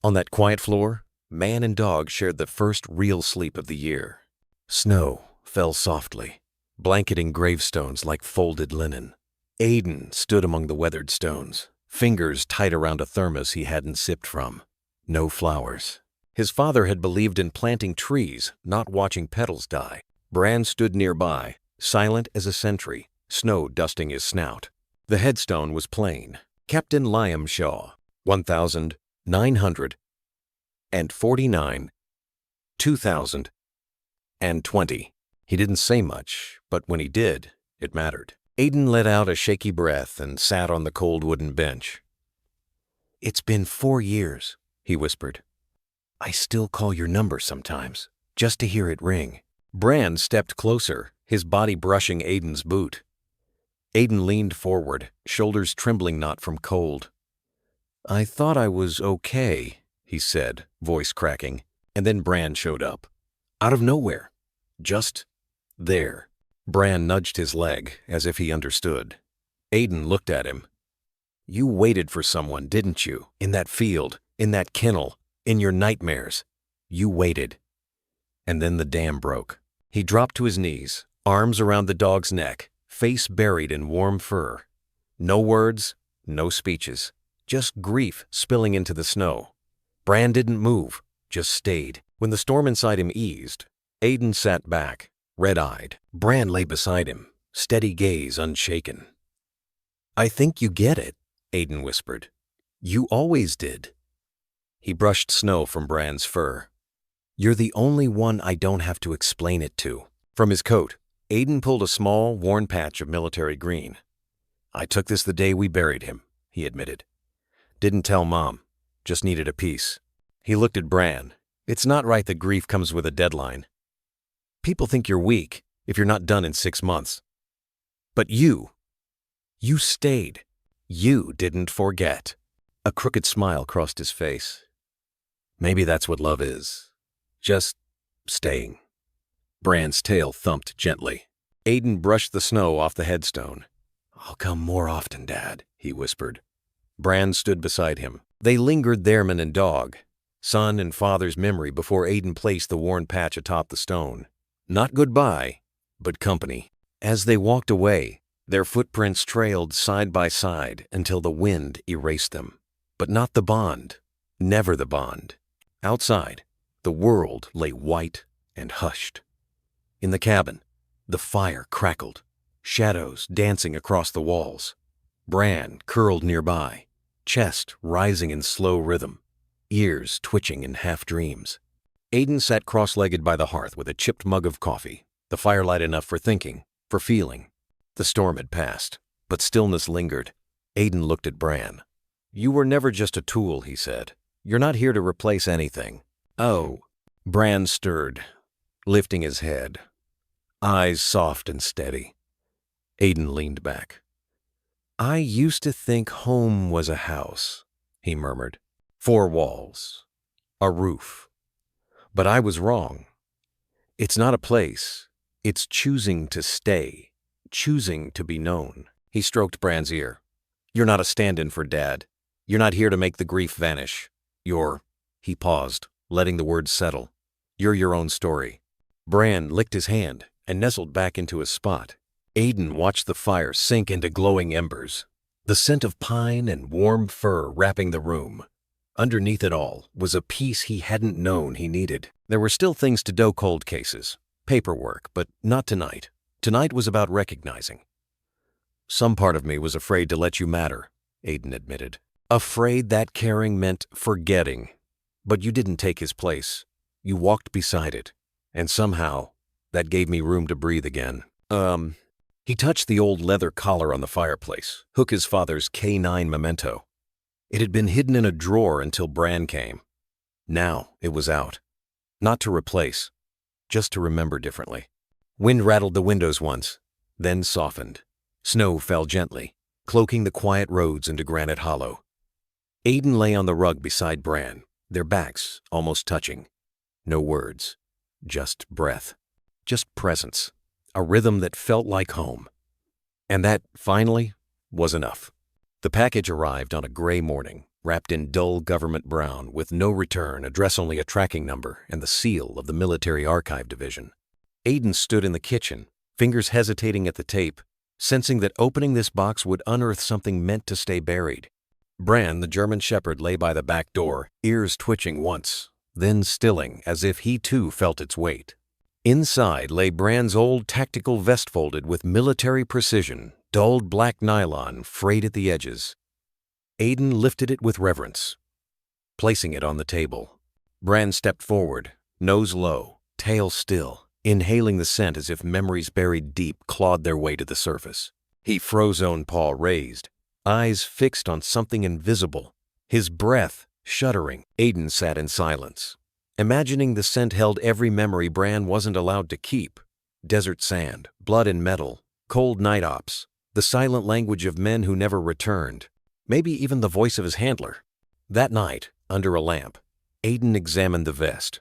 On that quiet floor, man and dog shared the first real sleep of the year. Snow fell softly, blanketing gravestones like folded linen. Aiden stood among the weathered stones, fingers tight around a thermos he hadn't sipped from. No flowers. His father had believed in planting trees, not watching petals die. Bran stood nearby, silent as a sentry, snow dusting his snout. The headstone was plain. Captain Liam Shaw, 1949, 2020. He didn't say much, but when he did, it mattered. Aiden let out a shaky breath and sat on the cold wooden bench. "It's been 4 years," he whispered. "I still call your number sometimes, just to hear it ring." Bran stepped closer, his body brushing Aiden's boot. Aiden leaned forward, shoulders trembling not from cold. "I thought I was okay," he said, voice cracking, and then Bran showed up. Out of nowhere. Just there. Bran nudged his leg, as if he understood. Aiden looked at him. "You waited for someone, didn't you? In that field, in that kennel, in your nightmares. You waited." And then the dam broke. He dropped to his knees, arms around the dog's neck, face buried in warm fur. No words, no speeches, just grief spilling into the snow. Bran didn't move, just stayed. When the storm inside him eased, Aiden sat back, red-eyed. Bran lay beside him, steady gaze unshaken. "I think you get it," Aiden whispered. "You always did." He brushed snow from Bran's fur. "You're the only one I don't have to explain it to." From his coat, Aiden pulled a small, worn patch of military green. "I took this the day we buried him," he admitted. "Didn't tell Mom, just needed a piece." He looked at Bran. "It's not right that grief comes with a deadline. People think you're weak if you're not done in 6 months. But you stayed. You didn't forget." A crooked smile crossed his face. "Maybe that's what love is. Just staying." Bran's tail thumped gently. Aiden brushed the snow off the headstone. "I'll come more often, Dad," he whispered. Bran stood beside him. They lingered there, man and dog, son and father's memory, before Aiden placed the worn patch atop the stone. Not goodbye, but company. As they walked away, their footprints trailed side by side until the wind erased them. But not the bond. Never the bond. Outside, the world lay white and hushed. In the cabin, the fire crackled, shadows dancing across the walls. Bran curled nearby, chest rising in slow rhythm, ears twitching in half-dreams. Aiden sat cross-legged by the hearth with a chipped mug of coffee, the firelight enough for thinking, for feeling. The storm had passed, but stillness lingered. Aiden looked at Bran. "You were never just a tool," he said. "You're not here to replace anything." "Oh." Bran stirred, lifting his head, eyes soft and steady. Aiden leaned back. "I used to think home was a house," he murmured. 4 walls, a roof. But I was wrong. It's not a place. It's choosing to stay, choosing to be known." He stroked Bran's ear. "You're not a stand-in for Dad. You're not here to make the grief vanish. You're—" He paused, letting the words settle. "You're your own story." Bran licked his hand and nestled back into his spot. Aiden watched the fire sink into glowing embers, the scent of pine and warm fur wrapping the room. Underneath it all was a peace he hadn't known he needed. There were still things to do, cold cases, paperwork, but not tonight. Tonight was about recognizing. "Some part of me was afraid to let you matter," Aiden admitted. "Afraid that caring meant forgetting. But you didn't take his place. You walked beside it. And somehow, that gave me room to breathe again." He touched the old leather collar on the fireplace, Hooker's father's K9 memento. It had been hidden in a drawer until Bran came. Now it was out. Not to replace, just to remember differently. Wind rattled the windows once, then softened. Snow fell gently, cloaking the quiet roads into Granite Hollow. Aiden lay on the rug beside Bran, their backs almost touching. No words, just breath, just presence, a rhythm that felt like home. And that, finally, was enough. The package arrived on a gray morning, wrapped in dull government brown, with no return, address only a tracking number, and the seal of the Military Archive Division. Aiden stood in the kitchen, fingers hesitating at the tape, sensing that opening this box would unearth something meant to stay buried. Bran, the German shepherd, lay by the back door, ears twitching once, then stilling as if he too felt its weight. Inside lay Bran's old tactical vest folded with military precision, dulled black nylon frayed at the edges. Aiden lifted it with reverence, placing it on the table. Bran stepped forward, nose low, tail still, inhaling the scent as if memories buried deep clawed their way to the surface. He froze-own paw raised, eyes fixed on something invisible, his breath shuddering. Aiden sat in silence, imagining the scent held every memory Bran wasn't allowed to keep. Desert sand, blood and metal, cold night ops, the silent language of men who never returned, maybe even the voice of his handler. That night, under a lamp, Aiden examined the vest.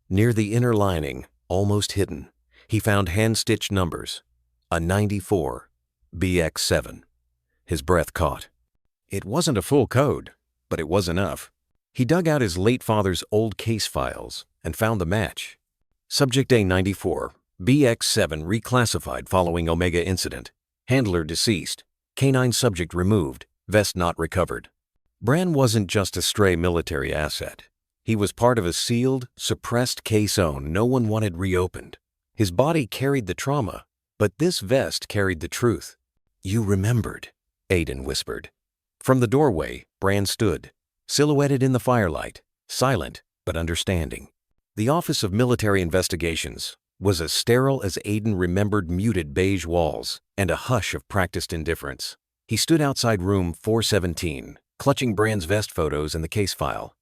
Near the inner lining, almost hidden, he found hand-stitched numbers, a 94, BX7. His breath caught. It wasn't a full code, but it was enough. He dug out his late father's old case files and found the match. Subject A94, BX7 reclassified following Omega incident. Handler deceased. Canine subject removed. Vest not recovered. Bran wasn't just a stray military asset. He was part of a sealed, suppressed case no one wanted reopened. His body carried the trauma, but this vest carried the truth. "You remembered," Aiden whispered. From the doorway, Bran stood, silhouetted in the firelight, silent but understanding. The Office of Military Investigations was as sterile as Aiden remembered muted beige walls and a hush of practiced indifference. He stood outside room 417, clutching Bran's vest photos and the case file.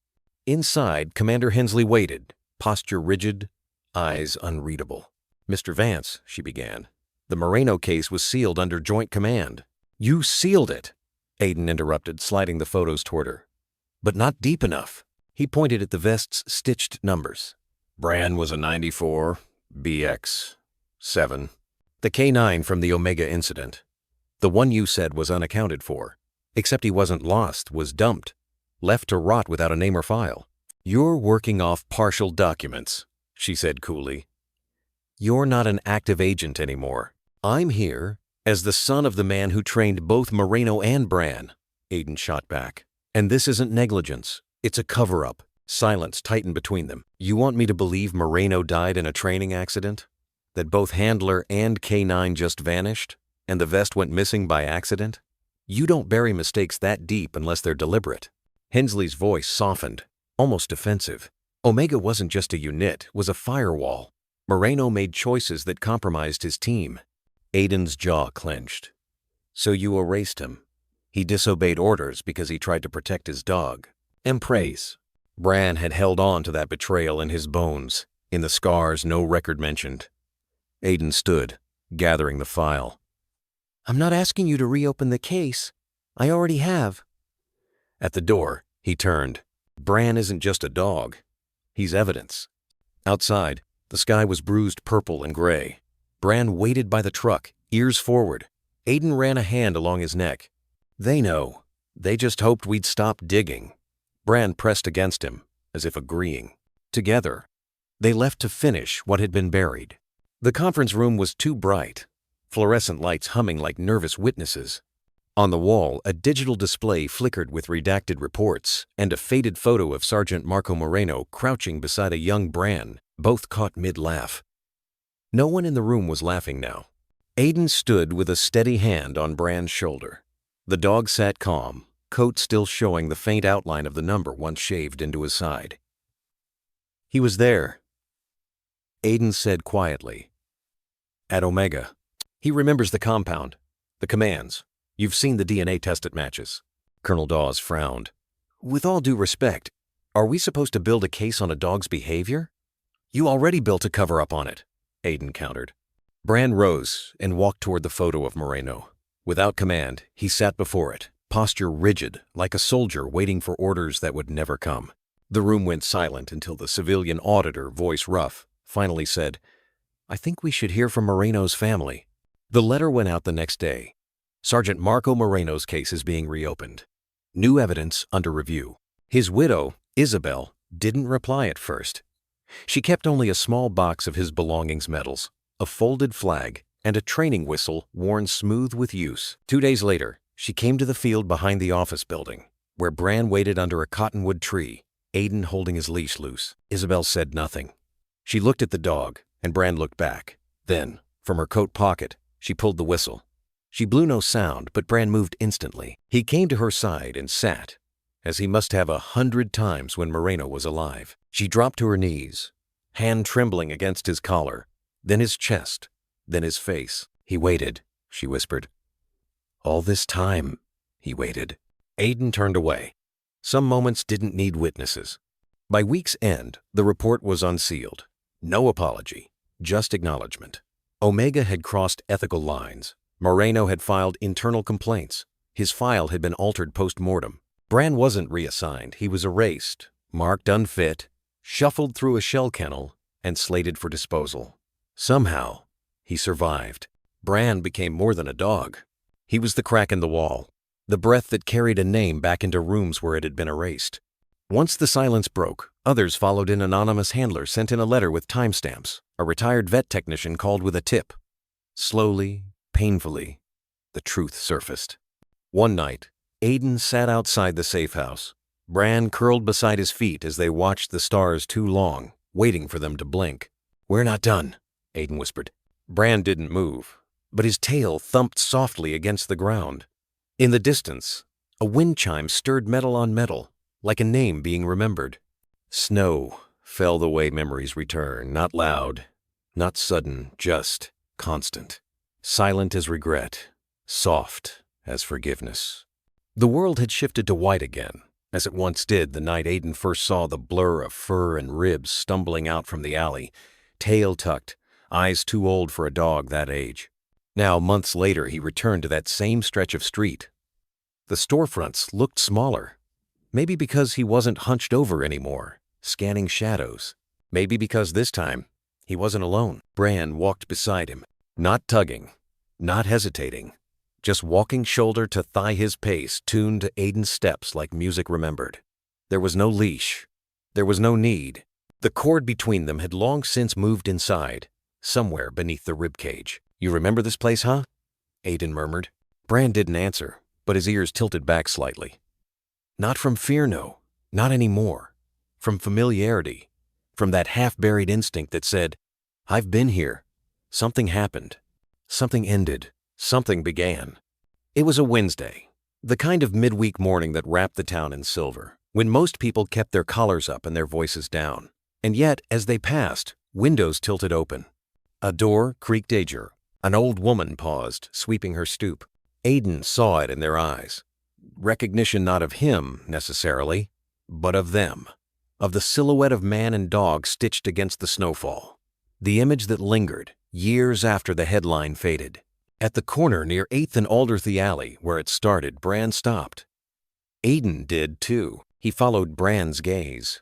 Inside, Commander Hensley waited, posture rigid, eyes unreadable. "Mr. Vance," she began, "the Moreno case was sealed under joint command." "You sealed it," Aiden interrupted, sliding the photos toward her. "But not deep enough." He pointed at the vest's stitched numbers. "Bran was a 94, BX7. The K9 from the Omega incident. The one you said was unaccounted for. Except he wasn't lost, was dumped, left to rot without a name or file." "You're working off partial documents," she said coolly. "You're not an active agent anymore. I'm here as the son of the man who trained both Moreno and Bran," Aiden shot back. "And this isn't negligence. It's a cover-up." Silence tightened between them. "You want me to believe Moreno died in a training accident? That both Handler and K9 just vanished? And the vest went missing by accident? You don't bury mistakes that deep unless they're deliberate." Hensley's voice softened, almost defensive. Omega wasn't just a unit, was a firewall. Moreno made choices that compromised his team. Aiden's jaw clenched. "So you erased him. He disobeyed orders because he tried to protect his dog. Embrace." Bran had held on to that betrayal in his bones, in the scars no record mentioned. Aiden stood, gathering the file. "I'm not asking you to reopen the case. I already have." At the door, he turned. Bran isn't just a dog. He's evidence. Outside, the sky was bruised purple and gray. Bran waited by the truck, ears forward. Aiden ran a hand along his neck. "They know. They just hoped we'd stop digging." Bran pressed against him, as if agreeing. Together, they left to finish what had been buried. The conference room was too bright, fluorescent lights humming like nervous witnesses. On the wall, a digital display flickered with redacted reports and a faded photo of Sergeant Marco Moreno crouching beside a young Bran, both caught mid-laugh. No one in the room was laughing now. Aiden stood with a steady hand on Bran's shoulder. The dog sat calm, coat still showing the faint outline of the number once shaved into his side. "He was there," Aiden said quietly. "At Omega. He remembers the compound, the commands. You've seen the DNA test it matches." Colonel Dawes frowned. With all due respect, are we supposed to build a case on a dog's behavior? You already built a cover-up on it, Aiden countered. Bran rose and walked toward the photo of Moreno. Without command, he sat before it, posture rigid, like a soldier waiting for orders that would never come. The room went silent until the civilian auditor, voice rough, finally said, "I think we should hear from Moreno's family." The letter went out the next day. Sergeant Marco Moreno's case is being reopened. New evidence under review. His widow, Isabel, didn't reply at first. She kept only a small box of his belongings medals, a folded flag, and a training whistle worn smooth with use. 2 days later, she came to the field behind the office building, where Bran waited under a cottonwood tree, Aiden holding his leash loose. Isabel said nothing. She looked at the dog, and Bran looked back. Then, from her coat pocket, she pulled the whistle. She blew no sound, but Bran moved instantly. He came to her side and sat, as he must have 100 times when Moreno was alive. She dropped to her knees, hand trembling against his collar, then his chest, then his face. "He waited," she whispered. "All this time, he waited." Aiden turned away. Some moments didn't need witnesses. By week's end, the report was unsealed. No apology, just acknowledgement. Omega had crossed ethical lines. Moreno had filed internal complaints. His file had been altered post-mortem. Bran wasn't reassigned. He was erased, marked unfit, shuffled through a shell kennel, and slated for disposal. Somehow, he survived. Bran became more than a dog. He was the crack in the wall, the breath that carried a name back into rooms where it had been erased. Once the silence broke, others followed. An anonymous handler sent in a letter with timestamps. A retired vet technician called with a tip. Slowly, painfully, the truth surfaced. One night, Aiden sat outside the safe house. Bran curled beside his feet as they watched the stars too long, waiting for them to blink. "We're not done," Aiden whispered. Bran didn't move, but his tail thumped softly against the ground. In the distance, a wind chime stirred metal on metal, like a name being remembered. Snow fell the way memories return, not loud, not sudden, just constant. Silent as regret, soft as forgiveness. The world had shifted to white again, as it once did the night Aiden first saw the blur of fur and ribs stumbling out from the alley, tail tucked, eyes too old for a dog that age. Now, months later, he returned to that same stretch of street. The storefronts looked smaller. Maybe because he wasn't hunched over anymore, scanning shadows. Maybe because this time, he wasn't alone. Bran walked beside him, not tugging, not hesitating, just walking shoulder to thigh, his pace tuned to Aiden's steps like music remembered. There was no leash. There was no need. The cord between them had long since moved inside, somewhere beneath the ribcage. "You remember this place, huh?" Aiden murmured. Bran didn't answer, but his ears tilted back slightly. Not from fear, no, not anymore. From familiarity, from that half-buried instinct that said, "I've been here." Something happened. Something ended. Something began. It was a Wednesday, the kind of midweek morning that wrapped the town in silver, when most people kept their collars up and their voices down. And yet, as they passed, windows tilted open. A door creaked ajar. An old woman paused, sweeping her stoop. Aiden saw it in their eyes. Recognition not of him, necessarily, but of them. Of the silhouette of man and dog stitched against the snowfall. The image that lingered, years after the headline faded. At the corner near 8th and Alderthy Alley, where it started, Bran stopped. Aiden did, too. He followed Bran's gaze.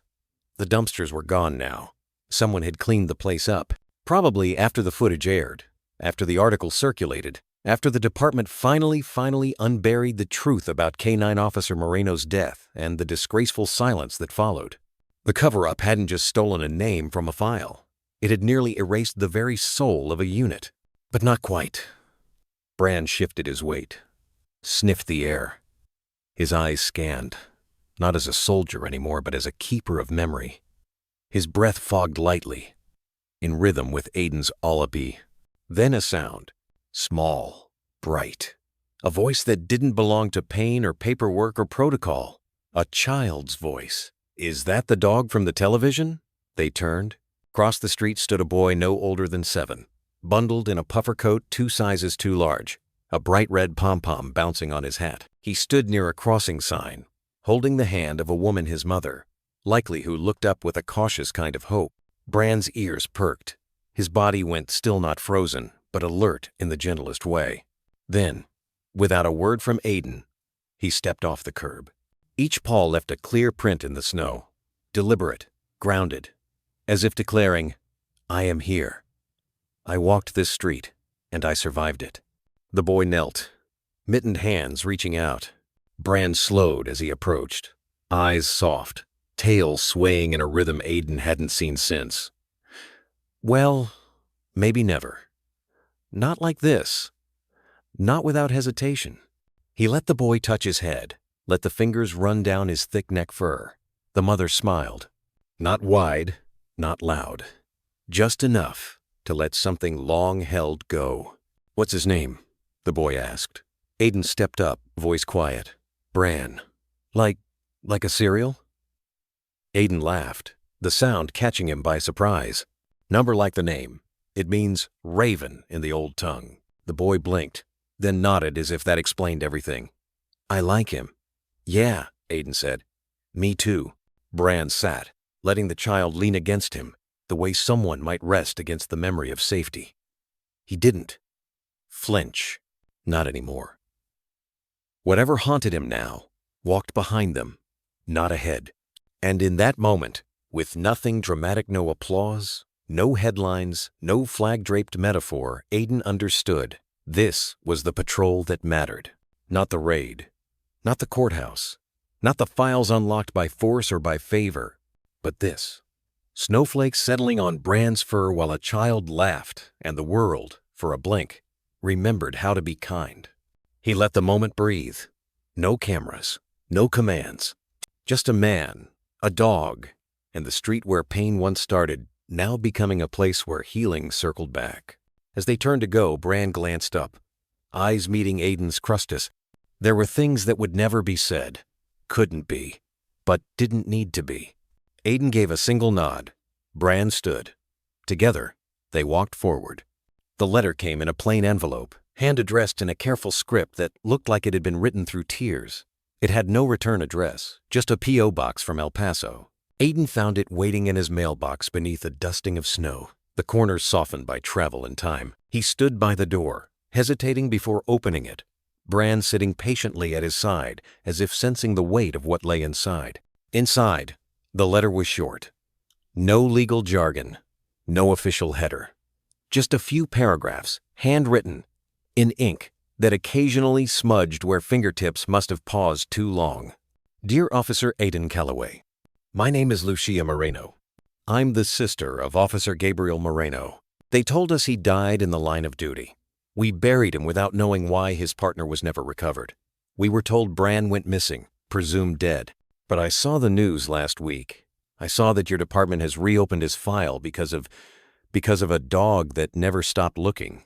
The dumpsters were gone now. Someone had cleaned the place up. Probably after the footage aired, after the article circulated, after the department finally unburied the truth about K-9 Officer Moreno's death and the disgraceful silence that followed. The cover-up hadn't just stolen a name from a file. It had nearly erased the very soul of a unit. But not quite. Bran shifted his weight, sniffed the air. His eyes scanned, not as a soldier anymore, but as a keeper of memory. His breath fogged lightly, in rhythm with Aiden's alibi. Then a sound, small, bright. A voice that didn't belong to pain or paperwork or protocol. A child's voice. "Is that the dog from the television?" They turned. Across the street stood a boy no older than 7, bundled in a puffer coat 2 sizes too large, a bright red pom-pom bouncing on his hat. He stood near a crossing sign, holding the hand of a woman his mother, likely who looked up with a cautious kind of hope. Bran's ears perked. His body went still not frozen, but alert in the gentlest way. Then, without a word from Aiden, he stepped off the curb. Each paw left a clear print in the snow, deliberate, grounded, as if declaring, "I am here. I walked this street, and I survived it." The boy knelt, mittened hands reaching out. Bran slowed as he approached, eyes soft, tail swaying in a rhythm Aiden hadn't seen since. Well, maybe never. Not like this. Not without hesitation. He let the boy touch his head, let the fingers run down his thick neck fur. The mother smiled. Not wide, not loud. Just enough to let something long held go. "What's his name?" the boy asked. Aiden stepped up, voice quiet. "Bran. Like a cereal?" Aiden laughed, the sound catching him by surprise. "Number like the name. It means raven in the old tongue." The boy blinked, then nodded as if that explained everything. "I like him." "Yeah," Aiden said. "Me too." Bran sat, letting the child lean against him, the way someone might rest against the memory of safety. He didn't flinch. Not anymore. Whatever haunted him now walked behind them, not ahead. And in that moment, with nothing dramatic, no applause, no headlines, no flag-draped metaphor, Aiden understood. This was the patrol that mattered. Not the raid, not the courthouse, not the files unlocked by force or by favor, but this. Snowflakes settling on Bran's fur while a child laughed, and the world, for a blink, remembered how to be kind. He let the moment breathe. No cameras, no commands. Just a man, a dog, and the street where pain once started, now becoming a place where healing circled back. As they turned to go, Bran glanced up, eyes meeting Aiden's crustus. There were things that would never be said, couldn't be, but didn't need to be. Aiden gave a single nod. Bran stood. Together, they walked forward. The letter came in a plain envelope, hand-addressed in a careful script that looked like it had been written through tears. It had no return address, just a P.O. box from El Paso. Aiden found it waiting in his mailbox beneath a dusting of snow, the corners softened by travel and time. He stood by the door, hesitating before opening it, Bran sitting patiently at his side, as if sensing the weight of what lay inside. Inside, the letter was short. No legal jargon, no official header. Just a few paragraphs, handwritten, in ink that occasionally smudged where fingertips must have paused too long. Dear Officer Aiden Calloway, my name is Lucia Moreno. I'm the sister of Officer Gabriel Moreno. They told us he died in the line of duty. We buried him without knowing why his partner was never recovered. We were told Bran went missing, presumed dead. But I saw the news last week. I saw that your department has reopened his file because of a dog that never stopped looking.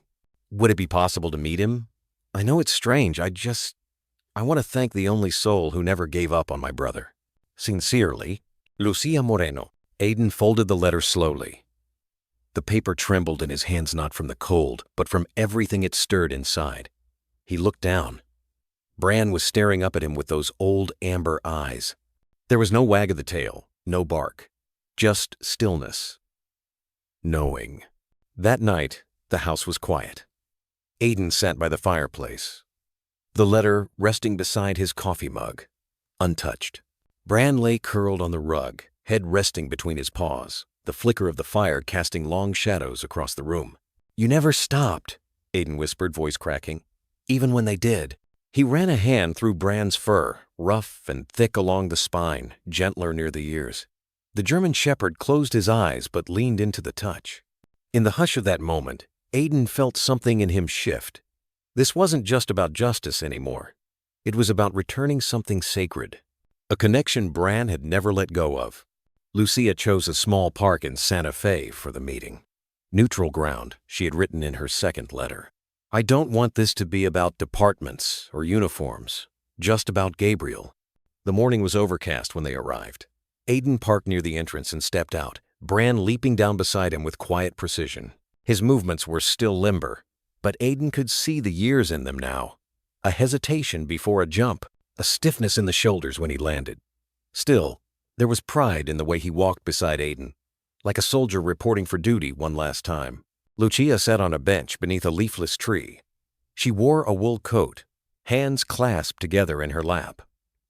Would it be possible to meet him? I know it's strange. I want to thank the only soul who never gave up on my brother. Sincerely, Lucia Moreno. Aiden folded the letter slowly. The paper trembled in his hands, not from the cold, but from everything it stirred inside. He looked down. Bran was staring up at him with those old amber eyes. There was no wag of the tail, no bark, just stillness. Knowing. That night, the house was quiet. Aiden sat by the fireplace, the letter resting beside his coffee mug, untouched. Bran lay curled on the rug, head resting between his paws, the flicker of the fire casting long shadows across the room. You never stopped, Aiden whispered, voice cracking. Even when they did. He ran a hand through Bran's fur, rough and thick along the spine, gentler near the ears. The German shepherd closed his eyes but leaned into the touch. In the hush of that moment, Aiden felt something in him shift. This wasn't just about justice anymore. It was about returning something sacred, a connection Bran had never let go of. Lucia chose a small park in Santa Fe for the meeting. Neutral ground, she had written in her second letter. I don't want this to be about departments or uniforms, just about Gabriel. The morning was overcast when they arrived. Aiden parked near the entrance and stepped out, Bran leaping down beside him with quiet precision. His movements were still limber, but Aiden could see the years in them now. A hesitation before a jump, a stiffness in the shoulders when he landed. Still, there was pride in the way he walked beside Aiden, like a soldier reporting for duty one last time. Lucia sat on a bench beneath a leafless tree. She wore a wool coat, hands clasped together in her lap.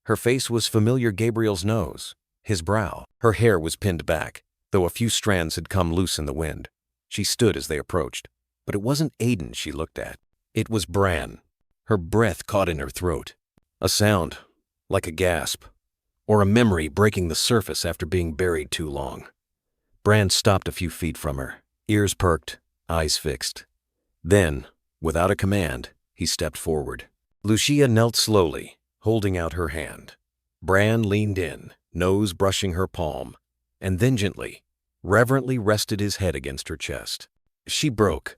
Her face was familiar Gabriel's nose, his brow. Her hair was pinned back, though a few strands had come loose in the wind. She stood as they approached, but it wasn't Aiden she looked at. It was Bran. Her breath caught in her throat. A sound, like a gasp, or a memory breaking the surface after being buried too long. Bran stopped a few feet from her, ears perked, eyes fixed. Then, without a command, he stepped forward. Lucia knelt slowly, holding out her hand. Bran leaned in, nose brushing her palm, and then gently, reverently rested his head against her chest. She broke.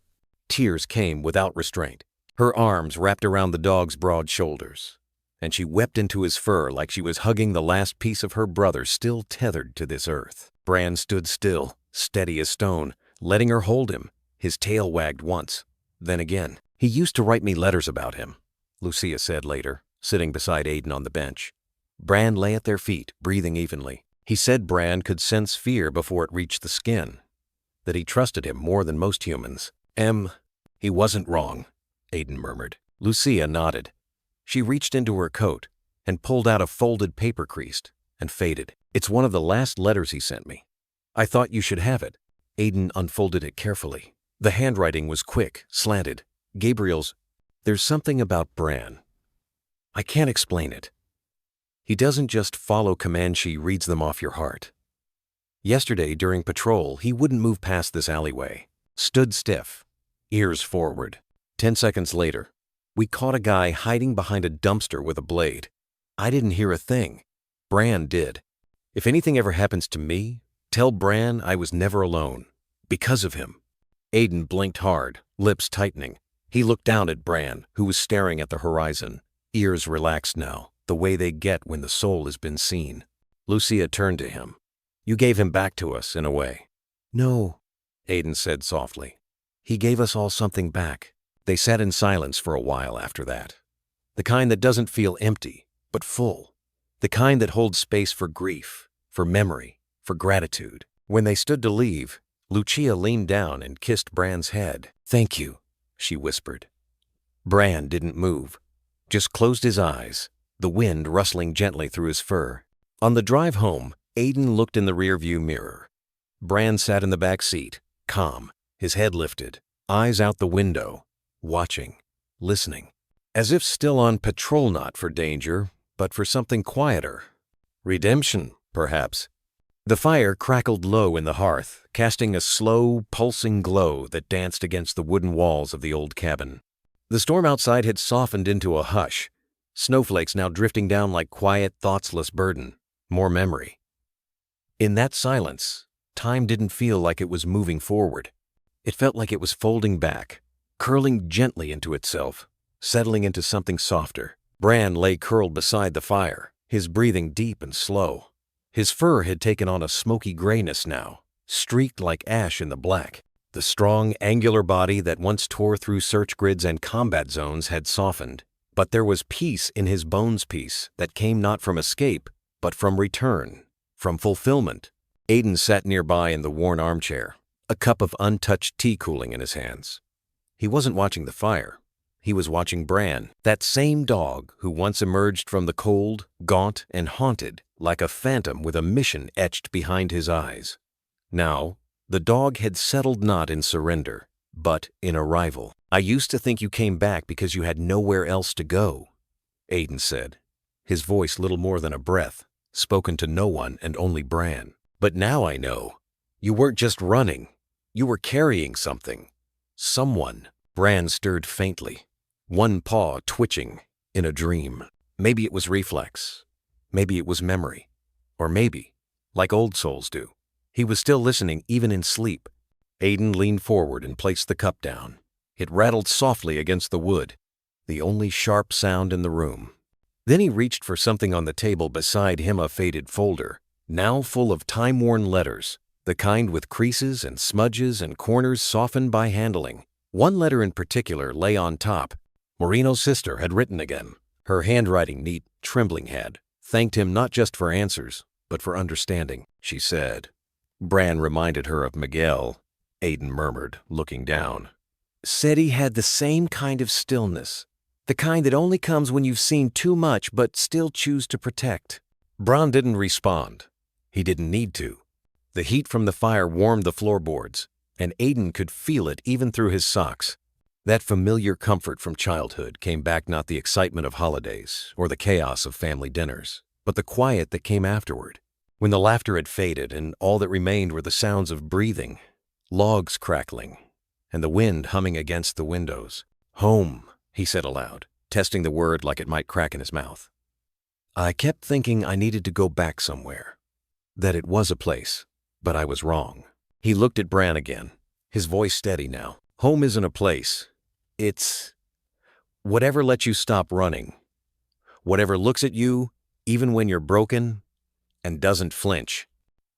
Tears came without restraint. Her arms wrapped around the dog's broad shoulders, and she wept into his fur like she was hugging the last piece of her brother still tethered to this earth. Bran stood still, steady as stone, letting her hold him. His tail wagged once, then again. "He used to write me letters about him," Lucia said later, sitting beside Aiden on the bench. Bran lay at their feet, breathing evenly. He said Bran could sense fear before it reached the skin, that he trusted him more than most humans. He wasn't wrong," Aiden murmured. Lucia nodded. She reached into her coat and pulled out a folded paper creased and faded. "It's one of the last letters he sent me. I thought you should have it." Aiden unfolded it carefully. The handwriting was quick, slanted. Gabriel's. "There's something about Bran. I can't explain it. He doesn't just follow commands, she reads them off your heart. Yesterday, during patrol, he wouldn't move past this alleyway. Stood stiff, ears forward. 10 seconds later, we caught a guy hiding behind a dumpster with a blade. I didn't hear a thing. Bran did. If anything ever happens to me, tell Bran I was never alone. Because of him." Aiden blinked hard, lips tightening. He looked down at Bran, who was staring at the horizon, ears relaxed now, the way they get when the soul has been seen. Lucia turned to him. "You gave him back to us, in a way." "No," Aiden said softly. "He gave us all something back." They sat in silence for a while after that. The kind that doesn't feel empty, but full. The kind that holds space for grief, for memory, for gratitude. When they stood to leave, Lucia leaned down and kissed Bran's head. "Thank you," she whispered. Bran didn't move, just closed his eyes, the wind rustling gently through his fur. On the drive home, Aiden looked in the rearview mirror. Bran sat in the back seat, calm, his head lifted, eyes out the window, watching, listening, as if still on patrol, not for danger, but for something quieter. Redemption, perhaps. The fire crackled low in the hearth, casting a slow, pulsing glow that danced against the wooden walls of the old cabin. The storm outside had softened into a hush, snowflakes now drifting down like quiet, thoughtless burden, more memory. In that silence, time didn't feel like it was moving forward. It felt like it was folding back, curling gently into itself, settling into something softer. Bran lay curled beside the fire, his breathing deep and slow. His fur had taken on a smoky grayness now, streaked like ash in the black. The strong, angular body that once tore through search grids and combat zones had softened. But there was peace in his bones, peace that came not from escape, but from return, from fulfillment. Aiden sat nearby in the worn armchair, a cup of untouched tea cooling in his hands. He wasn't watching the fire. He was watching Bran, that same dog who once emerged from the cold, gaunt, and haunted, like a phantom with a mission etched behind his eyes. Now, the dog had settled not in surrender, but in arrival. "I used to think you came back because you had nowhere else to go," Aiden said, his voice little more than a breath, spoken to no one and only Bran. "But now I know. You weren't just running. You were carrying something. Someone." Bran stirred faintly, one paw twitching, in a dream. Maybe it was reflex. Maybe it was memory. Or maybe, like old souls do, he was still listening even in sleep. Aiden leaned forward and placed the cup down. It rattled softly against the wood, the only sharp sound in the room. Then he reached for something on the table beside him, a faded folder, now full of time-worn letters, the kind with creases and smudges and corners softened by handling. One letter in particular lay on top. Moreno's sister had written again, Her handwriting neat, trembling hand thanked him not just for answers, but for understanding, she said. Bran reminded her of Miguel, Aiden murmured, looking down. Said he had the same kind of stillness, the kind that only comes when you've seen too much but still choose to protect. Bran didn't respond. He didn't need to. The heat from the fire warmed the floorboards, and Aiden could feel it even through his socks. That familiar comfort from childhood came back, not the excitement of holidays or the chaos of family dinners, but the quiet that came afterward, when the laughter had faded and all that remained were the sounds of breathing, logs crackling, and the wind humming against the windows. Home, he said aloud, testing the word like it might crack in his mouth. I kept thinking I needed to go back somewhere, that it was a place, but I was wrong. He looked at Bran again, his voice steady now. Home isn't a place. It's whatever lets you stop running, whatever looks at you even when you're broken and doesn't flinch.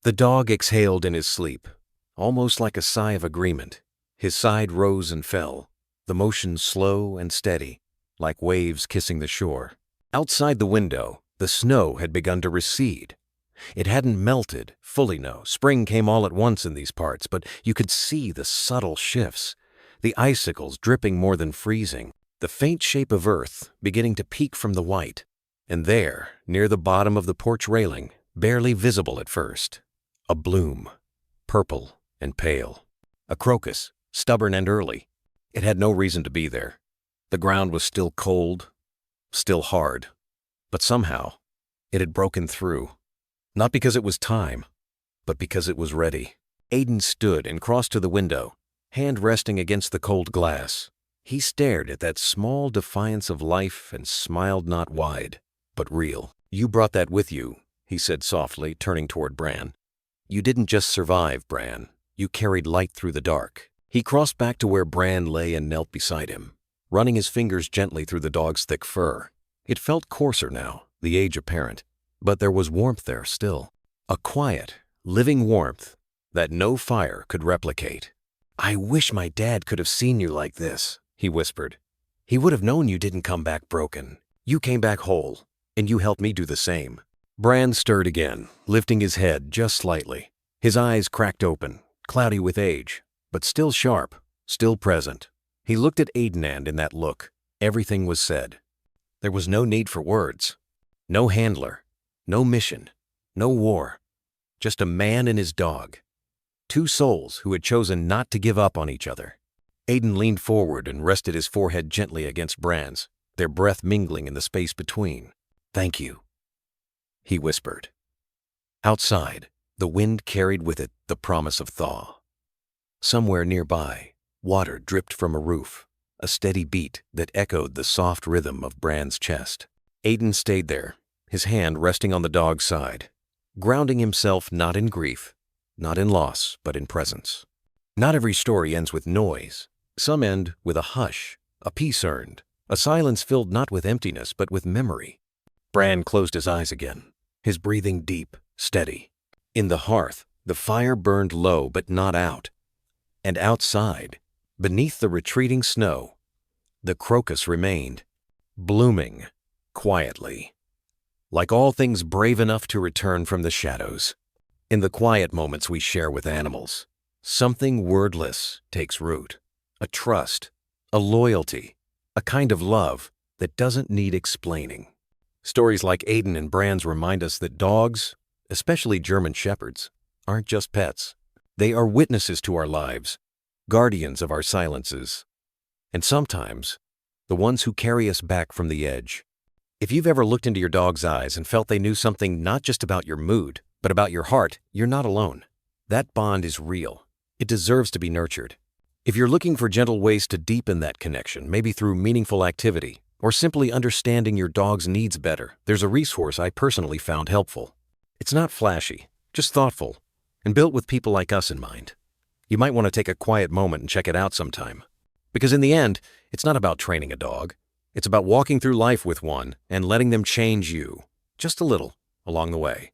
The dog exhaled in his sleep, almost like a sigh of agreement. His side rose and fell, the motion slow and steady, like waves kissing the shore. Outside the window, the snow had begun to recede. It hadn't melted fully, no. Spring came all at once in these parts, but you could see the subtle shifts, the icicles dripping more than freezing, the faint shape of earth beginning to peek from the white. And there, near the bottom of the porch railing, barely visible at first, a bloom, purple and pale. A crocus, stubborn and early. It had no reason to be there. The ground was still cold, still hard, but somehow it had broken through. Not because it was time, but because it was ready. Aiden stood and crossed to the window, hand resting against the cold glass. He stared at that small defiance of life and smiled, not wide, but real. You brought that with you, he said softly, turning toward Bran. You didn't just survive, Bran. You carried light through the dark. He crossed back to where Bran lay and knelt beside him, running his fingers gently through the dog's thick fur. It felt coarser now, the age apparent, but there was warmth there still. A quiet, living warmth that no fire could replicate. I wish my dad could have seen you like this, he whispered. He would have known you didn't come back broken. You came back whole, and you helped me do the same. Bran stirred again, lifting his head just slightly. His eyes cracked open, cloudy with age, but still sharp, still present. He looked at Aiden, and in that look, everything was said. There was no need for words. No handler, no mission, no war. Just a man and his dog. Two souls who had chosen not to give up on each other. Aiden leaned forward and rested his forehead gently against Bran's, their breath mingling in the space between. Thank you, he whispered. Outside, the wind carried with it the promise of thaw. Somewhere nearby, water dripped from a roof, a steady beat that echoed the soft rhythm of Bran's chest. Aiden stayed there, his hand resting on the dog's side, grounding himself not in grief, not in loss, but in presence. Not every story ends with noise. Some end with a hush, a peace earned, a silence filled not with emptiness, but with memory. Bran closed his eyes again, his breathing deep, steady. In the hearth, the fire burned low but not out. And outside, beneath the retreating snow, the crocus remained, blooming quietly, like all things brave enough to return from the shadows. In the quiet moments we share with animals, something wordless takes root, a trust, a loyalty, a kind of love that doesn't need explaining. Stories like Aiden and Bran's remind us that dogs, especially German shepherds, aren't just pets. They are witnesses to our lives, guardians of our silences, and sometimes the ones who carry us back from the edge. If you've ever looked into your dog's eyes and felt they knew something not just about your mood, but about your heart, you're not alone. That bond is real. It deserves to be nurtured. If you're looking for gentle ways to deepen that connection, maybe through meaningful activity, or simply understanding your dog's needs better, there's a resource I personally found helpful. It's not flashy, just thoughtful, and built with people like us in mind. You might want to take a quiet moment and check it out sometime. Because in the end, it's not about training a dog. It's about walking through life with one and letting them change you, just a little, along the way.